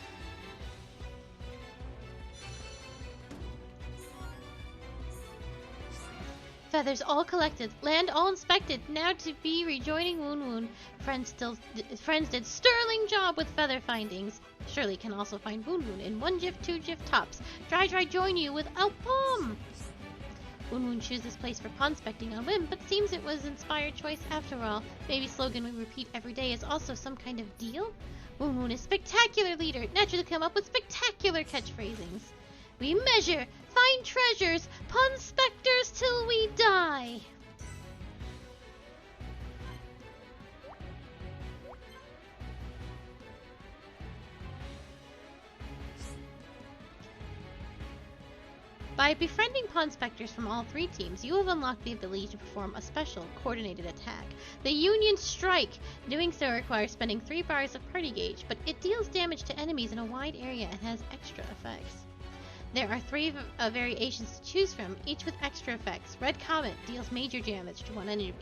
Feathers all collected, land all inspected, now to be rejoining Woon. Friends did sterling job with feather findings. Surely can also find Woon in 1 GIF, 2 GIF tops. Dry join you with Alpom! Woon choose this place for pawn specting on whim, but seems it was inspired choice after all. Maybe slogan we repeat every day is also some kind of deal? Woon is spectacular leader, naturally come up with spectacular catchphrasings. We measure, find treasures, pawn specters till we die. By befriending pawn specters from all 3 teams, you have unlocked the ability to perform a special, coordinated attack. The Union Strike! Doing so requires spending 3 bars of party gauge, but it deals damage to enemies in a wide area and has extra effects. There are 3 variations to choose from, each with extra effects. Red Comet deals major damage to one enemy.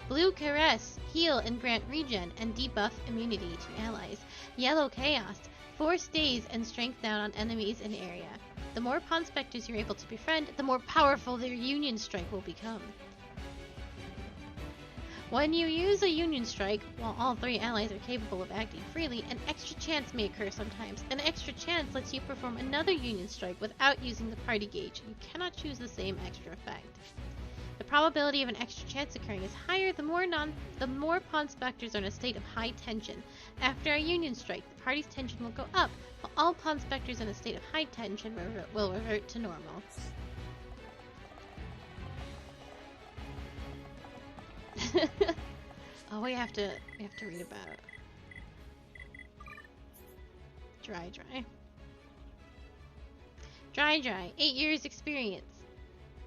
Blue Caress heal and grant regen and debuff immunity to allies. Yellow Chaos force daze and strength down on enemies in area. The more Pawn Spectres you're able to befriend, the more powerful their Union Strike will become. When you use a Union Strike, while all 3 allies are capable of acting freely, an extra chance may occur sometimes. An extra chance lets you perform another Union Strike without using the party gauge. You cannot choose the same extra effect. The probability of an extra chance occurring is higher the more Pawn Spectres are in a state of high tension. After a Union Strike, the party's tension will go up, while all Pawn Spectres in a state of high tension will revert to normal. Oh, we have to read about it. Dry. Dry. 8 years experience.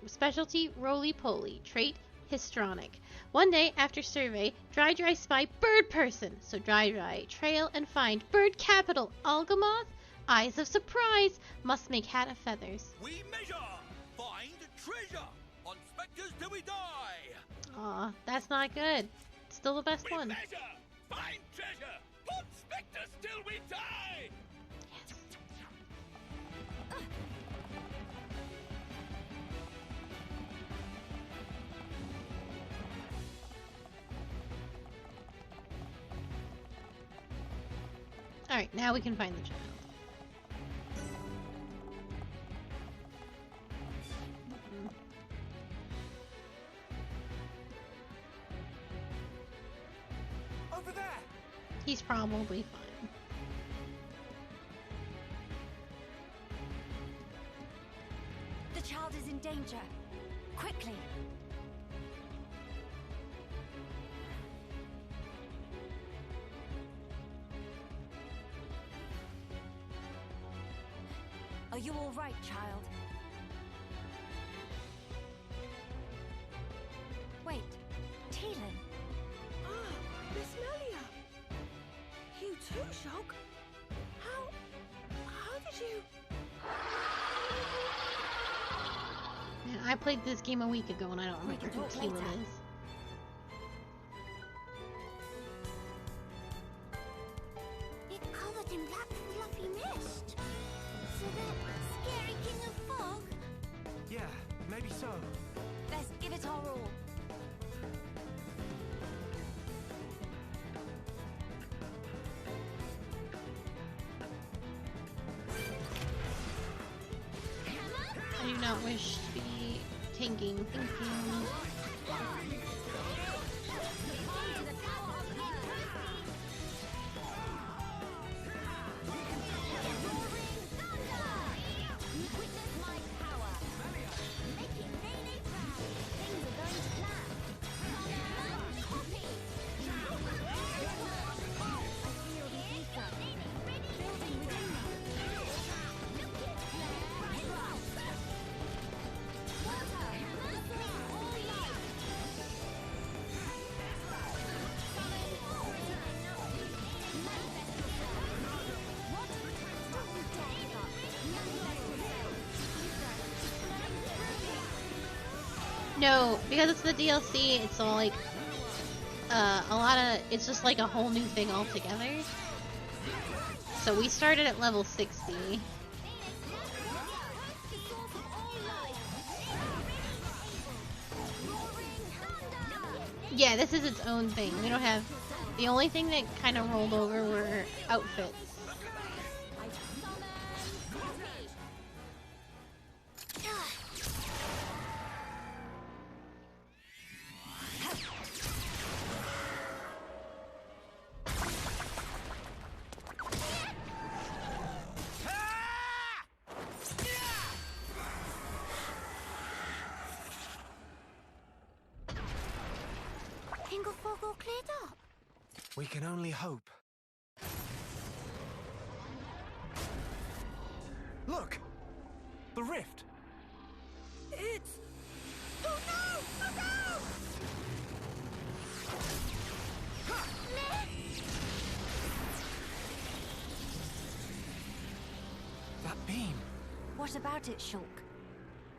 Specialty, roly-poly. Trait, histrionic. One day, after survey, Dry spy bird person. So Dry, trail and find bird capital, Algamoth, eyes of surprise, must make hat of feathers. We measure, find treasure, on specters till we die. Aw, that's not good. It's still the best one. We measure, find treasure, on specters till we die. Yes. Alright, now we can find the child. Over there! He's probably fine. The child is in danger. Quickly! Are you all right, child? Wait, Teelan. Ah, Miss Melia. You too, Shulk? How did you... Man, I played this game a week ago and I don't remember who Teelan is. It covered in black fluffy mist. So that scary king of fog? Yeah, maybe so. Let's give it our all. I do not wish to be thinking. No, because it's the DLC, it's all like, it's just like a whole new thing altogether. So we started at level 60. Yeah, this is its own thing. We don't have, the only thing that kind of rolled over were outfits. King of fog all cleared up. We can only hope. Look! The rift! It's... Oh no! Oh no! That beam! What about it, Shulk?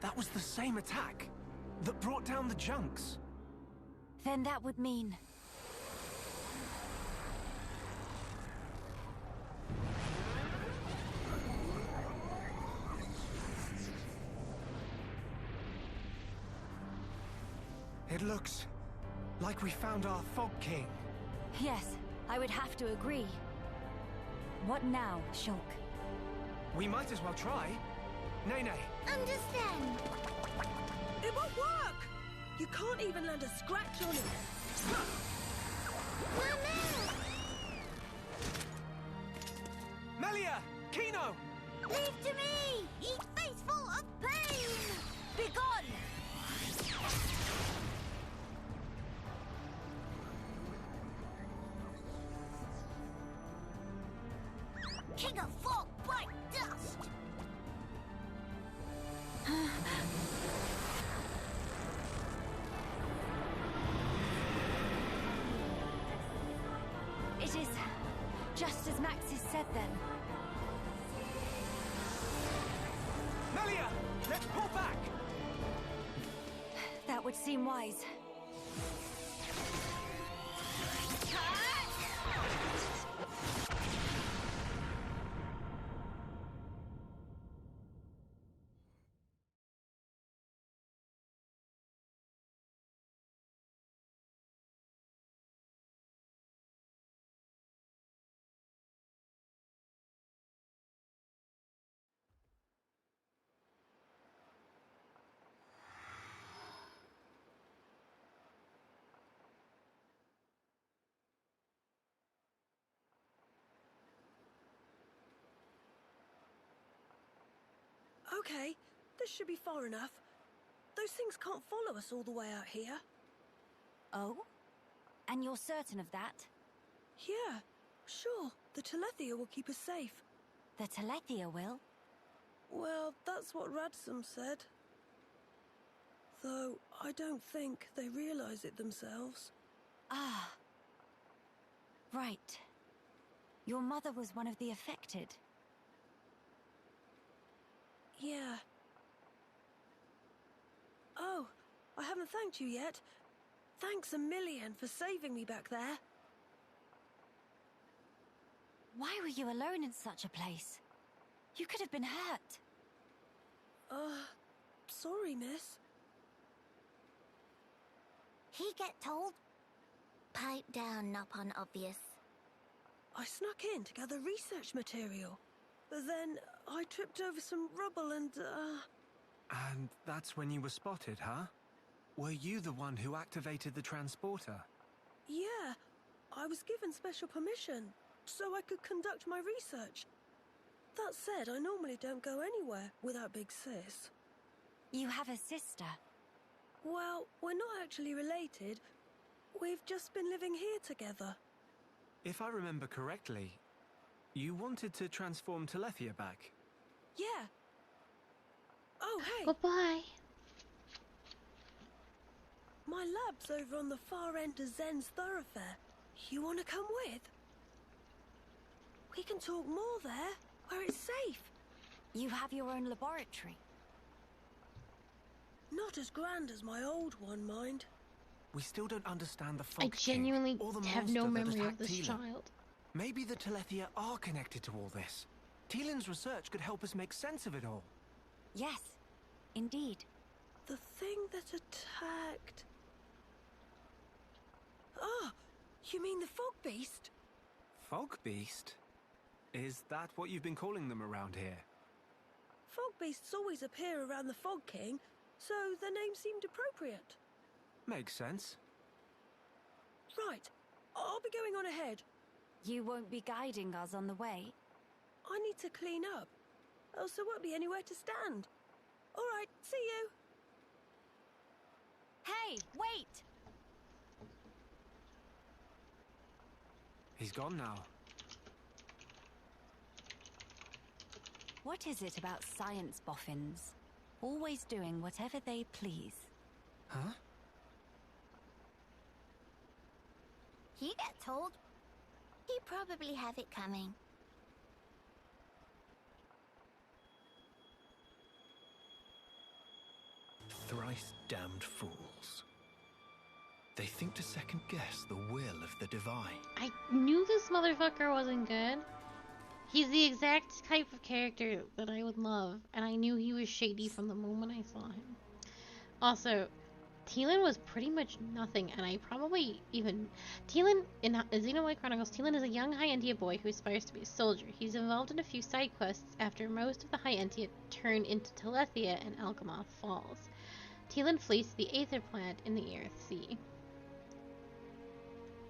That was the same attack that brought down the junks. Then that would mean... It looks like we found our Fog King. Yes, I would have to agree. What now, Shulk? We might as well try. Nene. Understand. It won't work! You can't even land a scratch on it. Mama! Melia! Kino! Leave to me! Ye faithful of pain! Begone! King of fog, bright dust! It is just as Maxis said then. Melia! Let's pull back! That would seem wise. Okay, this should be far enough. Those things can't follow us all the way out here. Oh? And you're certain of that? Yeah, sure. The Telethia will keep us safe. The Telethia will? Well, that's what Radsum said. Though, I don't think they realize it themselves. Ah. Right. Your mother was one of the affected. Yeah. Oh, I haven't thanked you yet. Thanks a million for saving me back there. Why were you alone in such a place? You could have been hurt. Sorry, miss. He get told? Pipe down, not unobvious. I snuck in to gather research material. But then I tripped over some rubble and, And that's when you were spotted, huh? Were you the one who activated the transporter? Yeah, I was given special permission, so I could conduct my research. That said, I normally don't go anywhere without Big Sis. You have a sister? Well, we're not actually related. We've just been living here together. If I remember correctly, you wanted to transform Telethia back. Yeah. Oh, hey! Goodbye. My lab's over on the far end of Zen's thoroughfare. You want to come with? We can talk more there, where it's safe. You have your own laboratory? Not as grand as my old one, mind. We still don't understand the I Fog genuinely King or the have no monster that memory of attacked this Teelan. child. Maybe the Telethia are connected to all this. Teelan's research could help us make sense of it all. Yes, indeed. The thing that attacked... Ah, you mean the Fog Beast? Fog Beast? Is that what you've been calling them around here? Fog Beasts always appear around the Fog King, so the name seemed appropriate. Makes sense. Right, I'll be going on ahead. You won't be guiding us on the way? I need to clean up, else there won't be anywhere to stand. All right, see you. Hey, wait! He's gone now. What is it about science boffins? Always doing whatever they please. Huh? He get told? He probably have it coming. thrice damned fools. They think to second guess the will of the divine. I knew this motherfucker wasn't good. He's the exact type of character that I would love, and I knew he was shady from the moment I saw him. Also, Teelan was pretty much nothing, and I probably even... Teelan, in Xenoblade Chronicles, Teelan is a young High-Entia boy who aspires to be a soldier. He's involved in a few side quests after most of the High-Entia turn into Telethia and Alchemoth falls. Teelan flees to the Aether plant in the Aerith Sea.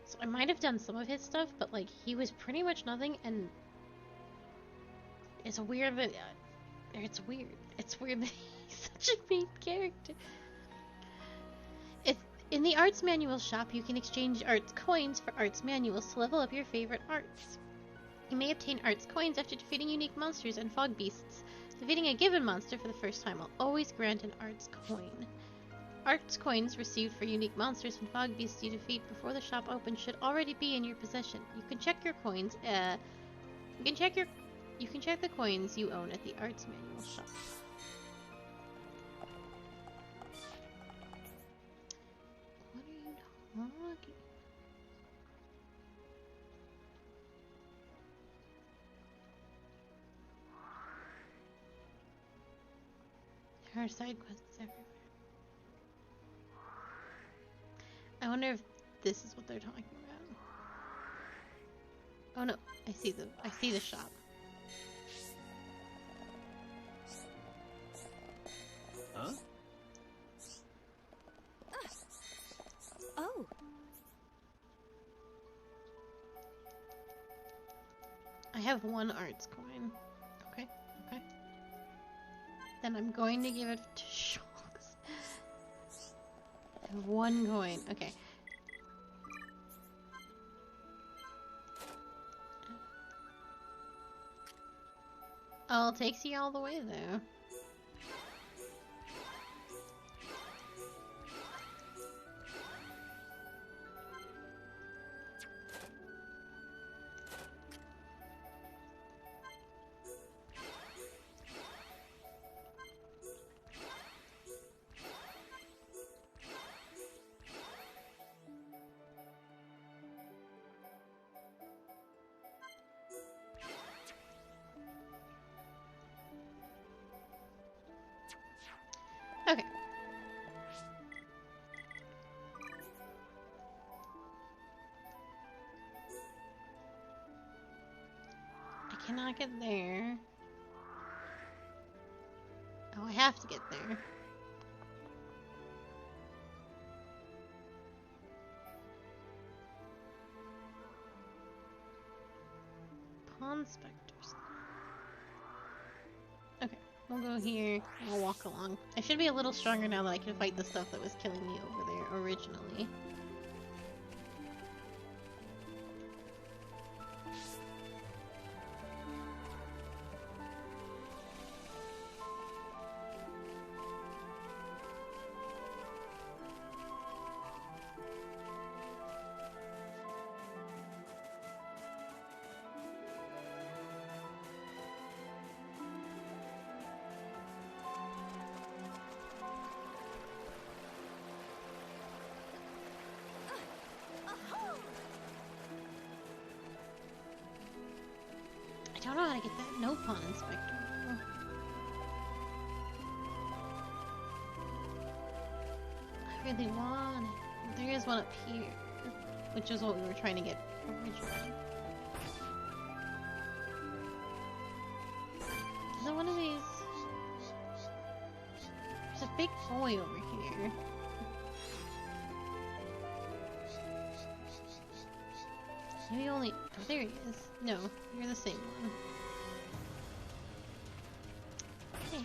So I might have done some of his stuff, but like, he was pretty much nothing, and it's weird that... It's weird that he's such a main character. In the arts manual shop, you can exchange arts coins for arts manuals to level up your favorite arts. You may obtain arts coins after defeating unique monsters and fog beasts. Defeating a given monster for the first time will always grant an arts coin. Arts coins received for unique monsters and fog beasts you defeat before the shop opens should already be in your possession. You can check your coins. You can check the coins you own at the arts manual shop. What are you talking? There are side quests everywhere. I wonder if this is what they're talking about. Oh no, I see the shop. Huh? Oh. I have one arts coin. Okay. Then I'm going to give it to Shulks. I have one coin. Okay. Oh, it takes you all the way though. Okay. I cannot get there. Oh, I have to get there. Pawn Specters. Okay. We'll go here, and we'll walk along. I should be a little stronger now that I can fight the stuff that was killing me over there originally. I don't know how to get that no pawn inspector. I really want it. There is one up here, which is what we were trying to get originally. Is it one of these? There's a big boy over here. Maybe only... Oh, there he is. No, you're the same one. Hey,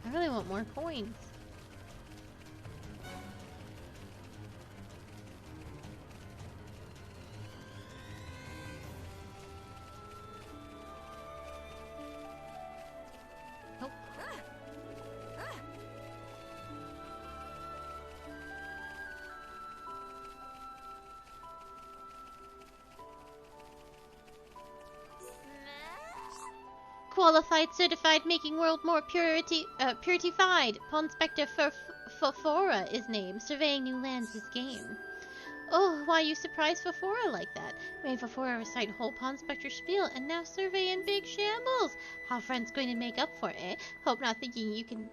I really want more coins. Oh. Qualified, certified, making world more purified. Pawn Spectre Fofora is named. Surveying new lands this game. Oh, why you surprised Fofora like that? Made Fofora recite whole Pawn Spectre spiel and now survey in big shambles. How friends going to make up for it, eh? Hope not thinking you can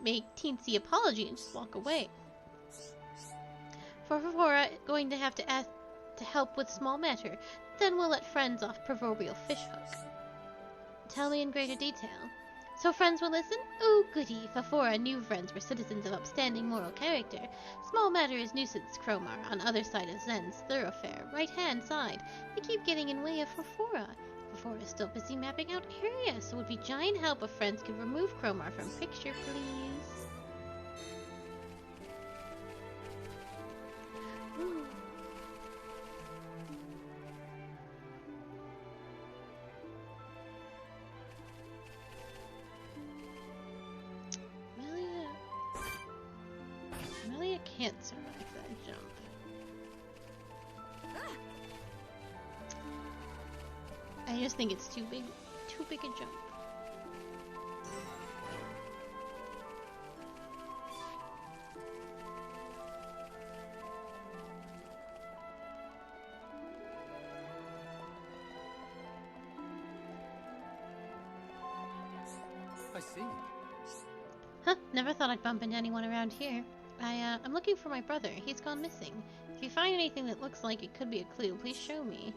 make teensy apology and just walk away. For Fofora going to have to ask to help with small matter, then we'll let friends off proverbial fishhook. Tell me in greater detail. So friends will listen? Oh, goody. Fofora new friends were citizens of upstanding moral character. Small matter is nuisance Cromar, on other side of Zen's thoroughfare, right-hand side. They keep getting in way of Fofora. Fofora is still busy mapping out areas, so it would be giant help if friends could remove Cromar from picture, please. Ooh. Melia can't survive that jump. I just think it's too big a jump. I see. Huh, never thought I'd bump into anyone around here. I'm looking for my brother. He's gone missing. If you find anything that looks like it could be a clue, please show me.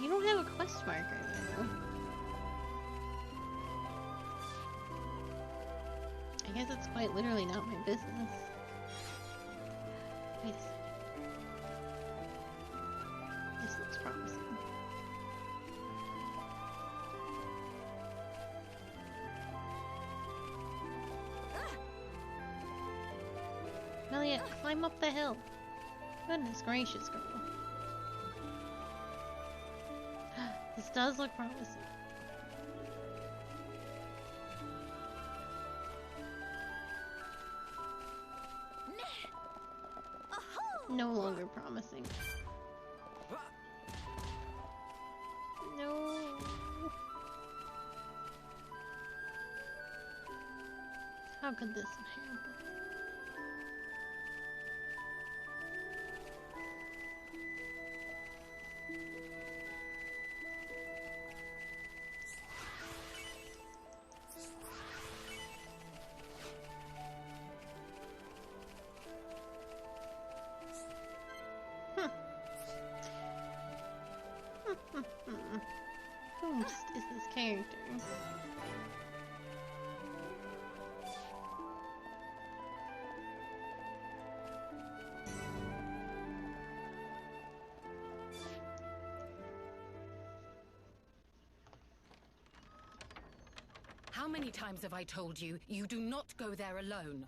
You don't have a quest marker, though. I guess it's quite literally not my business. Wait a second. This looks promising. Melia, climb up the hill. Goodness gracious, girl. This does look promising. No longer promising. No. How could this happen? Who is this character? How many times have I told you, you do not go there alone?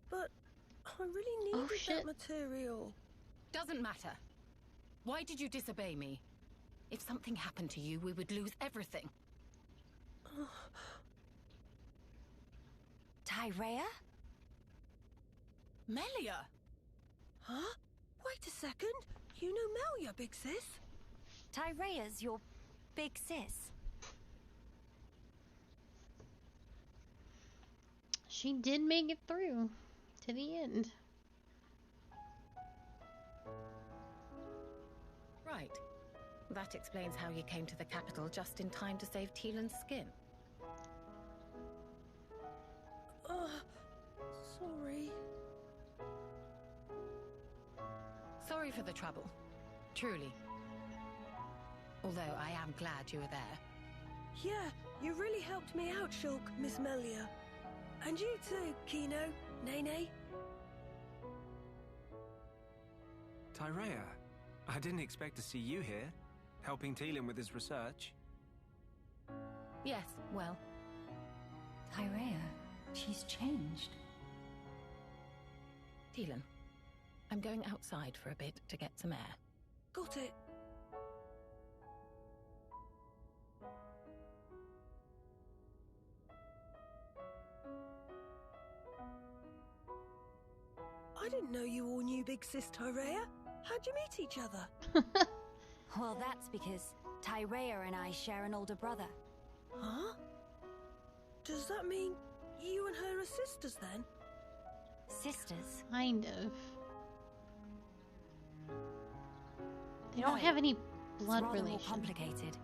But I really needed that material. Doesn't matter. Why did you disobey me? If something happened to you, we would lose everything. Tyrea? Melia? Huh? Wait a second. You know Melia, big sis? Tyrea's your big sis. She did make it through to the end. Right. That explains how you came to the capital just in time to save Teelan's skin. Sorry. Sorry for the trouble. Truly. Although I am glad you were there. Yeah, you really helped me out, Shulk, Miss Melia. And you too, Kino, Nene. Tyrea, I didn't expect to see you here, helping Teelan with his research. Yes, well. Tyrea, she's changed. Teelan, I'm going outside for a bit to get some air. Got it. I didn't know you all knew Big Sis Tyrea. How'd you meet each other? Well, that's because Tyrea and I share an older brother. Huh? Does that mean You and her are sisters, then? Sisters? Kind of. They don't have any blood it's rather relation. more complicated.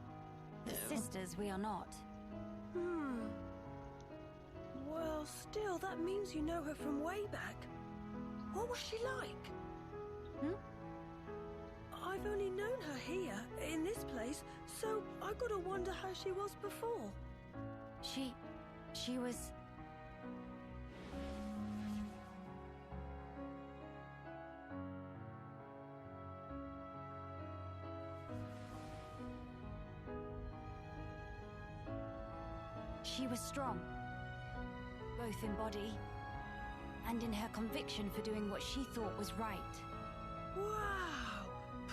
But sisters, we are not. Well, still, that means you know her from way back. What was she like? I've only known her here, in this place, so I gotta wonder how she was before. She was... She was strong, both in body and in her conviction for doing what she thought was right. Wow!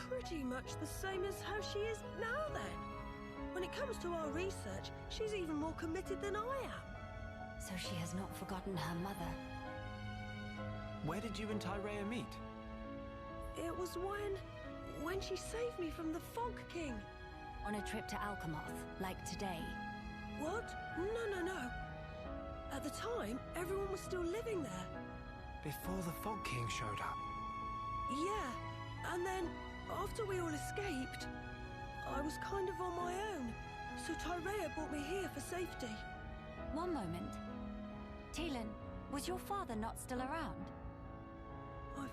Pretty much the same as how she is now, then. When it comes to our research, she's even more committed than I am. So she has not forgotten her mother. Where did you and Tyrea meet? It was when she saved me from the Fog King. On a trip to Alchemoth, like today. What? No. At the time, everyone was still living there. Before the Fog King showed up? Yeah, and then, after we all escaped, I was kind of on my own, so Tyrea brought me here for safety. One moment. Teelan, was your father not still around? My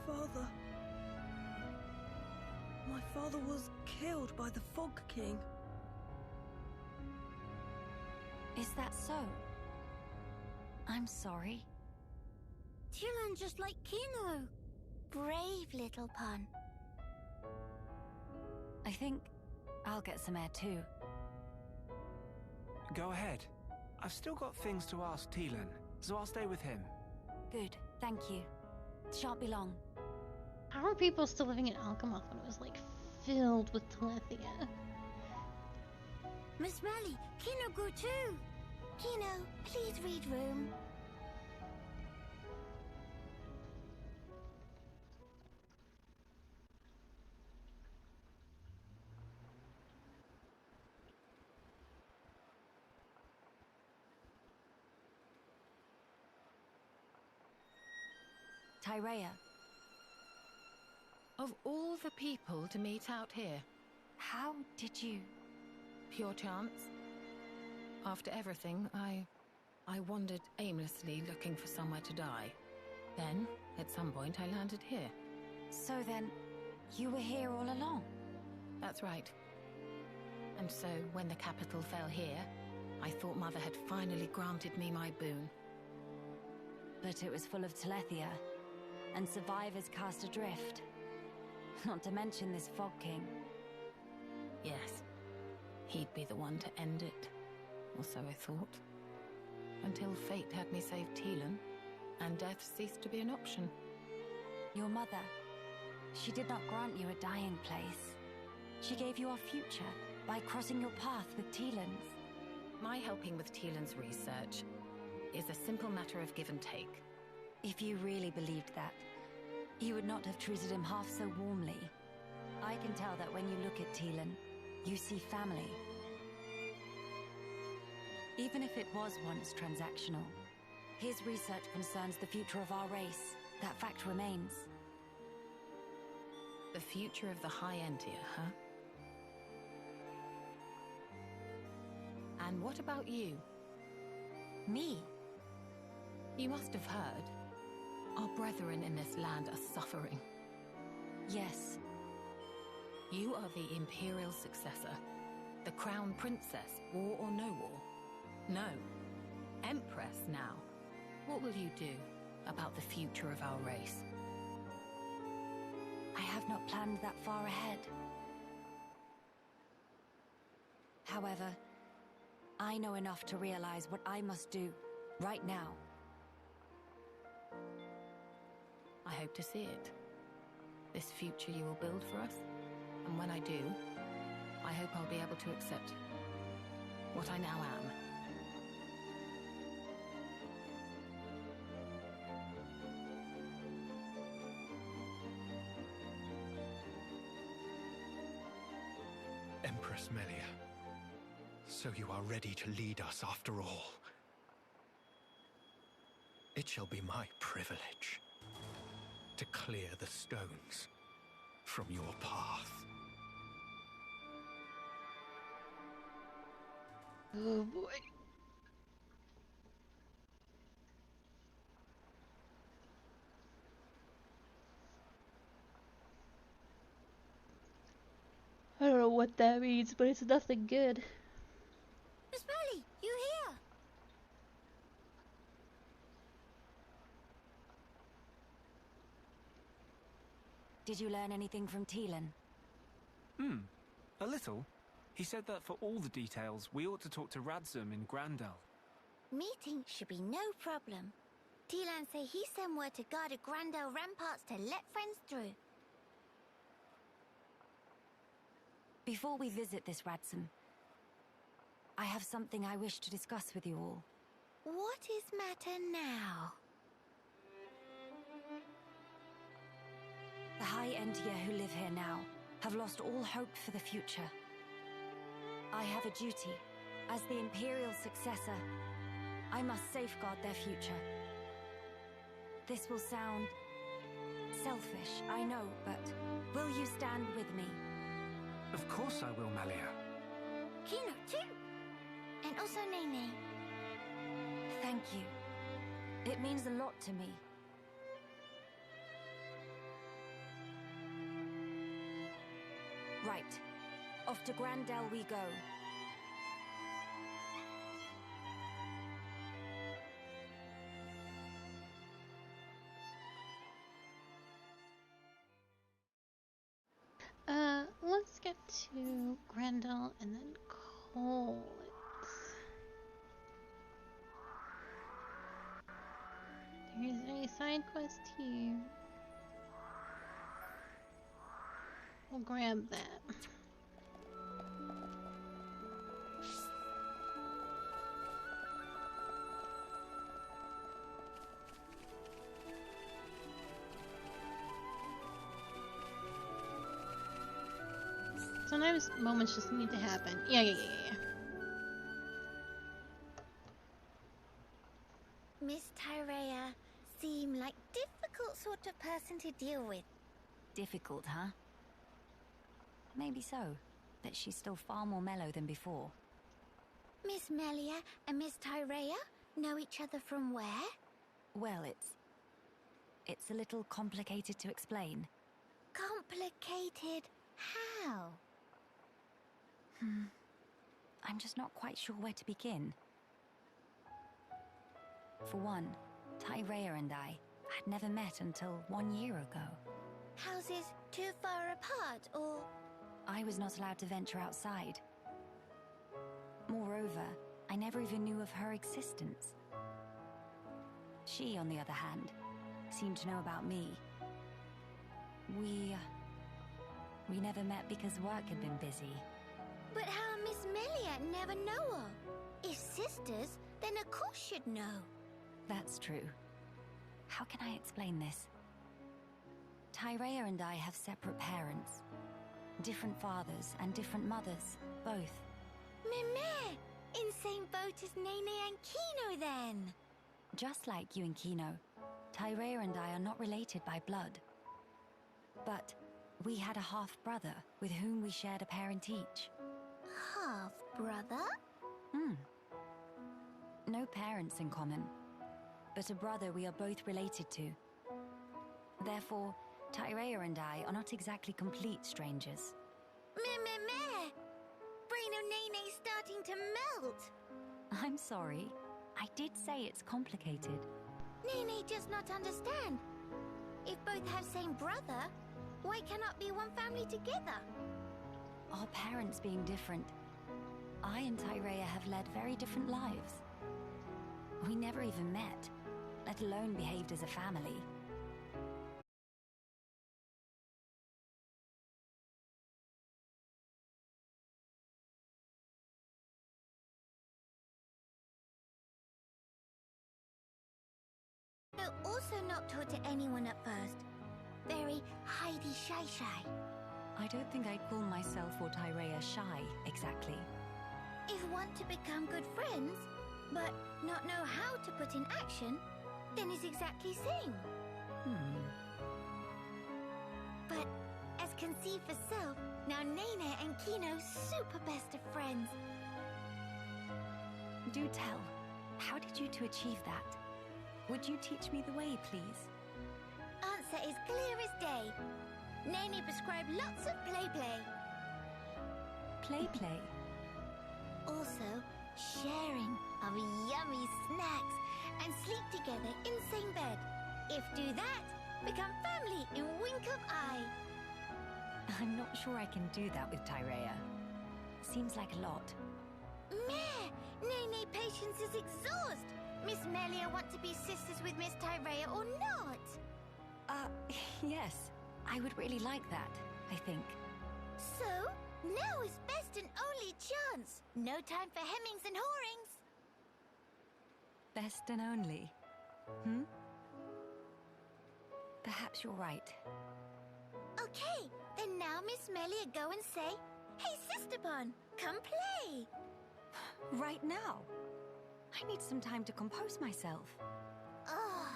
father was killed by the Fog King. Is that so? I'm sorry. Teelan just like Kino. Brave little pun. I think I'll get some air too. Go ahead. I've still got things to ask Teelan, so I'll stay with him. Good, thank you. Shan't be long. How are people still living in Alchemoth when it was, like, filled with Telethia? Miss Melly, Kino go too. Kino, please read room. Tyrea. Of all the people to meet out here, How did you... pure chance. After everything, I wandered aimlessly looking for somewhere to die. Then, at some point, I landed here. So then, you were here all along? That's right. And so, when the capital fell here, I thought Mother had finally granted me my boon. But it was full of Telethia, and survivors cast adrift. Not to mention this Fog King. Yes, he'd be the one to end it. Or so I thought. Until fate had me save Teelan, and death ceased to be an option. Your mother, she did not grant you a dying place. She gave you a future by crossing your path with Teelan's. My helping with Teelan's research is a simple matter of give and take. If you really believed that, you would not have treated him half so warmly. I can tell that when you look at Teelan, you see family. Even if it was once transactional, his research concerns the future of our race. That fact remains. The future of the High Entia, huh? And what about you? Me? You must have heard. Our brethren in this land are suffering. Yes. You are the Imperial successor. The Crown Princess, war or no war. No. Empress now. What will you do about the future of our race? I have not planned that far ahead. However, I know enough to realize what I must do right now. I hope to see it. This future you will build for us. And when I do, I hope I'll be able to accept what I now am. Empress Melia. So you are ready to lead us after all. It shall be my privilege to clear the stones from your path. Oh boy. I don't know what that means, but it's nothing good. Miss Molly, you here? Did you learn anything from Teelan? A little. He said that for all the details, we ought to talk to Radzum in Grandel. Meeting should be no problem. Teelan say he sent word to guard the Grandel ramparts to let friends through. Before we visit this Radzum, I have something I wish to discuss with you all. What is matter now? The High Entia who live here now have lost all hope for the future. I have a duty. As the Imperial successor, I must safeguard their future. This will sound selfish, I know, but will you stand with me? Of course I will, Malia. Kino too. And also Nene. Thank you. It means a lot to me. Right. Off to Grandel we go. Let's get to Grendel and then call it. There isn't any side quest here. We'll grab that. Sometimes moments just need to happen. Yeah. Miss Tyrea seem like difficult sort of person to deal with. Difficult, huh? Maybe so, but she's still far more mellow than before. Miss Melia and Miss Tyrea know each other from where? Well, it's a little complicated to explain. Complicated how? I'm just not quite sure where to begin. For one, Tyrea and I had never met until 1 year ago. Houses too far apart, or...? I was not allowed to venture outside. Moreover, I never even knew of her existence. She, on the other hand, seemed to know about me. We never met because work had been busy. But how Miss Melia never know her? If sisters, then of course she'd know. That's true. How can I explain this? Tyrea and I have separate parents. Different fathers and different mothers, both. Meme! In same boat as Nene and Kino, then! Just like you and Kino, Tyrea and I are not related by blood. But we had a half-brother with whom we shared a parent each. Half-brother? No parents in common, but a brother we are both related to. Therefore, Tyrea and I are not exactly complete strangers. Meh! Brain of Nene's starting to melt! I'm sorry. I did say it's complicated. Nene does not understand. If both have same brother, why cannot be one family together? Our parents being different, I and Tyrea have led very different lives. We never even met, let alone behaved as a family. No, also not told to anyone at first. Very hidey shy. I don't think I'd call myself or Tyrea shy, exactly. If want to become good friends, but not know how to put in action, then is exactly same. But as conceived for self, now Nene and Kino super best of friends. Do tell, how did you two achieve that? Would you teach me the way, please? Answer is clear as day. Nene prescribed lots of play. Play? Also, sharing of yummy snacks and sleep together in same bed. If do that, become family in wink of eye. I'm not sure I can do that with Tyrea. Seems like a lot. Meh! Nene patience is exhaust. Miss Melia want to be sisters with Miss Tyrea or not? Yes. I would really like that, I think. So, now is best and only chance. No time for hemmings and whorings. Best and only. Perhaps you're right. Okay, then now Miss Melia go and say, "Hey, Sister Pon, come play." Right now? I need some time to compose myself. Oh,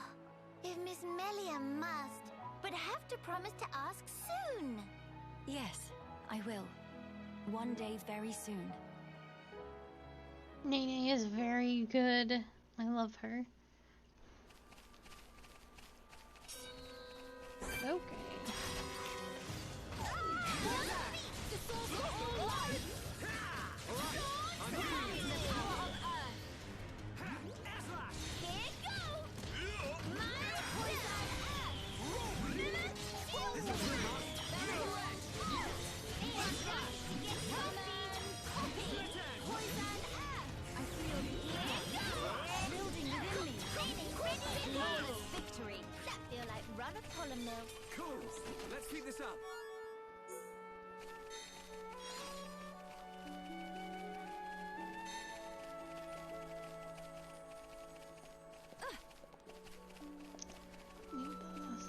if Miss Melia must, but have to promise to ask soon. Yes, I will. One day very soon. Nene is very good. I love her. Okay. Cool. Let's keep this up.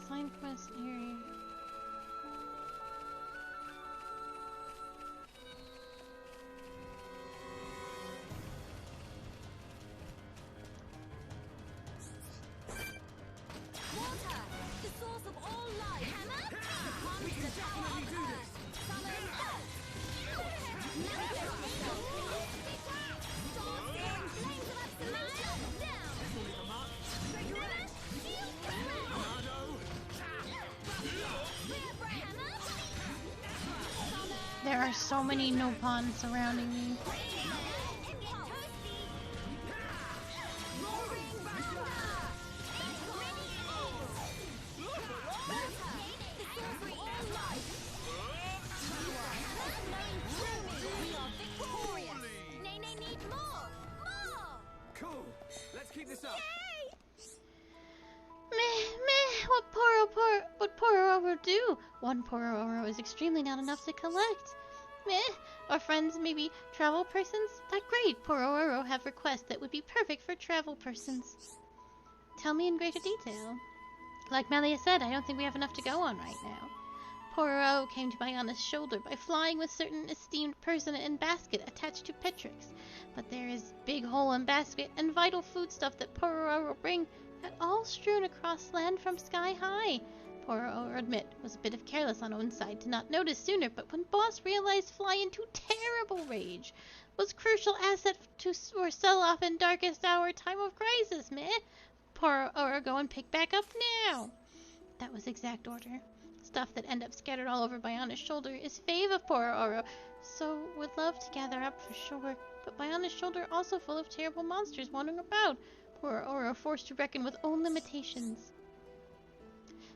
Sign quest area. There are so many Nopons surrounding me. Cool. Let's keep this up. What Pororo do? One Pororo is extremely not enough to collect. Meh. Our friends may be travel persons? That great. Pororo have requests that would be perfect for travel persons. Tell me in greater detail. Like Melia said, I don't think we have enough to go on right now. Pororo came to Biana's shoulder by flying with certain esteemed person in basket attached to Petrix. But there is big hole in basket and vital foodstuff that Pororo bring that all strewn across land from sky high. Pororo, admit, was a bit of careless on own side to not notice sooner, but when boss realized fly into terrible rage. Was crucial asset to or sell off in darkest hour time of crisis, meh? Pororo go and pick back up now. That was exact order. Stuff that end up scattered all over Biana's shoulder is fave of Pororo, so would love to gather up for sure. But Biana's shoulder also full of terrible monsters wandering about. Pororo forced to reckon with own limitations.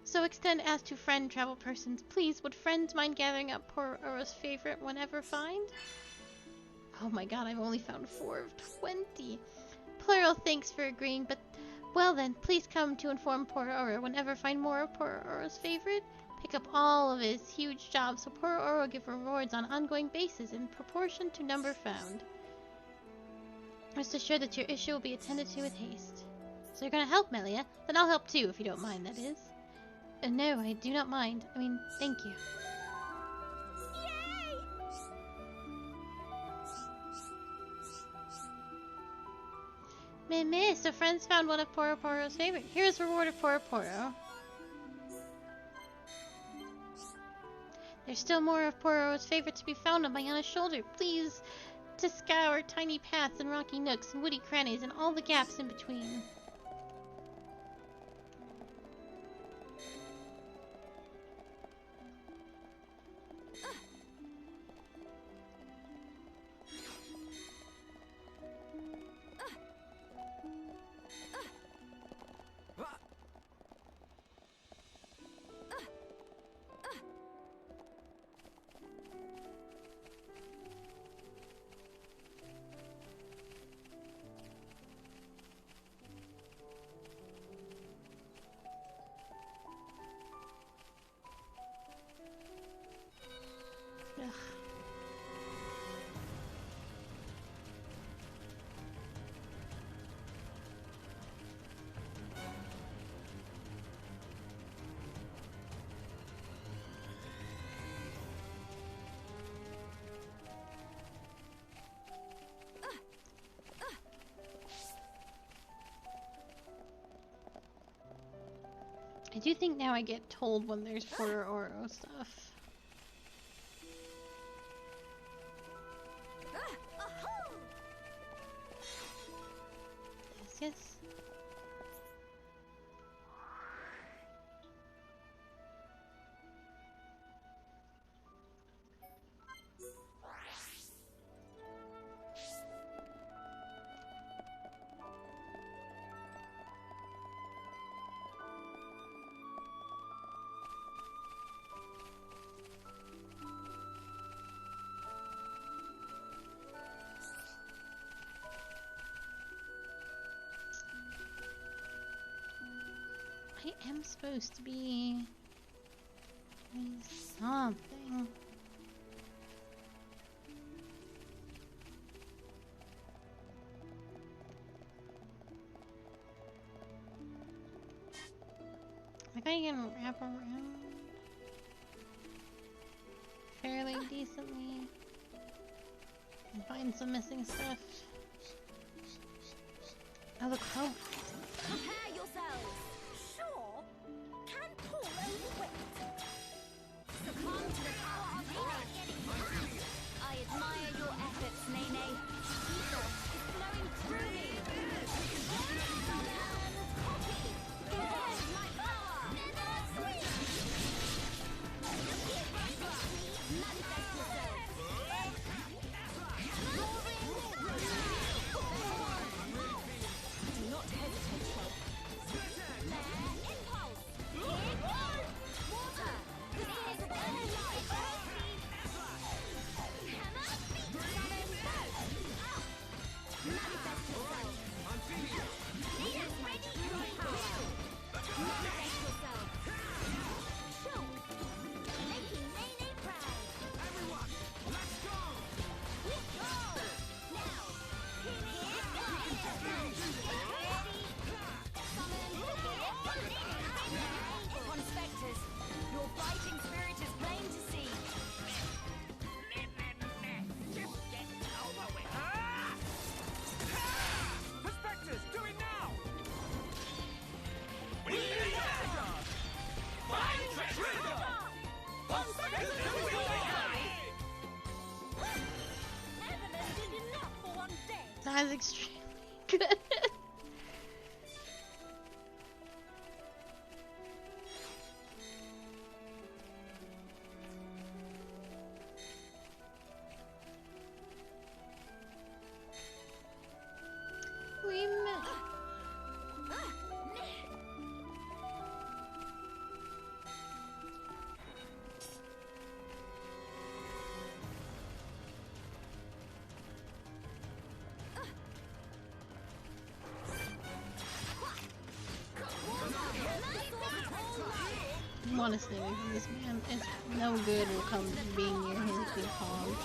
So extend as to friend travel persons. Please, would friends mind gathering up Pororo's favorite whenever find? Oh my god, I've only found 4 of 20. Plural thanks for agreeing, but well then, please come to inform Pororo whenever find more of Pororo's favorite. Pick up all of his huge jobs so Pororo give rewards on ongoing basis in proportion to number found. Rest assured that your issue will be attended to with haste. So you're gonna help, Melia? Then I'll help too, if you don't mind, that is. No, I do not mind. I mean, thank you. Yay! So friends found one of Poro Poro's favorite. Here's reward of Poro Poro. There's still more of Poro's favorite to be found on Mayana's shoulder. Please to scour tiny paths and rocky nooks and woody crannies and all the gaps in between. I do think now I get told when there's Poro Oro stuff. Yes, yes. I am supposed to be doing something. Like I can wrap around fairly decently and find some missing stuff. Oh, look, oh. Prepare yourselves! Sure, can pull and wait. Succumb to the power of Nene. I admire your efforts, Nene. Ethos is flowing through me. Copy. Engage my power. Manifest yourself. Do not hesitate, Bob. Impulse! Water! This is a burning light! Hammer! Summon! Manifest yourself! Needed ready! Manifest yourself! Show! Making Nene proud! Everyone, let's go! Let's go! Now! On Spectres, your fighting spirit is plain to see. Just get over with. Perspectives, do it now! We need treasure! Find treasure! On Spectres, do we die? Evelyn did enough for one day. That is extremely good. We met. I want to stay away from this man. It's no good will come to being near his big hog.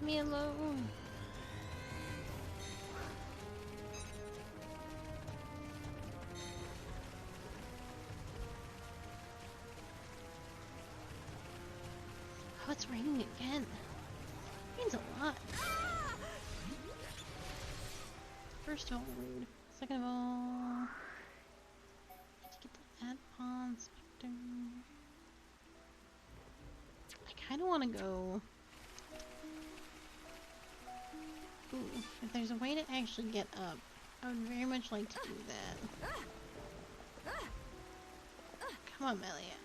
Leave me alone. Oh, it's raining again. It means a lot. First of all, rude. Second of all, need to get the ad pawn specter. I kind of want to go. Ooh, if there's a way to actually get up, I would very much like to do that. Come on, Melia.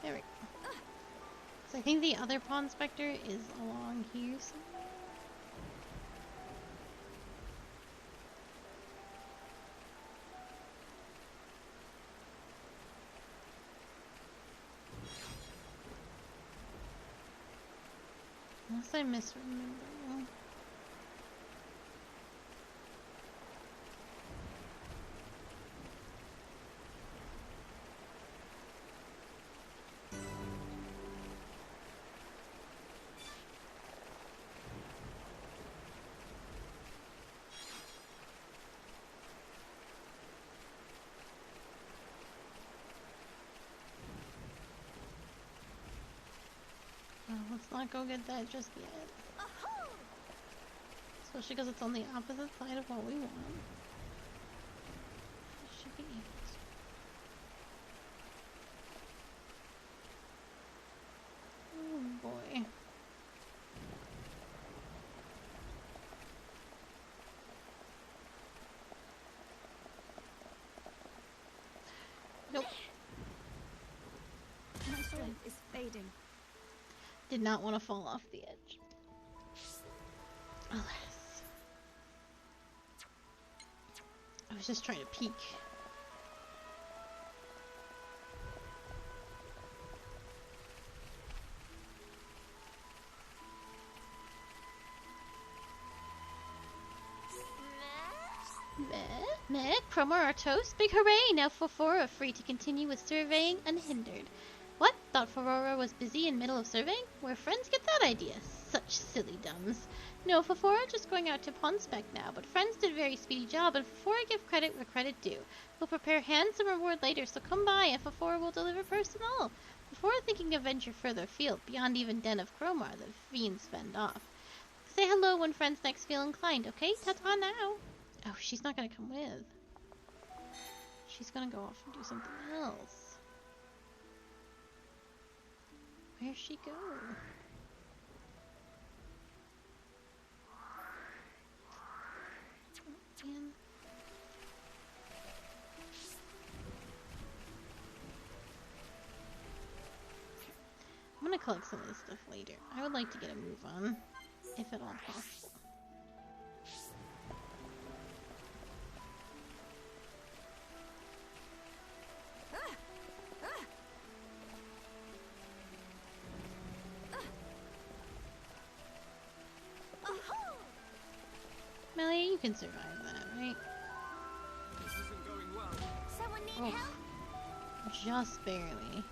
There we go. So I think the other pawn specter is along here somewhere. Unless I misremember. Let's not go get that just yet. Especially because it's on the opposite side of what we want. It should be able to. Oh boy. Nope. My strength is fading. Did not want to fall off the edge. Alas. I was just trying to peek. Meh, Cromor our toast? Big hooray! Now Fofora free to continue with surveying unhindered. What? Thought Fofora was busy in middle of surveying? Where friends get that idea? Such silly dumbs. No, Fofora just going out to Ponspec now, but friends did a very speedy job, and Fofora give credit where credit due. We'll prepare handsome reward later, so come by, and Fofora will deliver personal. Fofora thinking of venture further afield, beyond even Den of Cromar, the fiends fend off. Say hello when friends next feel inclined, okay? Ta-ta now! Oh, she's not gonna come with. She's gonna go off and do something else. Where'd she go? Oh, man. I'm gonna collect some of this stuff later. I would like to get a move on, if at all possible. Melia, you can survive that, right? This isn't going well. Someone need help? Just barely.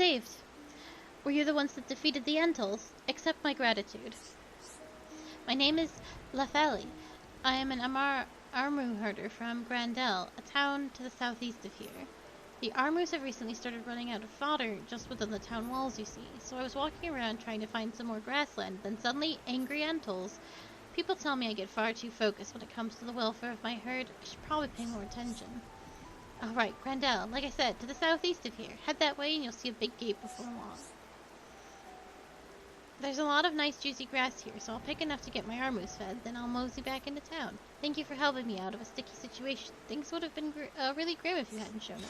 saved. Were you the ones that defeated the Entals? Accept my gratitude. My name is Lafeli. I am an Armu herder from Grandel, a town to the southeast of here. The Armus have recently started running out of fodder just within the town walls, you see. So I was walking around trying to find some more grassland, then suddenly, angry Entals. People tell me I get far too focused when it comes to the welfare of my herd. I should probably pay more attention. Alright, Grandel, like I said, to the southeast of here. Head that way and you'll see a big gate before long. There's a lot of nice juicy grass here, so I'll pick enough to get my Armus fed, then I'll mosey back into town. Thank you for helping me out of a sticky situation. Things would have been really grim if you hadn't shown up.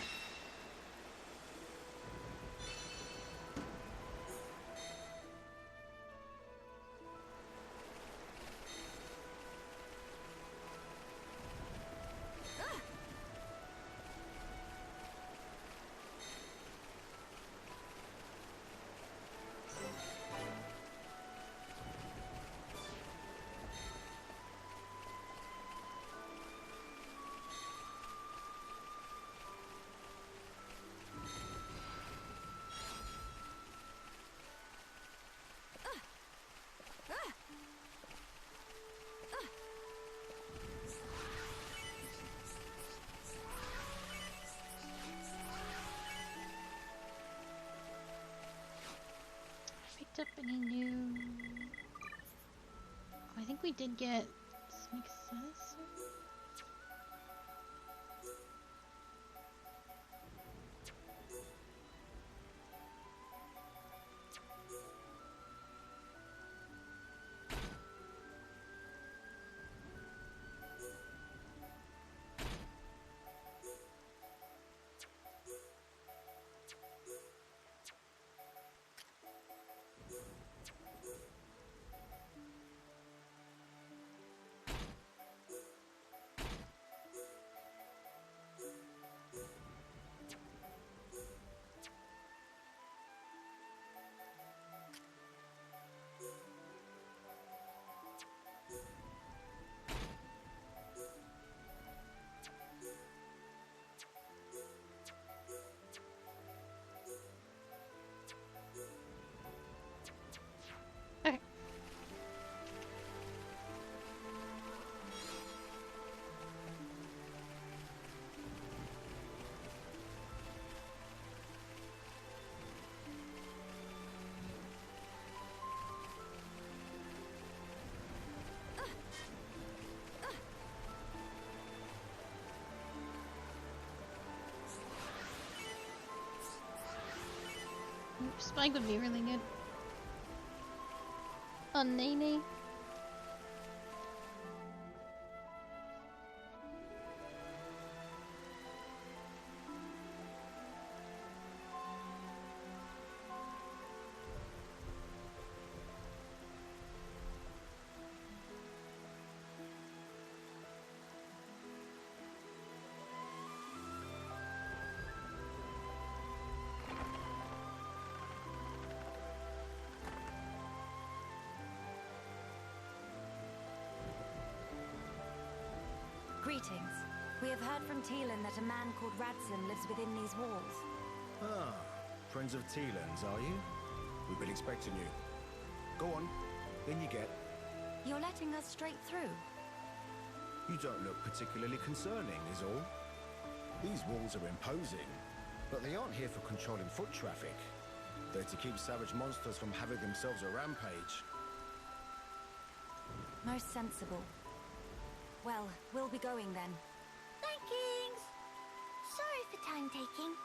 Up any new... Oh, I think we did get some success. Spike would be really good. On Nene. Greetings. We have heard from Teelan that a man called Radson lives within these walls. Ah, friends of Teelan's, are you? We've been expecting you. Go on, in you get. You're letting us straight through? You don't look particularly concerning, is all. These walls are imposing, but they aren't here for controlling foot traffic. They're to keep savage monsters from having themselves a rampage. Most sensible. Well, we'll be going then. Thankings! Sorry for time taking.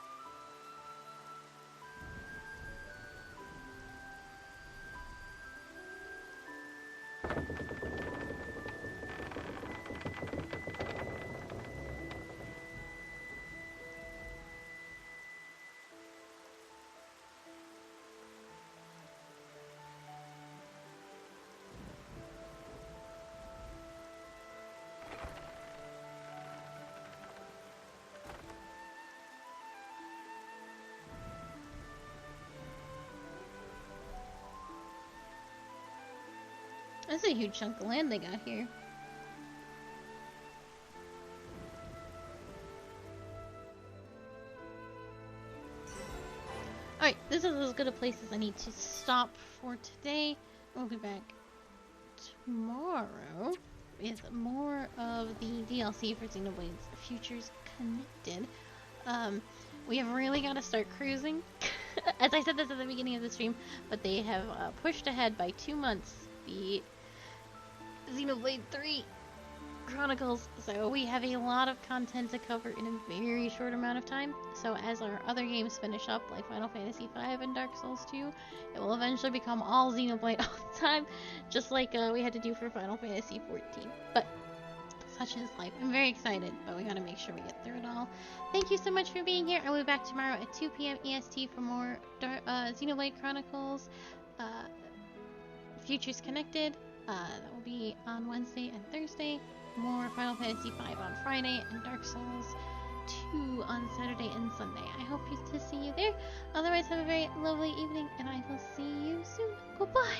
That's a huge chunk of land they got here. Alright, this is as good a place as I need to stop for today. We'll be back tomorrow with more of the DLC for Xenoblade Futures Connected. We have really got to start cruising. As I said this at the beginning of the stream, but they have pushed ahead by 2 months the Xenoblade 3 Chronicles, so we have a lot of content to cover in a very short amount of time. So as our other games finish up, like Final Fantasy V and Dark Souls 2, it will eventually become all Xenoblade all the time, just like we had to do for Final Fantasy 14. But such is life. I'm very excited, but we gotta make sure we get through it all. Thank you so much for being here. I will be back tomorrow at 2 p.m. EST for more Xenoblade Chronicles Futures Connected. That will be on Wednesday and Thursday. More Final Fantasy V on Friday and Dark Souls 2 on Saturday and Sunday. I hope to see you there. Otherwise, have a very lovely evening, and I will see you soon. Goodbye!